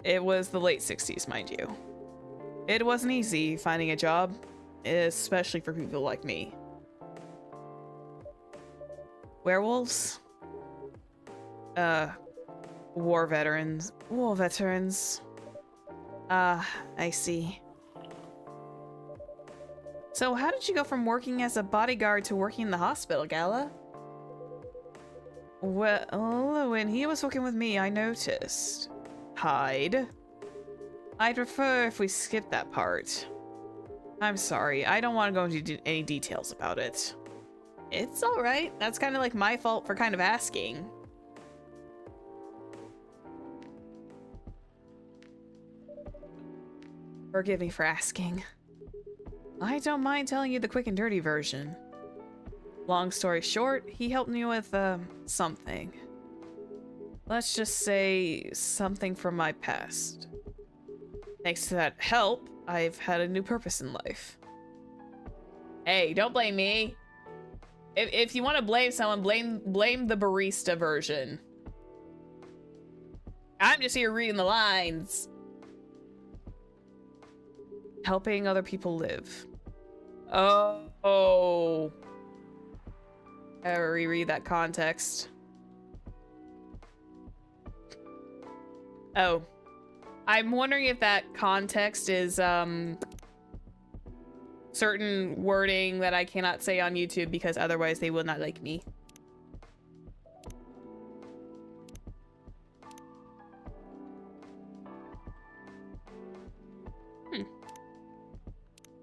It was the late 60s, mind you. It wasn't easy finding a job, especially for people like me. Werewolves? War veterans. War veterans. I see. So how did you go from working as a bodyguard to working in the hospital, Gala? Well, when he was working with me, I noticed. Hyde. I'd prefer if we skip that part. I'm sorry, I don't want to go into any details about it. It's alright, that's kind of like my fault for kind of asking. Forgive me for asking. I don't mind telling you the quick and dirty version. Long story short, he helped me with, something. Let's just say something from my past. Thanks to that help, I've had a new purpose in life. Hey, don't blame me. If you want to blame someone, blame the barista version. I'm just here reading the lines. Helping other people live. Oh. I reread that context. Oh. I'm wondering if that context is, certain wording that I cannot say on YouTube because otherwise they will not like me.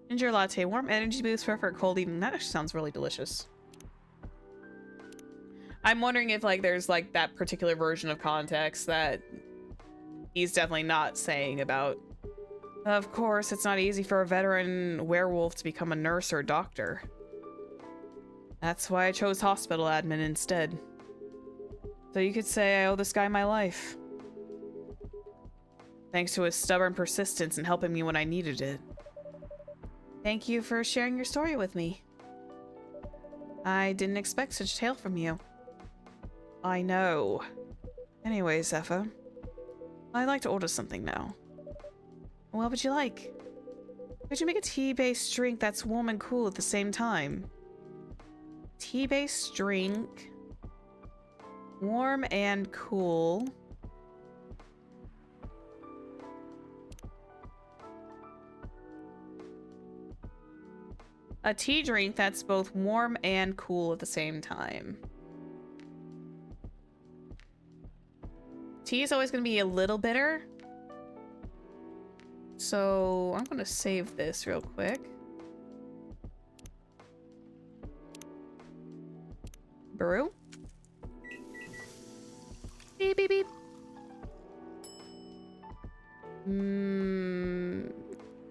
Ginger latte, warm energy boost, perfect cold evening. That actually sounds really delicious. I'm wondering if like there's like that particular version of context that he's definitely not saying about. Of course, it's not easy for a veteran werewolf to become a nurse or doctor. That's why I chose hospital admin instead. So you could say I owe this guy my life. Thanks to his stubborn persistence in helping me when I needed it. Thank you for sharing your story with me. I didn't expect such a tale from you. I know. Anyway, Zephyr, I'd like to order something now. What would you like? Could you make a tea-based drink that's warm and cool at the same time? Tea-based drink. Warm and cool. A tea drink that's both warm and cool at the same time. Tea is always going to be a little bitter. So I'm going to save this real quick. Brew. Beep, beep, beep.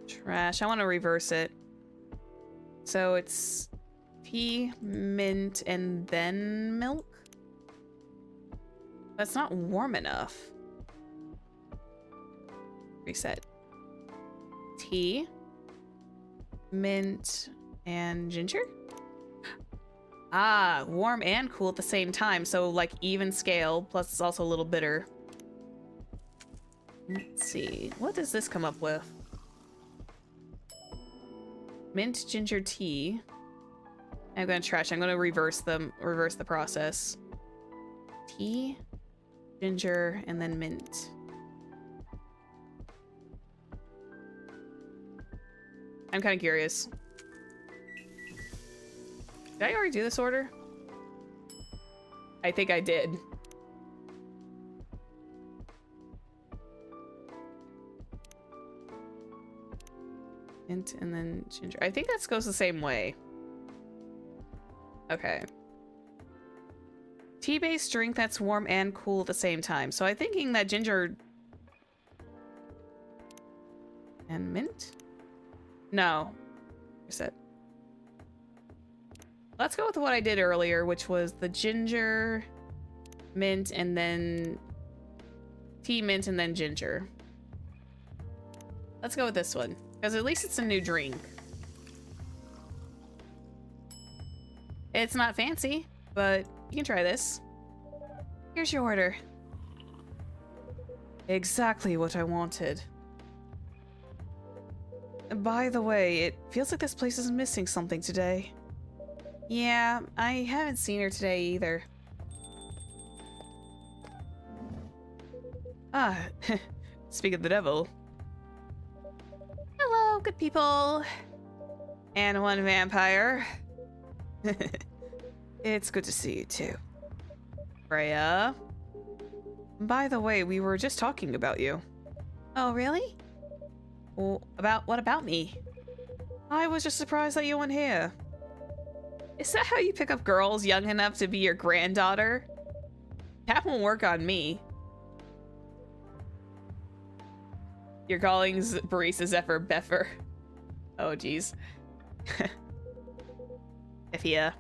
Trash. I want to reverse it. So it's tea, mint, and then milk? That's not warm enough. Reset. Tea, mint, and ginger? Ah, warm and cool at the same time. So like even scale, plus it's also a little bitter. Let's see. What does this come up with? Mint ginger tea. I'm gonna trash. I'm gonna reverse the process. Tea, ginger, and then mint. I'm kind of curious. Did I already do this order? I think I did. Mint and then ginger. I think that goes the same way. Okay. Tea-based drink that's warm and cool at the same time. So I'm thinking that ginger and mint? No. Reset. Let's go with what I did earlier, which was the ginger, mint, and then tea, mint, and then ginger. Let's go with this one, because at least it's a new drink. It's not fancy, but you can try this. Here's your order. Exactly what I wanted. By the way, it feels like this place is missing something today. Yeah, I haven't seen her today either. Ah, speak of the devil. Hello, good people. And one vampire. It's good to see you too. Freya. By the way, we were just talking about you. Oh, really? Well, what about me? I was just surprised that you weren't here. Is that how you pick up girls young enough to be your granddaughter? That won't work on me. You're calling Barista Zephyr Beffer. Oh, jeez. Zephyr.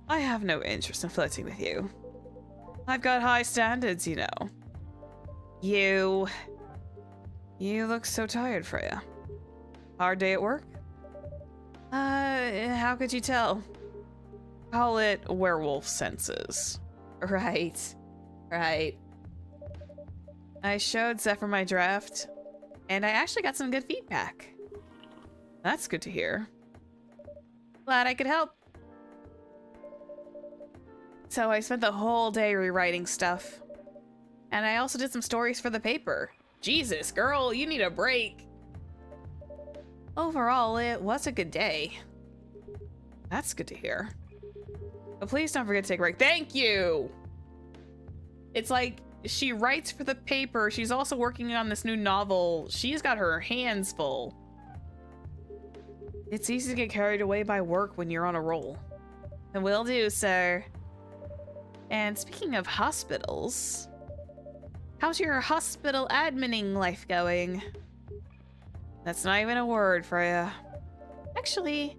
I have no interest in flirting with you. I've got high standards, you know. You look so tired, Freya. Hard day at work? How could you tell? Call it werewolf senses. Right. I showed Zephyr my draft, and I actually got some good feedback. That's good to hear. Glad I could help. So I spent the whole day rewriting stuff. And I also did some stories for the paper. Jesus, girl, you need a break. Overall, it was a good day. That's good to hear. But please don't forget to take a break. Thank you! It's like, she writes for the paper. She's also working on this new novel. She's got her hands full. It's easy to get carried away by work when you're on a roll. And will do, sir. And speaking of hospitals, how's your hospital admining life going? That's not even a word, Freya. Actually,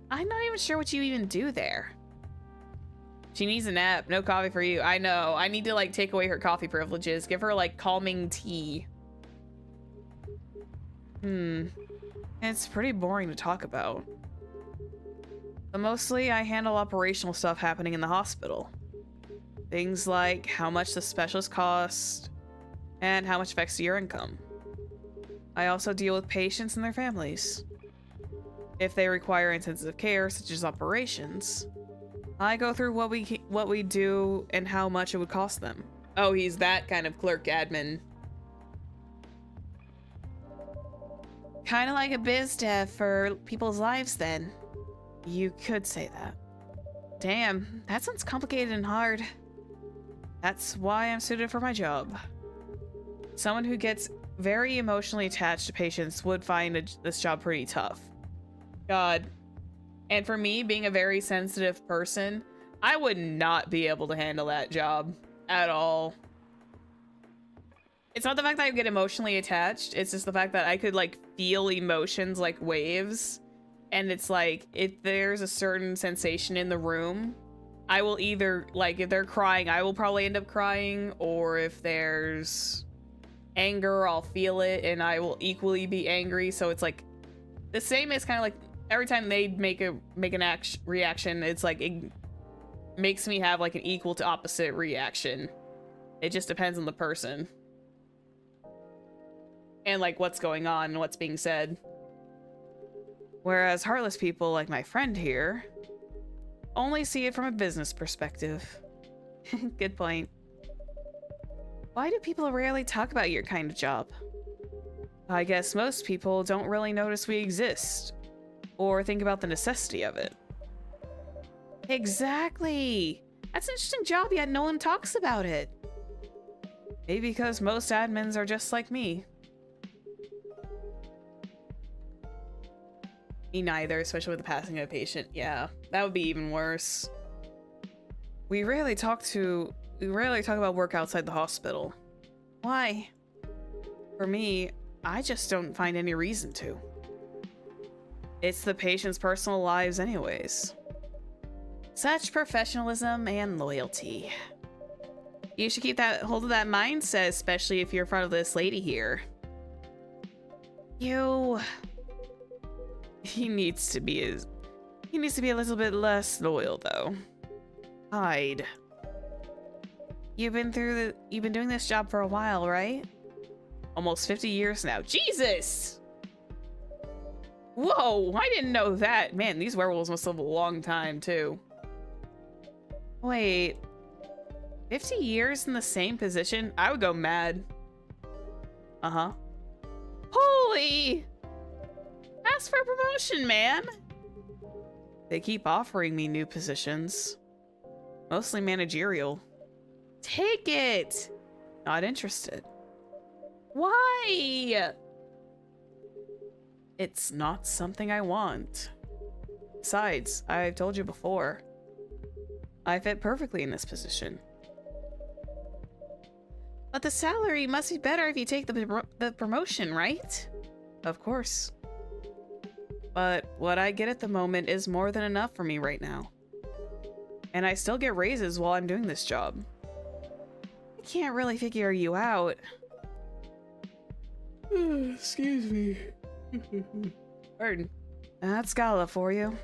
I'm not even sure what you even do there. She needs a nap. No coffee for you. I know. I need to, like, take away her coffee privileges. Give her, like, calming tea. It's pretty boring to talk about. But mostly, I handle operational stuff happening in the hospital. Things like how much the specialist cost and how much affects your income. I also deal with patients and their families. If they require intensive care, such as operations, I go through what we do and how much it would cost them. Oh, he's that kind of clerk admin. Kind of like a biz dev for people's lives, then. You could say that. Damn, that sounds complicated and hard. That's why I'm suited for my job. Someone who gets very emotionally attached to patients would find this job pretty tough. God. And for me, being a very sensitive person, I would not be able to handle that job at all. It's not the fact that I get emotionally attached, it's just the fact that I could, like, feel emotions like waves. And it's like, if there's a certain sensation in the room, I will either, like, if they're crying, I will probably end up crying, or if there's anger, I'll feel it, and I will equally be angry. So it's like, the same as kind of like, every time they make an reaction, it's like, it makes me have, like, an equal to opposite reaction. It just depends on the person. And, like, what's going on and what's being said. Whereas heartless people, like my friend here, only see it from a business perspective. Good point. Why do people rarely talk about your kind of job? I guess most people don't really notice we exist, or think about the necessity of it. Exactly! That's an interesting job, yet no one talks about it. Maybe because most admins are just like me. Me neither, especially with the passing of a patient. Yeah, that would be even worse. We rarely talk about work outside the hospital. Why? For me, I just don't find any reason to. It's the patient's personal lives anyways. Such professionalism and loyalty. You should keep that hold of that mindset, especially if you're in front of this lady here. He needs to be a little bit less loyal, though. Hide. You've been doing this job for a while, right? Almost 50 years now. Jesus! Whoa, I didn't know that. Man, these werewolves must live a long time, too. Wait. 50 years in the same position? I would go mad. Uh-huh. Holy! Ask for a promotion, man! They keep offering me new positions. Mostly managerial. Take it! Not interested. Why? It's not something I want. Besides, I've told you before, I fit perfectly in this position. But the salary must be better if you take the promotion, right? Of course. But what I get at the moment is more than enough for me right now. And I still get raises while I'm doing this job. I can't really figure you out. Excuse me. Pardon. That's Gala for you.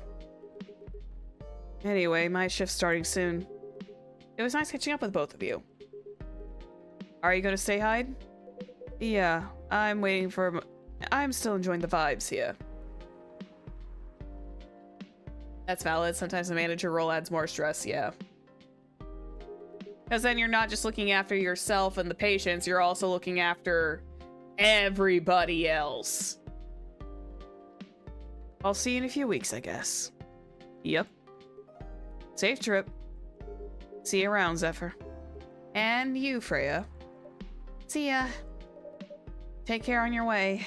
Anyway, my shift's starting soon. It was nice catching up with both of you. Are you gonna stay hide? Yeah, I'm waiting for... I'm still enjoying the vibes here. That's valid. Sometimes the manager role adds more stress, yeah. Because then you're not just looking after yourself and the patients, you're also looking after everybody else. I'll see you in a few weeks, I guess. Yep. Safe trip. See you around, Zephyr. And you, Freya. See ya. Take care on your way.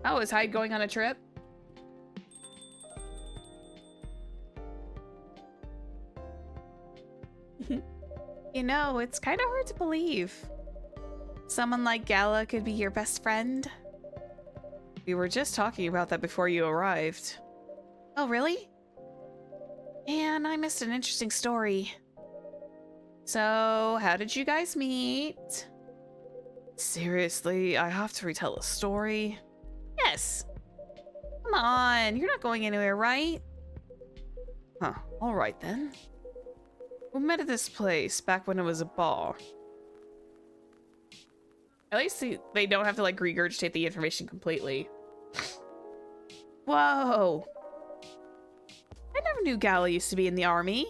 Oh, is Hyde going on a trip? You know, it's kind of hard to believe. Someone like Gala could be your best friend. We were just talking about that before you arrived. Oh, really? Man, I missed an interesting story. So, how did you guys meet? Seriously, I have to retell a story? Yes. Come on, you're not going anywhere, right? Huh, alright then. We met at this place back when it was a bar. At least they don't have to like regurgitate the information completely. Whoa. I never knew Gala used to be in the army.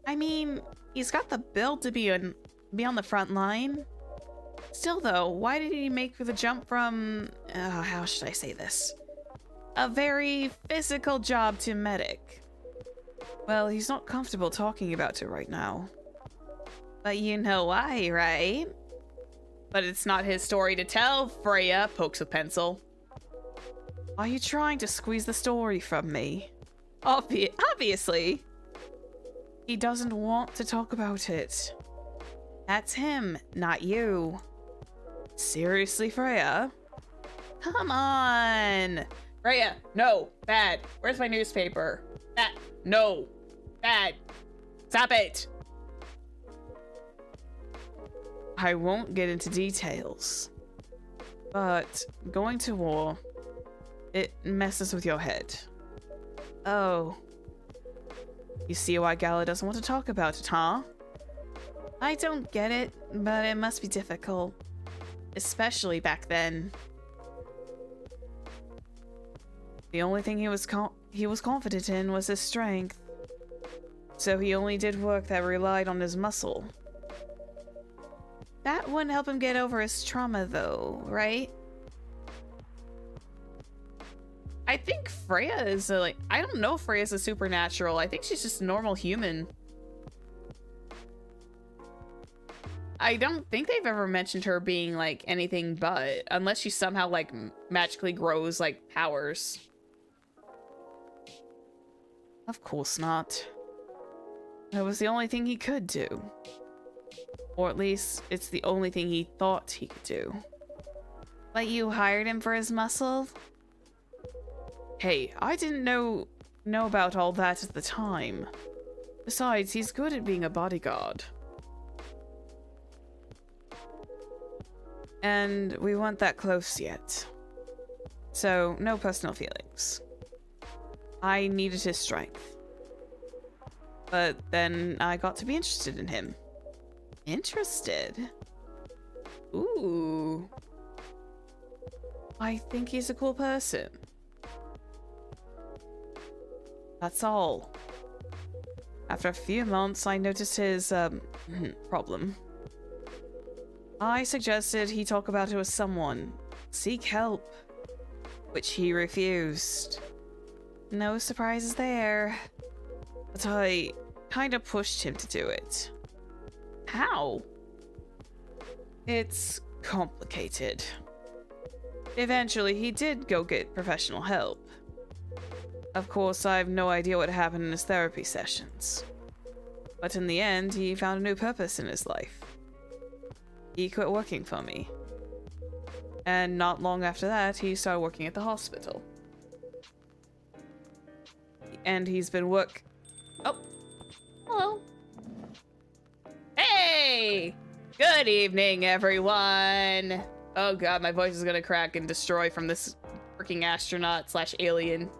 I mean, he's got the build to be on the front line. Still though, why did he make the jump from, how should I say this? A very physical job to medic. Well, he's not comfortable talking about it right now. But you know why, right? But it's not his story to tell, Freya pokes with pencil. Are you trying to squeeze the story from me? Obviously. He doesn't want to talk about it. That's him, not you. Seriously, Freya? Come on. Freya, no, bad. Where's my newspaper? That, no, bad. Stop it. I won't get into details, but going to war, it messes with your head. Oh. You see why Gala doesn't want to talk about it, huh? I don't get it, but it must be difficult. Especially back then. The only thing he was confident in was his strength. So he only did work that relied on his muscle. That wouldn't help him get over his trauma though, right? I think Freya is I don't know if Freya's a supernatural. I think she's just a normal human. I don't think they've ever mentioned her being like anything but, unless she somehow like magically grows like powers. Of course not. That was the only thing he could do. Or at least it's the only thing he thought he could do. But you hired him for his muscle? Hey, I didn't know about all that at the time. Besides, he's good at being a bodyguard. And we weren't that close yet. So, no personal feelings. I needed his strength. But then I got to be interested in him. Interested? Ooh. I think he's a cool person. That's all. After a few months, I noticed his, problem. I suggested he talk about it with someone. Seek help. Which he refused. No surprises there. But I kind of pushed him to do it. How? It's complicated. Eventually, he did go get professional help. Of course, I have no idea what happened in his therapy sessions. But in the end, he found a new purpose in his life. he quit working for me. And not long after that, he started working at the hospital. And he's been Oh! Hello. Hey! Good evening, everyone! Oh god, my voice is gonna crack and destroy from this freaking astronaut slash alien.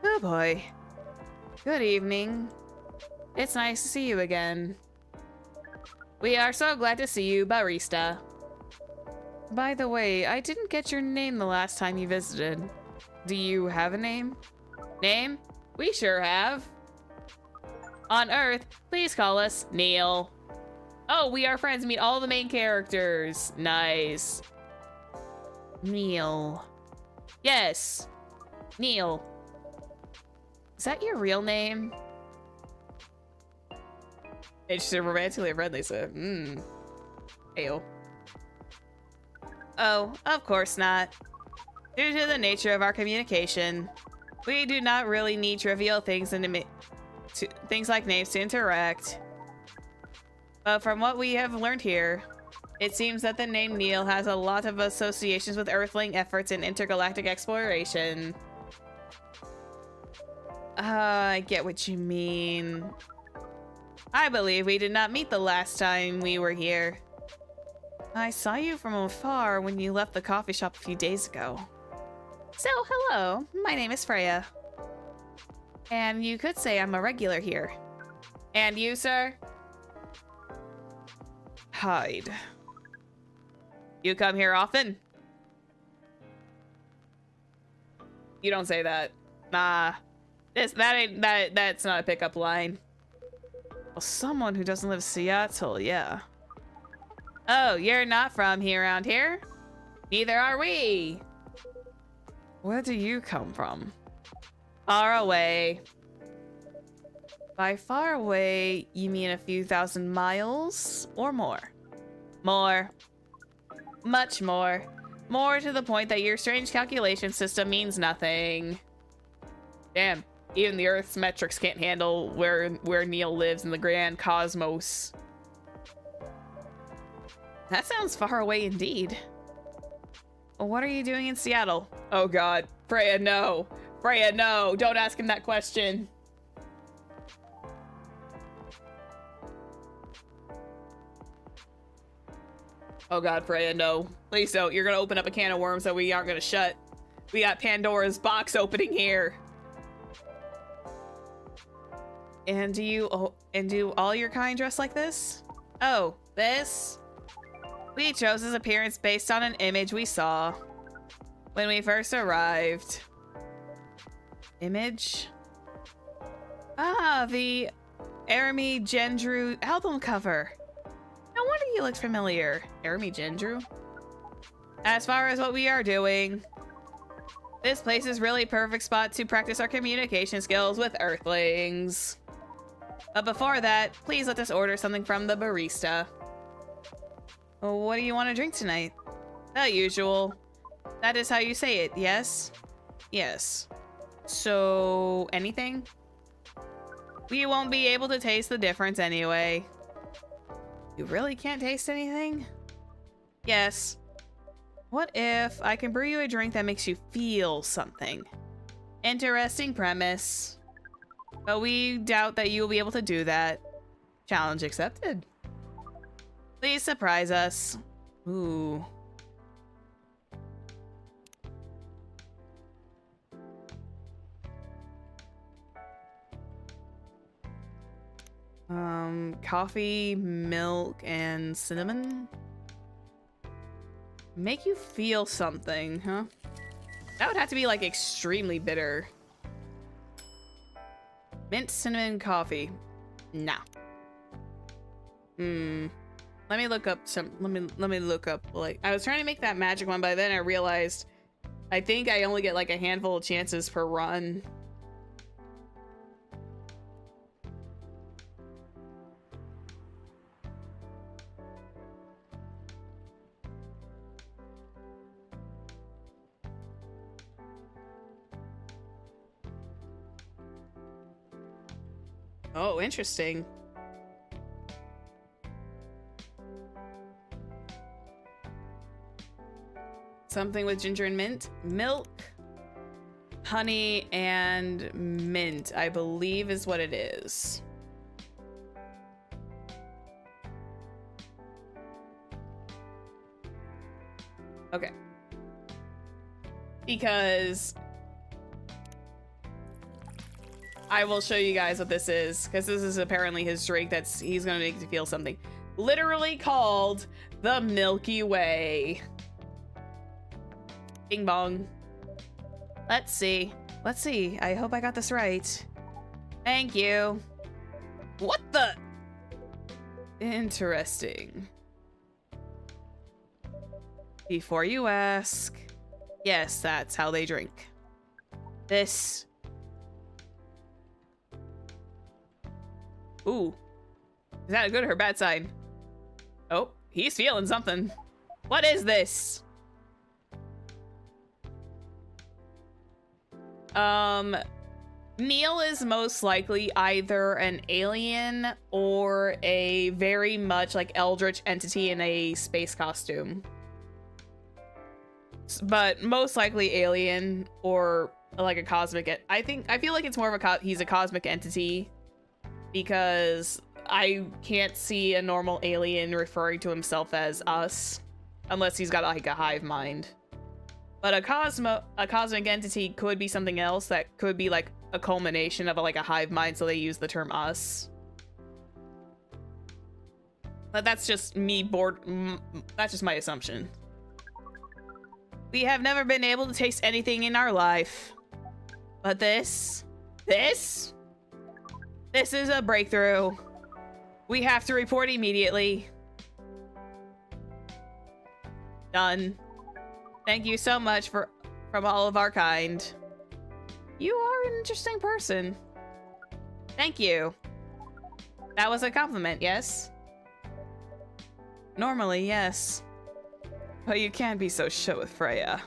Oh boy. Good evening. It's nice to see you again. We are so glad to see you, barista. By the way, I didn't get your name the last time you visited. Do you have a name? Name? We sure have. On Earth, please call us Neil. Oh, we are friends. Meet all the main characters. Nice. Neil. Yes. Neil. Is that your real name? Interested romantically friendly, so Ayo. Oh, of course not. Due to the nature of our communication, we do not really need to reveal things things like names to interact. But from what we have learned here, it seems that the name Neil has a lot of associations with Earthling efforts in intergalactic exploration. I get what you mean. I believe we did not meet the last time we were here. I saw you from afar when you left the coffee shop a few days ago. So, hello. My name is Freya. And you could say I'm a regular here. And you, sir? Hyde. You come here often? You don't say that. Nah. That's not a pickup line. Well, someone who doesn't live in Seattle, yeah. Oh, you're not from here around here? Neither are we. Where do you come from? Far away. By far away, you mean a few thousand miles or more? More. Much more. More to the point that your strange calculation system means nothing. Damn, even the Earth's metrics can't handle where Neil lives in the grand cosmos. That sounds far away indeed. What are you doing in Seattle? Oh god. Freya, no. Freya, no. Don't ask him that question. Oh god, Freya, no. Please don't. You're gonna open up a can of worms that we aren't gonna shut. We got Pandora's box opening here. And do all your kind dress like this? Oh, this? We chose his appearance based on an image we saw when we first arrived. Image? Ah, the Arami Gendru album cover. No wonder you looked familiar. Arami Gendru? As far as what we are doing, this place is really perfect spot to practice our communication skills with Earthlings. But before that, please let us order something from the barista. What do you want to drink tonight? The usual. That is how you say it, yes? Yes. So, anything? We won't be able to taste the difference anyway. You really can't taste anything? Yes. What if I can brew you a drink that makes you feel something? Interesting premise. But we doubt that you will be able to do that. Challenge accepted. Please surprise us. Ooh. Coffee, milk, and cinnamon? Make you feel something, huh? That would have to be like extremely bitter. Mint cinnamon coffee. Nah. Let me look up some. Let me look up. Like, I was trying to make that magic one, but then I realized I think I only get like a handful of chances per run. Oh, interesting. Something with ginger and mint. Milk, honey, and mint, I believe is what it is. Okay. Because I will show you guys what this is, because this is apparently his drink he's gonna make you feel something. Literally called the Milky Way. Bing bong. Let's see. Let's see. I hope I got this right. Thank you. What the? Interesting. Before you ask, yes, that's how they drink. This. Ooh. Is that a good or a bad sign? Oh, he's feeling something. What is this? Neil is most likely either an alien or a very much like eldritch entity in a space costume. But most likely alien or like a cosmic. I feel like it's more of he's a cosmic entity, because I can't see a normal alien referring to himself as us unless he's got like a hive mind. But a cosmic entity could be something else that could be like a culmination of like a hive mind, so they use the term us. But that's just me that's just my assumption. We have never been able to taste anything in our life. But this is a breakthrough. We have to report immediately. Done. Thank you so much from all of our kind. You are an interesting person. Thank you. That was a compliment, yes? Normally, yes. But you can't be so shut with Freya.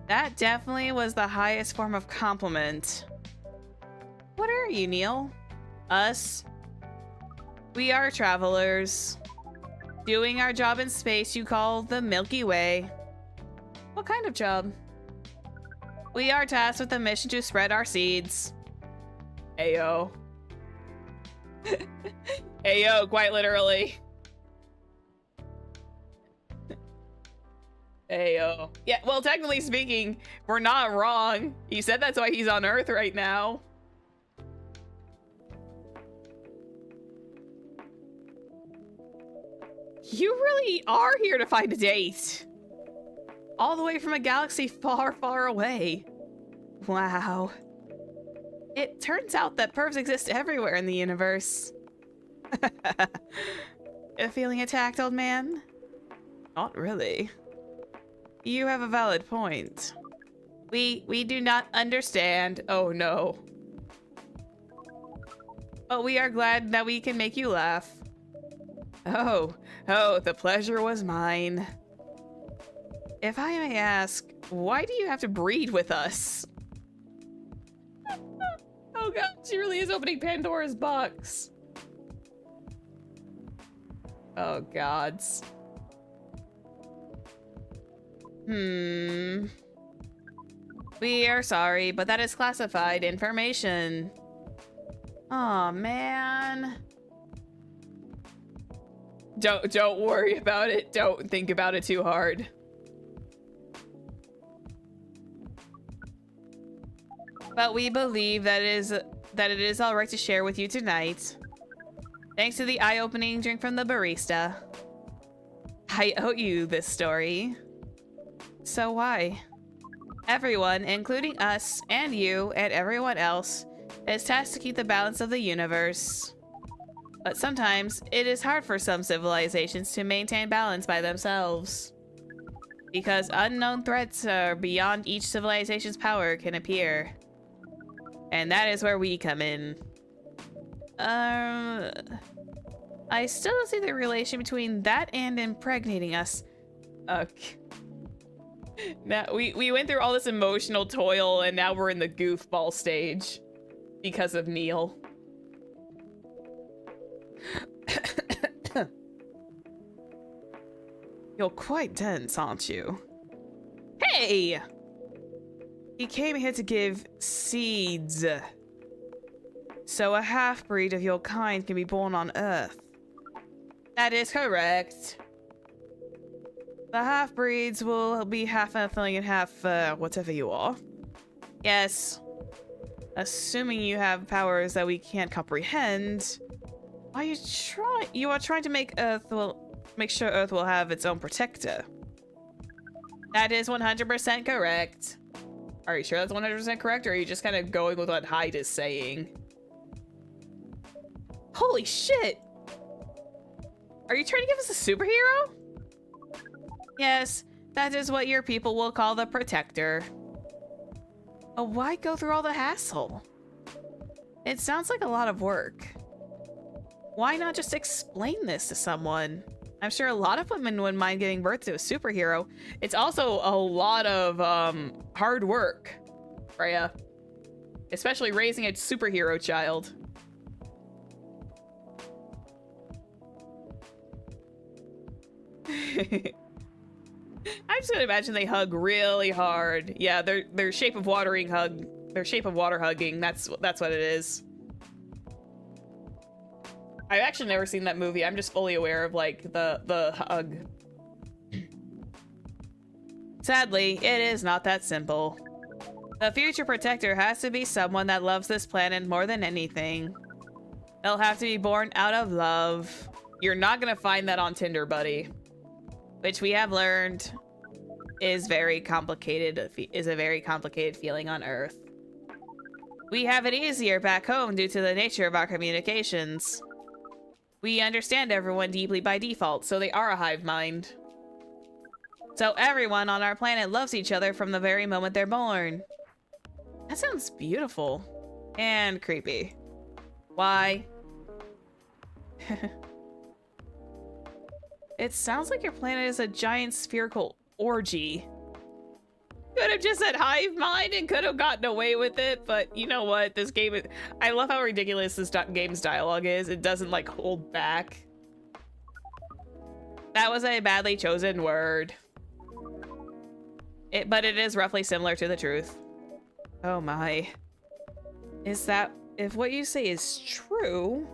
That definitely was the highest form of compliment. What are you, Neil? Us? We are travelers. Doing our job in space you call the Milky Way. What kind of job? We are tasked with the mission to spread our seeds. Ayo. Ayo, quite literally. Ayo. Yeah, well, technically speaking, we're not wrong. He said that's why he's on Earth right now. You really are here to find a date. All the way from a galaxy far, far away. Wow. It turns out that pervs exist everywhere in the universe. Feeling attacked, old man? Not really. You have a valid point. We do not understand. Oh no. But we are glad that we can make you laugh. Oh, the pleasure was mine. If I may ask, why do you have to breed with us? Oh god, she really is opening Pandora's box. Oh gods. We are sorry, but that is classified information. Aw, man. Don't worry about it. Don't think about it too hard. But we believe that it is all right to share with you tonight. Thanks to the eye-opening drink from the barista. I owe you this story. So why? Everyone, including us and you and everyone else, is tasked to keep the balance of the universe. But sometimes it is hard for some civilizations to maintain balance by themselves. Because unknown threats beyond each civilization's power can appear. And that is where we come in. I still don't see the relation between that and impregnating us. Okay. Now, we went through all this emotional toil and now we're in the goofball stage. Because of Neil. You're quite dense, aren't you? Hey! He came here to give seeds. So a half-breed of your kind can be born on Earth. That is correct. The half-breeds will be half Earthling and half, whatever you are. Yes. Assuming you have powers that we can't comprehend, you are trying to make sure Earth will have its own protector. That is 100% correct. Are you sure that's 100% correct, or are you just kind of going with what Hyde is saying? Holy shit! Are you trying to give us a superhero? Yes, that is what your people will call the protector. Oh, why go through all the hassle? It sounds like a lot of work. Why not just explain this to someone? I'm sure a lot of women wouldn't mind giving birth to a superhero. It's also a lot of hard work, Freya. Especially raising a superhero child. I'm just gonna imagine they hug really hard. Yeah, their shape of water hugging. That's what it is. I've actually never seen that movie. I'm just fully aware of like the hug. Sadly, it is not that simple. The future protector has to be someone that loves this planet more than anything. They'll have to be born out of love. You're not gonna find that on Tinder, buddy. Which we have learned is a very complicated feeling on Earth. We have it easier back home due to the nature of our communications. We understand everyone deeply by default, so they are a hive mind. So everyone on our planet loves each other from the very moment they're born. That sounds beautiful. And creepy. Why? It sounds like your planet is a giant spherical orgy. Could have just said hive mind and could have gotten away with it, but you know what? This game is... I love how ridiculous this game's dialogue is. It doesn't, like, hold back. That was a badly chosen word. But it is roughly similar to the truth. Oh my. Is that... If what you say is true...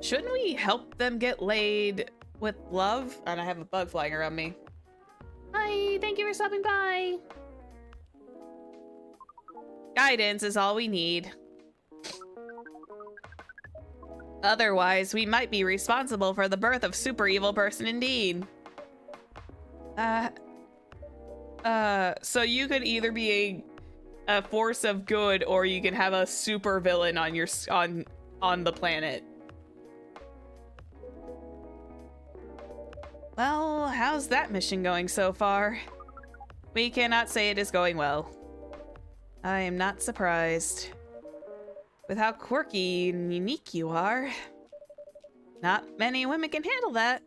Shouldn't we help them get laid with love? And I have a bug flying around me. Hi, thank you for stopping by. Guidance is all we need. Otherwise, we might be responsible for the birth of super evil person indeed. So you could either be a force of good, or you can have a super villain on your on the planet. Well, how's that mission going so far? We cannot say it is going well. I am not surprised. With how quirky and unique you are. Not many women can handle that.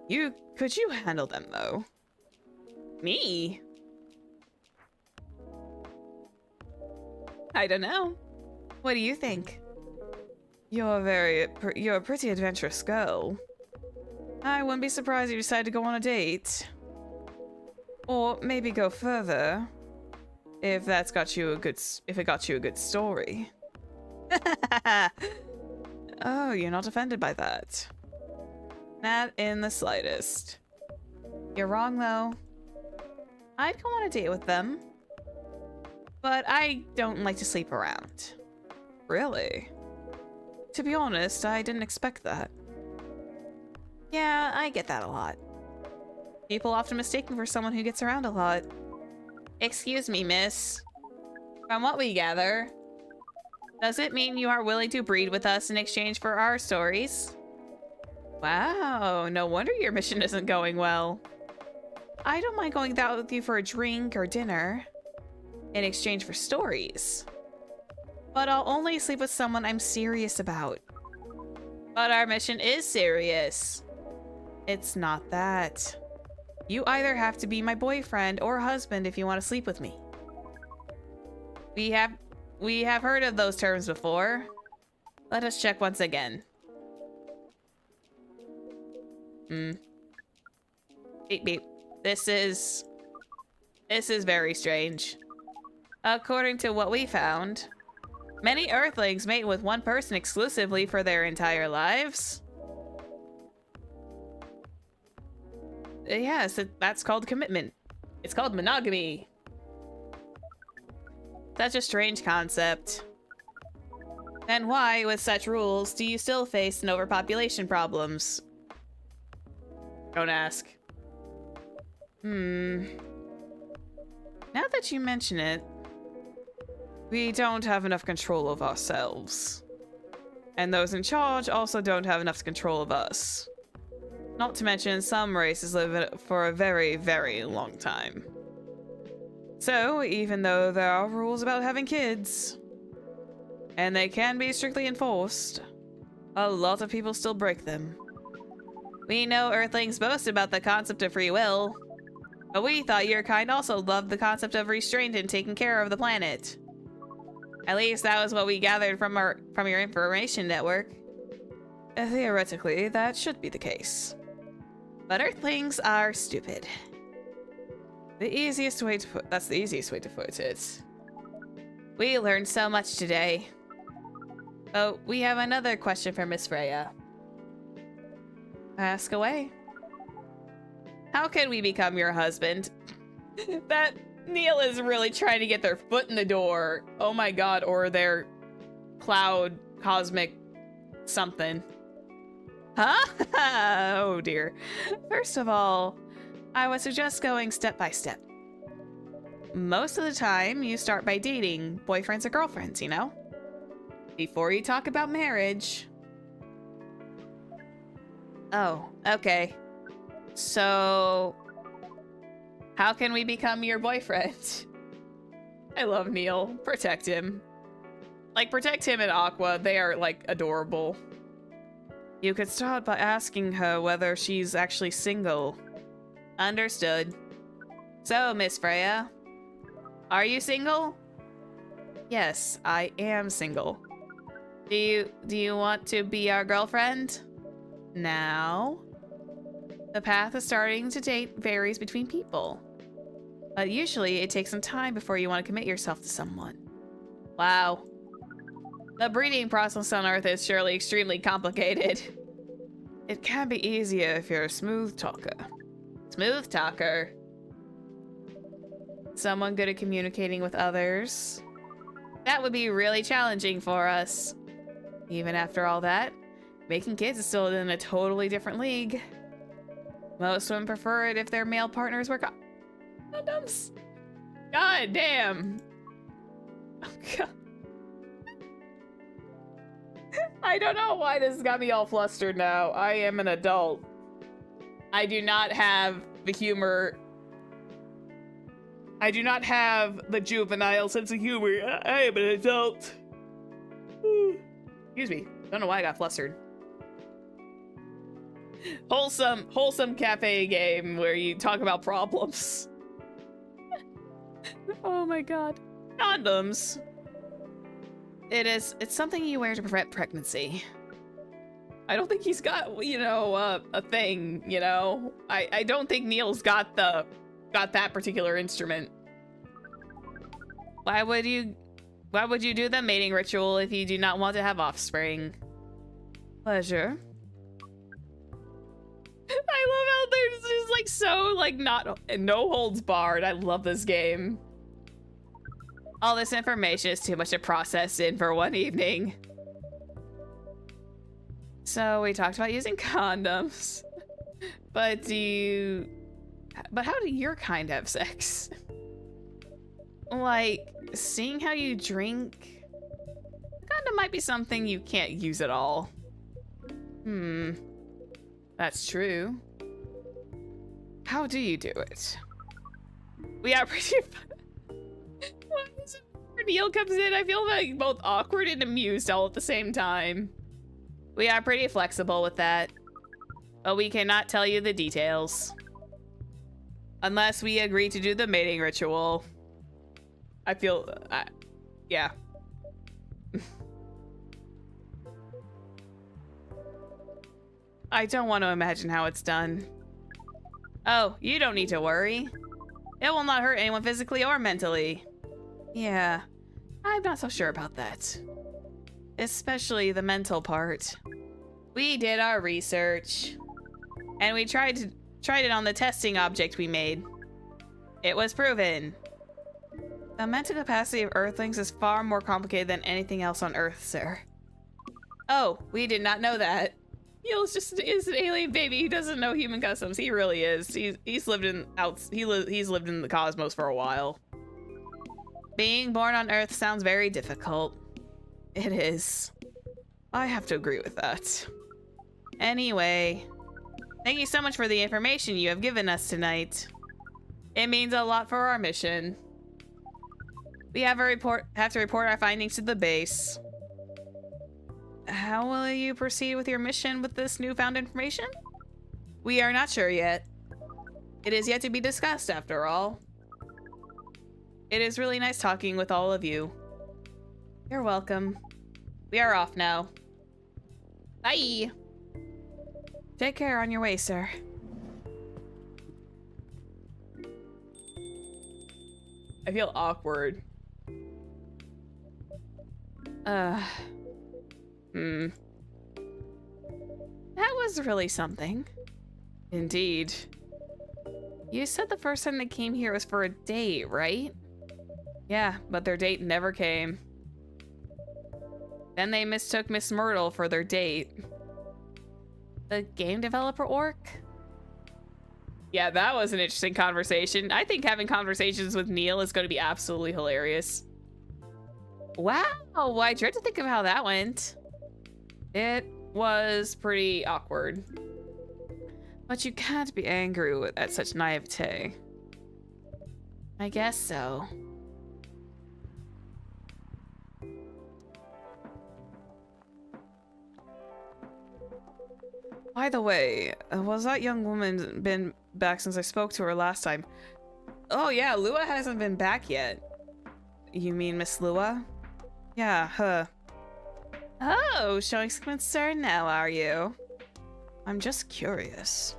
Could you handle them, though? Me? I don't know. What do you think? You're a pretty adventurous girl. I wouldn't be surprised if you decided to go on a date. Or maybe go further. If it got you a good story. Oh, you're not offended by that. Not in the slightest. You're wrong, though. I'd go on a date with them. But I don't like to sleep around. Really? To be honest, I didn't expect that. Yeah, I get that a lot. People often mistake me for someone who gets around a lot. Excuse me, miss. From what we gather, does it mean you are willing to breed with us in exchange for our stories? Wow, no wonder your mission isn't going well. I don't mind going out with you for a drink or dinner in exchange for stories. But I'll only sleep with someone I'm serious about. But our mission is serious. It's not that. You either have to be my boyfriend or husband if you want to sleep with me. We have heard of those terms before. Let us check once again. Beep beep. This is very strange. According to what we found, many Earthlings mate with one person exclusively for their entire lives. Yes, that's called commitment. It's called monogamy. Such a strange concept. And why, with such rules, do you still face an overpopulation problems? Don't ask. Now that you mention it, we don't have enough control of ourselves. And those in charge also don't have enough control of us. Not to mention, some races live for a very, very long time. So, even though there are rules about having kids, and they can be strictly enforced, a lot of people still break them. We know Earthlings boast about the concept of free will, but we thought your kind also loved the concept of restraint and taking care of the planet. At least that was what we gathered from your information network. Theoretically, that should be the case. But Earthlings are stupid. That's the easiest way to put it. We learned so much today. Oh, we have another question for Miss Freya. Ask away. How can we become your husband? That Neil is really trying to get their foot in the door. Oh my god, or their cloud cosmic something. Huh? Oh dear. First of all, I would suggest going step by step. Most of the time, you start by dating boyfriends or girlfriends, you know? Before you talk about marriage. Oh, okay. So, how can we become your boyfriend? I love Neil. Protect him. Like, protect him and Aqua. They are, like, adorable. You could start by asking her whether she's actually single. Understood. So, Miss Freya, are you single? Yes, I am single. Do you want to be our girlfriend? Now? The path of starting to date varies between people. But usually it takes some time before you want to commit yourself to someone. Wow. The breeding process on Earth is surely extremely complicated. It can be easier if you're a smooth talker. Smooth talker? Someone good at communicating with others? That would be really challenging for us. Even after all that, making kids is still in a totally different league. Most women prefer it if their male partners wear condoms. God damn. Oh, God. I don't know why this got me all flustered now. I am an adult. I do not have the humor. I do not have the juvenile sense of humor. I am an adult. Excuse me. Don't know why I got flustered. Wholesome cafe game where you talk about problems. Oh my god. Condoms. It's something you wear to prevent pregnancy. I don't think he's got, you know, a thing, you know? I don't think Neil's got that particular instrument. Why would you do the mating ritual if you do not want to have offspring? Pleasure. I love how there's just like so like no holds barred. I love this game. All this information is too much to process in for one evening. So we talked about using condoms. But how do your kind have sex? Like, seeing how you drink? Condom might be something you can't use at all. That's true. How do you do it? We are pretty Why is it when Neil comes in, I feel like both awkward and amused all at the same time. We are pretty flexible with that. But we cannot tell you the details. Unless we agree to do the mating ritual. I feel... yeah. I don't want to imagine how it's done. Oh, you don't need to worry. It will not hurt anyone physically or mentally. Yeah, I'm not so sure about that. Especially the mental part. We did our research, and we tried it on the testing object we made. It was proven. The mental capacity of Earthlings is far more complicated than anything else on Earth, sir. Oh, we did not know that. Neil's just is an alien baby who doesn't know human customs. He really is. He's lived in the cosmos for a while. Being born on Earth sounds very difficult. It is. I have to agree with that. Anyway, thank you so much for the information you have given us tonight. It means a lot for our mission. We have to report our findings to the base. How will you proceed with your mission with this newfound information? We are not sure yet. It is yet to be discussed, after all. It is really nice talking with all of you. You're welcome. We are off now. Bye! Take care on your way, sir. I feel awkward. That was really something. Indeed. You said the first time they came here was for a date, right? Yeah, but their date never came. Then they mistook Miss Myrtle for their date. The game developer orc? Yeah, that was an interesting conversation. I think having conversations with Neil is going to be absolutely hilarious. Wow, I dread to think of how that went. It was pretty awkward. But you can't be angry at such naivete. I guess so. By the way, was that young woman been back since I spoke to her last time? Oh yeah, Lua hasn't been back yet. You mean Miss Lua? Yeah, her. Oh, showing some concern now, are you? I'm just curious.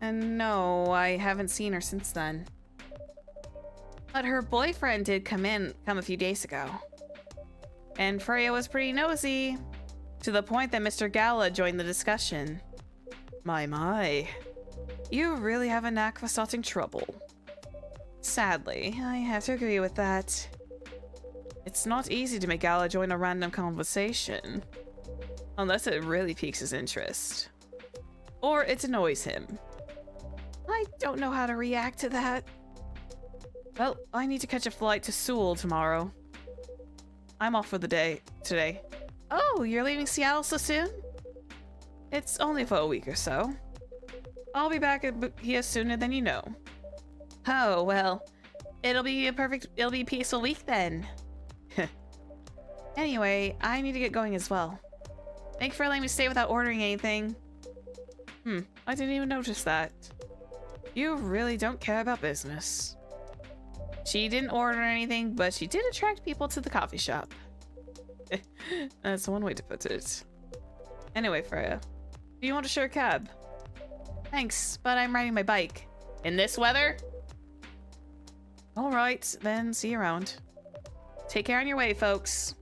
And no, I haven't seen her since then. But her boyfriend did come a few days ago. And Freya was pretty nosy. To the point that Mr. Gala joined the discussion. My. You really have a knack for starting trouble. Sadly, I have to agree with that. It's not easy to make Gala join a random conversation. Unless it really piques his interest. Or it annoys him. I don't know how to react to that. Well, I need to catch a flight to Seoul tomorrow. I'm off for the day today. Oh, you're leaving Seattle so soon? It's only for a week or so. I'll be back here sooner than you know. Oh, well, it'll be a peaceful week then. Anyway, I need to get going as well. Thanks for letting me stay without ordering anything. I didn't even notice that. You really don't care about business. She didn't order anything, but she did attract people to the coffee shop. That's one way to put it. Anyway, Freya, do you want to share a cab? Thanks, but I'm riding my bike. In this weather? Alright, then see you around. Take care on your way, folks.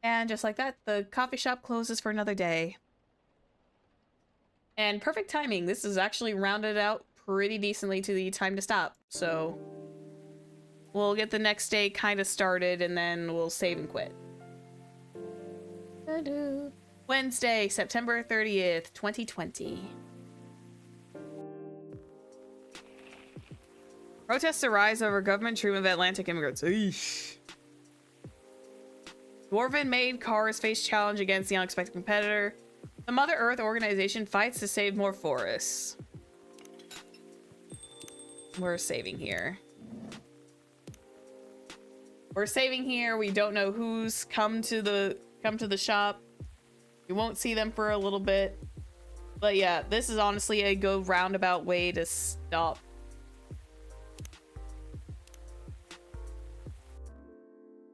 And just like that, the coffee shop closes for another day. And perfect timing. This is actually rounded out pretty decently to the time to stop. So we'll get the next day kind of started and then we'll save and quit. Wednesday, September 30th, 2020. Protests arise over government treatment of Atlantic immigrants. Eesh. Dwarven-made cars face challenge against the unexpected competitor. The Mother Earth organization fights to save more forests. We're saving here. We're saving here. We don't know who's come to the shop. We won't see them for a little bit. But yeah, this is honestly a go roundabout way to stop.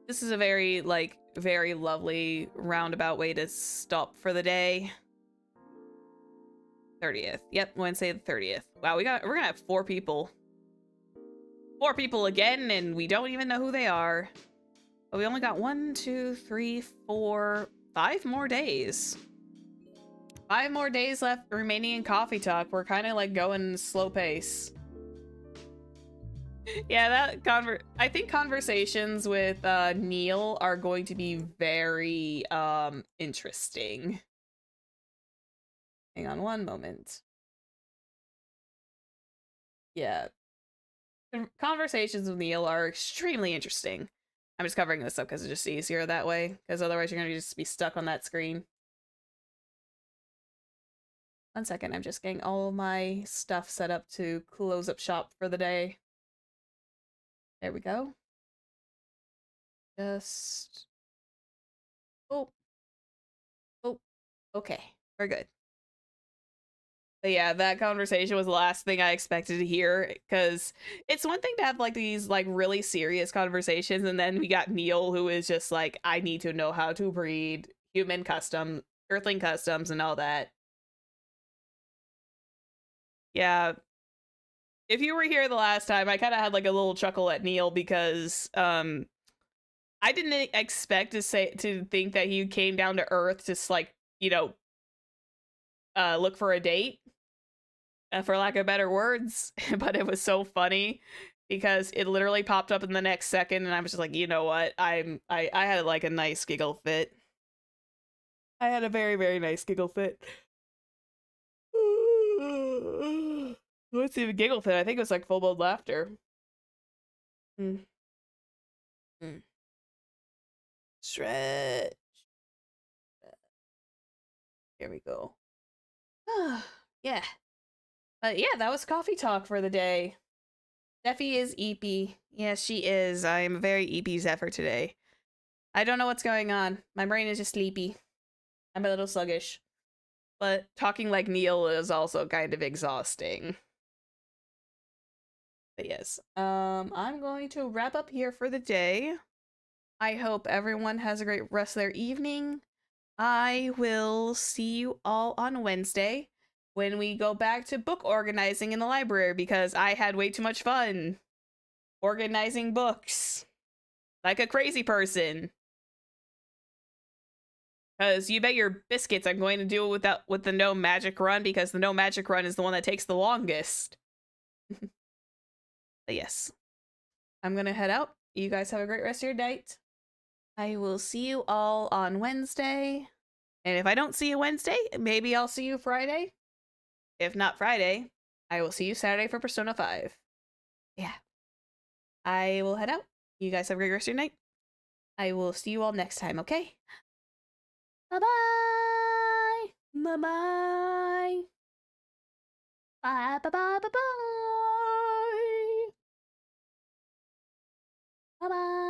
This is a very, like, very lovely roundabout way to stop for the day. 30th. Yep, Wednesday the 30th. Wow, we're gonna have 4 people. 4 people again, and we don't even know who they are. But we only got 1, 2, 3, 4, 5 more days. 5 more days left remaining in Coffee Talk. We're kind of like going slow pace. Yeah, I think conversations with Neil are going to be very interesting. Hang on one moment. Yeah. Conversations with Neil are extremely interesting. I'm just covering this up because it's just easier that way, because otherwise you're going to just be stuck on that screen. 1 second, I'm just getting all my stuff set up to close up shop for the day. There we go. Just... Oh. Oh. Okay. We're good. But yeah, that conversation was the last thing I expected to hear, because it's one thing to have like these like really serious conversations, and then we got Neil, who is just like, I need to know how to breed human custom, earthling customs and all that. Yeah. If you were here the last time, I kind of had like a little chuckle at Neil because I didn't expect to think that he came down to Earth to like, you know, look for a date, for lack of better words. But it was so funny because it literally popped up in the next second, and I was just like, you know what? I had like a nice giggle fit. I had a very, very nice giggle fit. What's even giggle fit? I think it was like full blown laughter. Mm. Mm. Stretch. Here we go. Yeah. Yeah, that was coffee talk for the day. Zephy is eepy. Yes, she is. I'm very eepy Zephyr today. I don't know what's going on. My brain is just sleepy. I'm a little sluggish. But talking like Neil is also kind of exhausting. But yes, I'm going to wrap up here for the day. I hope everyone has a great rest of their evening. I will see you all on Wednesday when we go back to book organizing in the library, because I had way too much fun organizing books like a crazy person. Because you bet your biscuits I'm going to do it with the no magic run, because the no magic run is the one that takes the longest. But yes, I'm going to head out. You guys have a great rest of your night. I will see you all on Wednesday. And if I don't see you Wednesday, maybe I'll see you Friday. If not Friday, I will see you Saturday for Persona 5. Yeah. I will head out. You guys have a great rest of your night. I will see you all next time, okay? Bye-bye! Bye-bye! Bye-bye-bye-bye-bye! Bye-bye!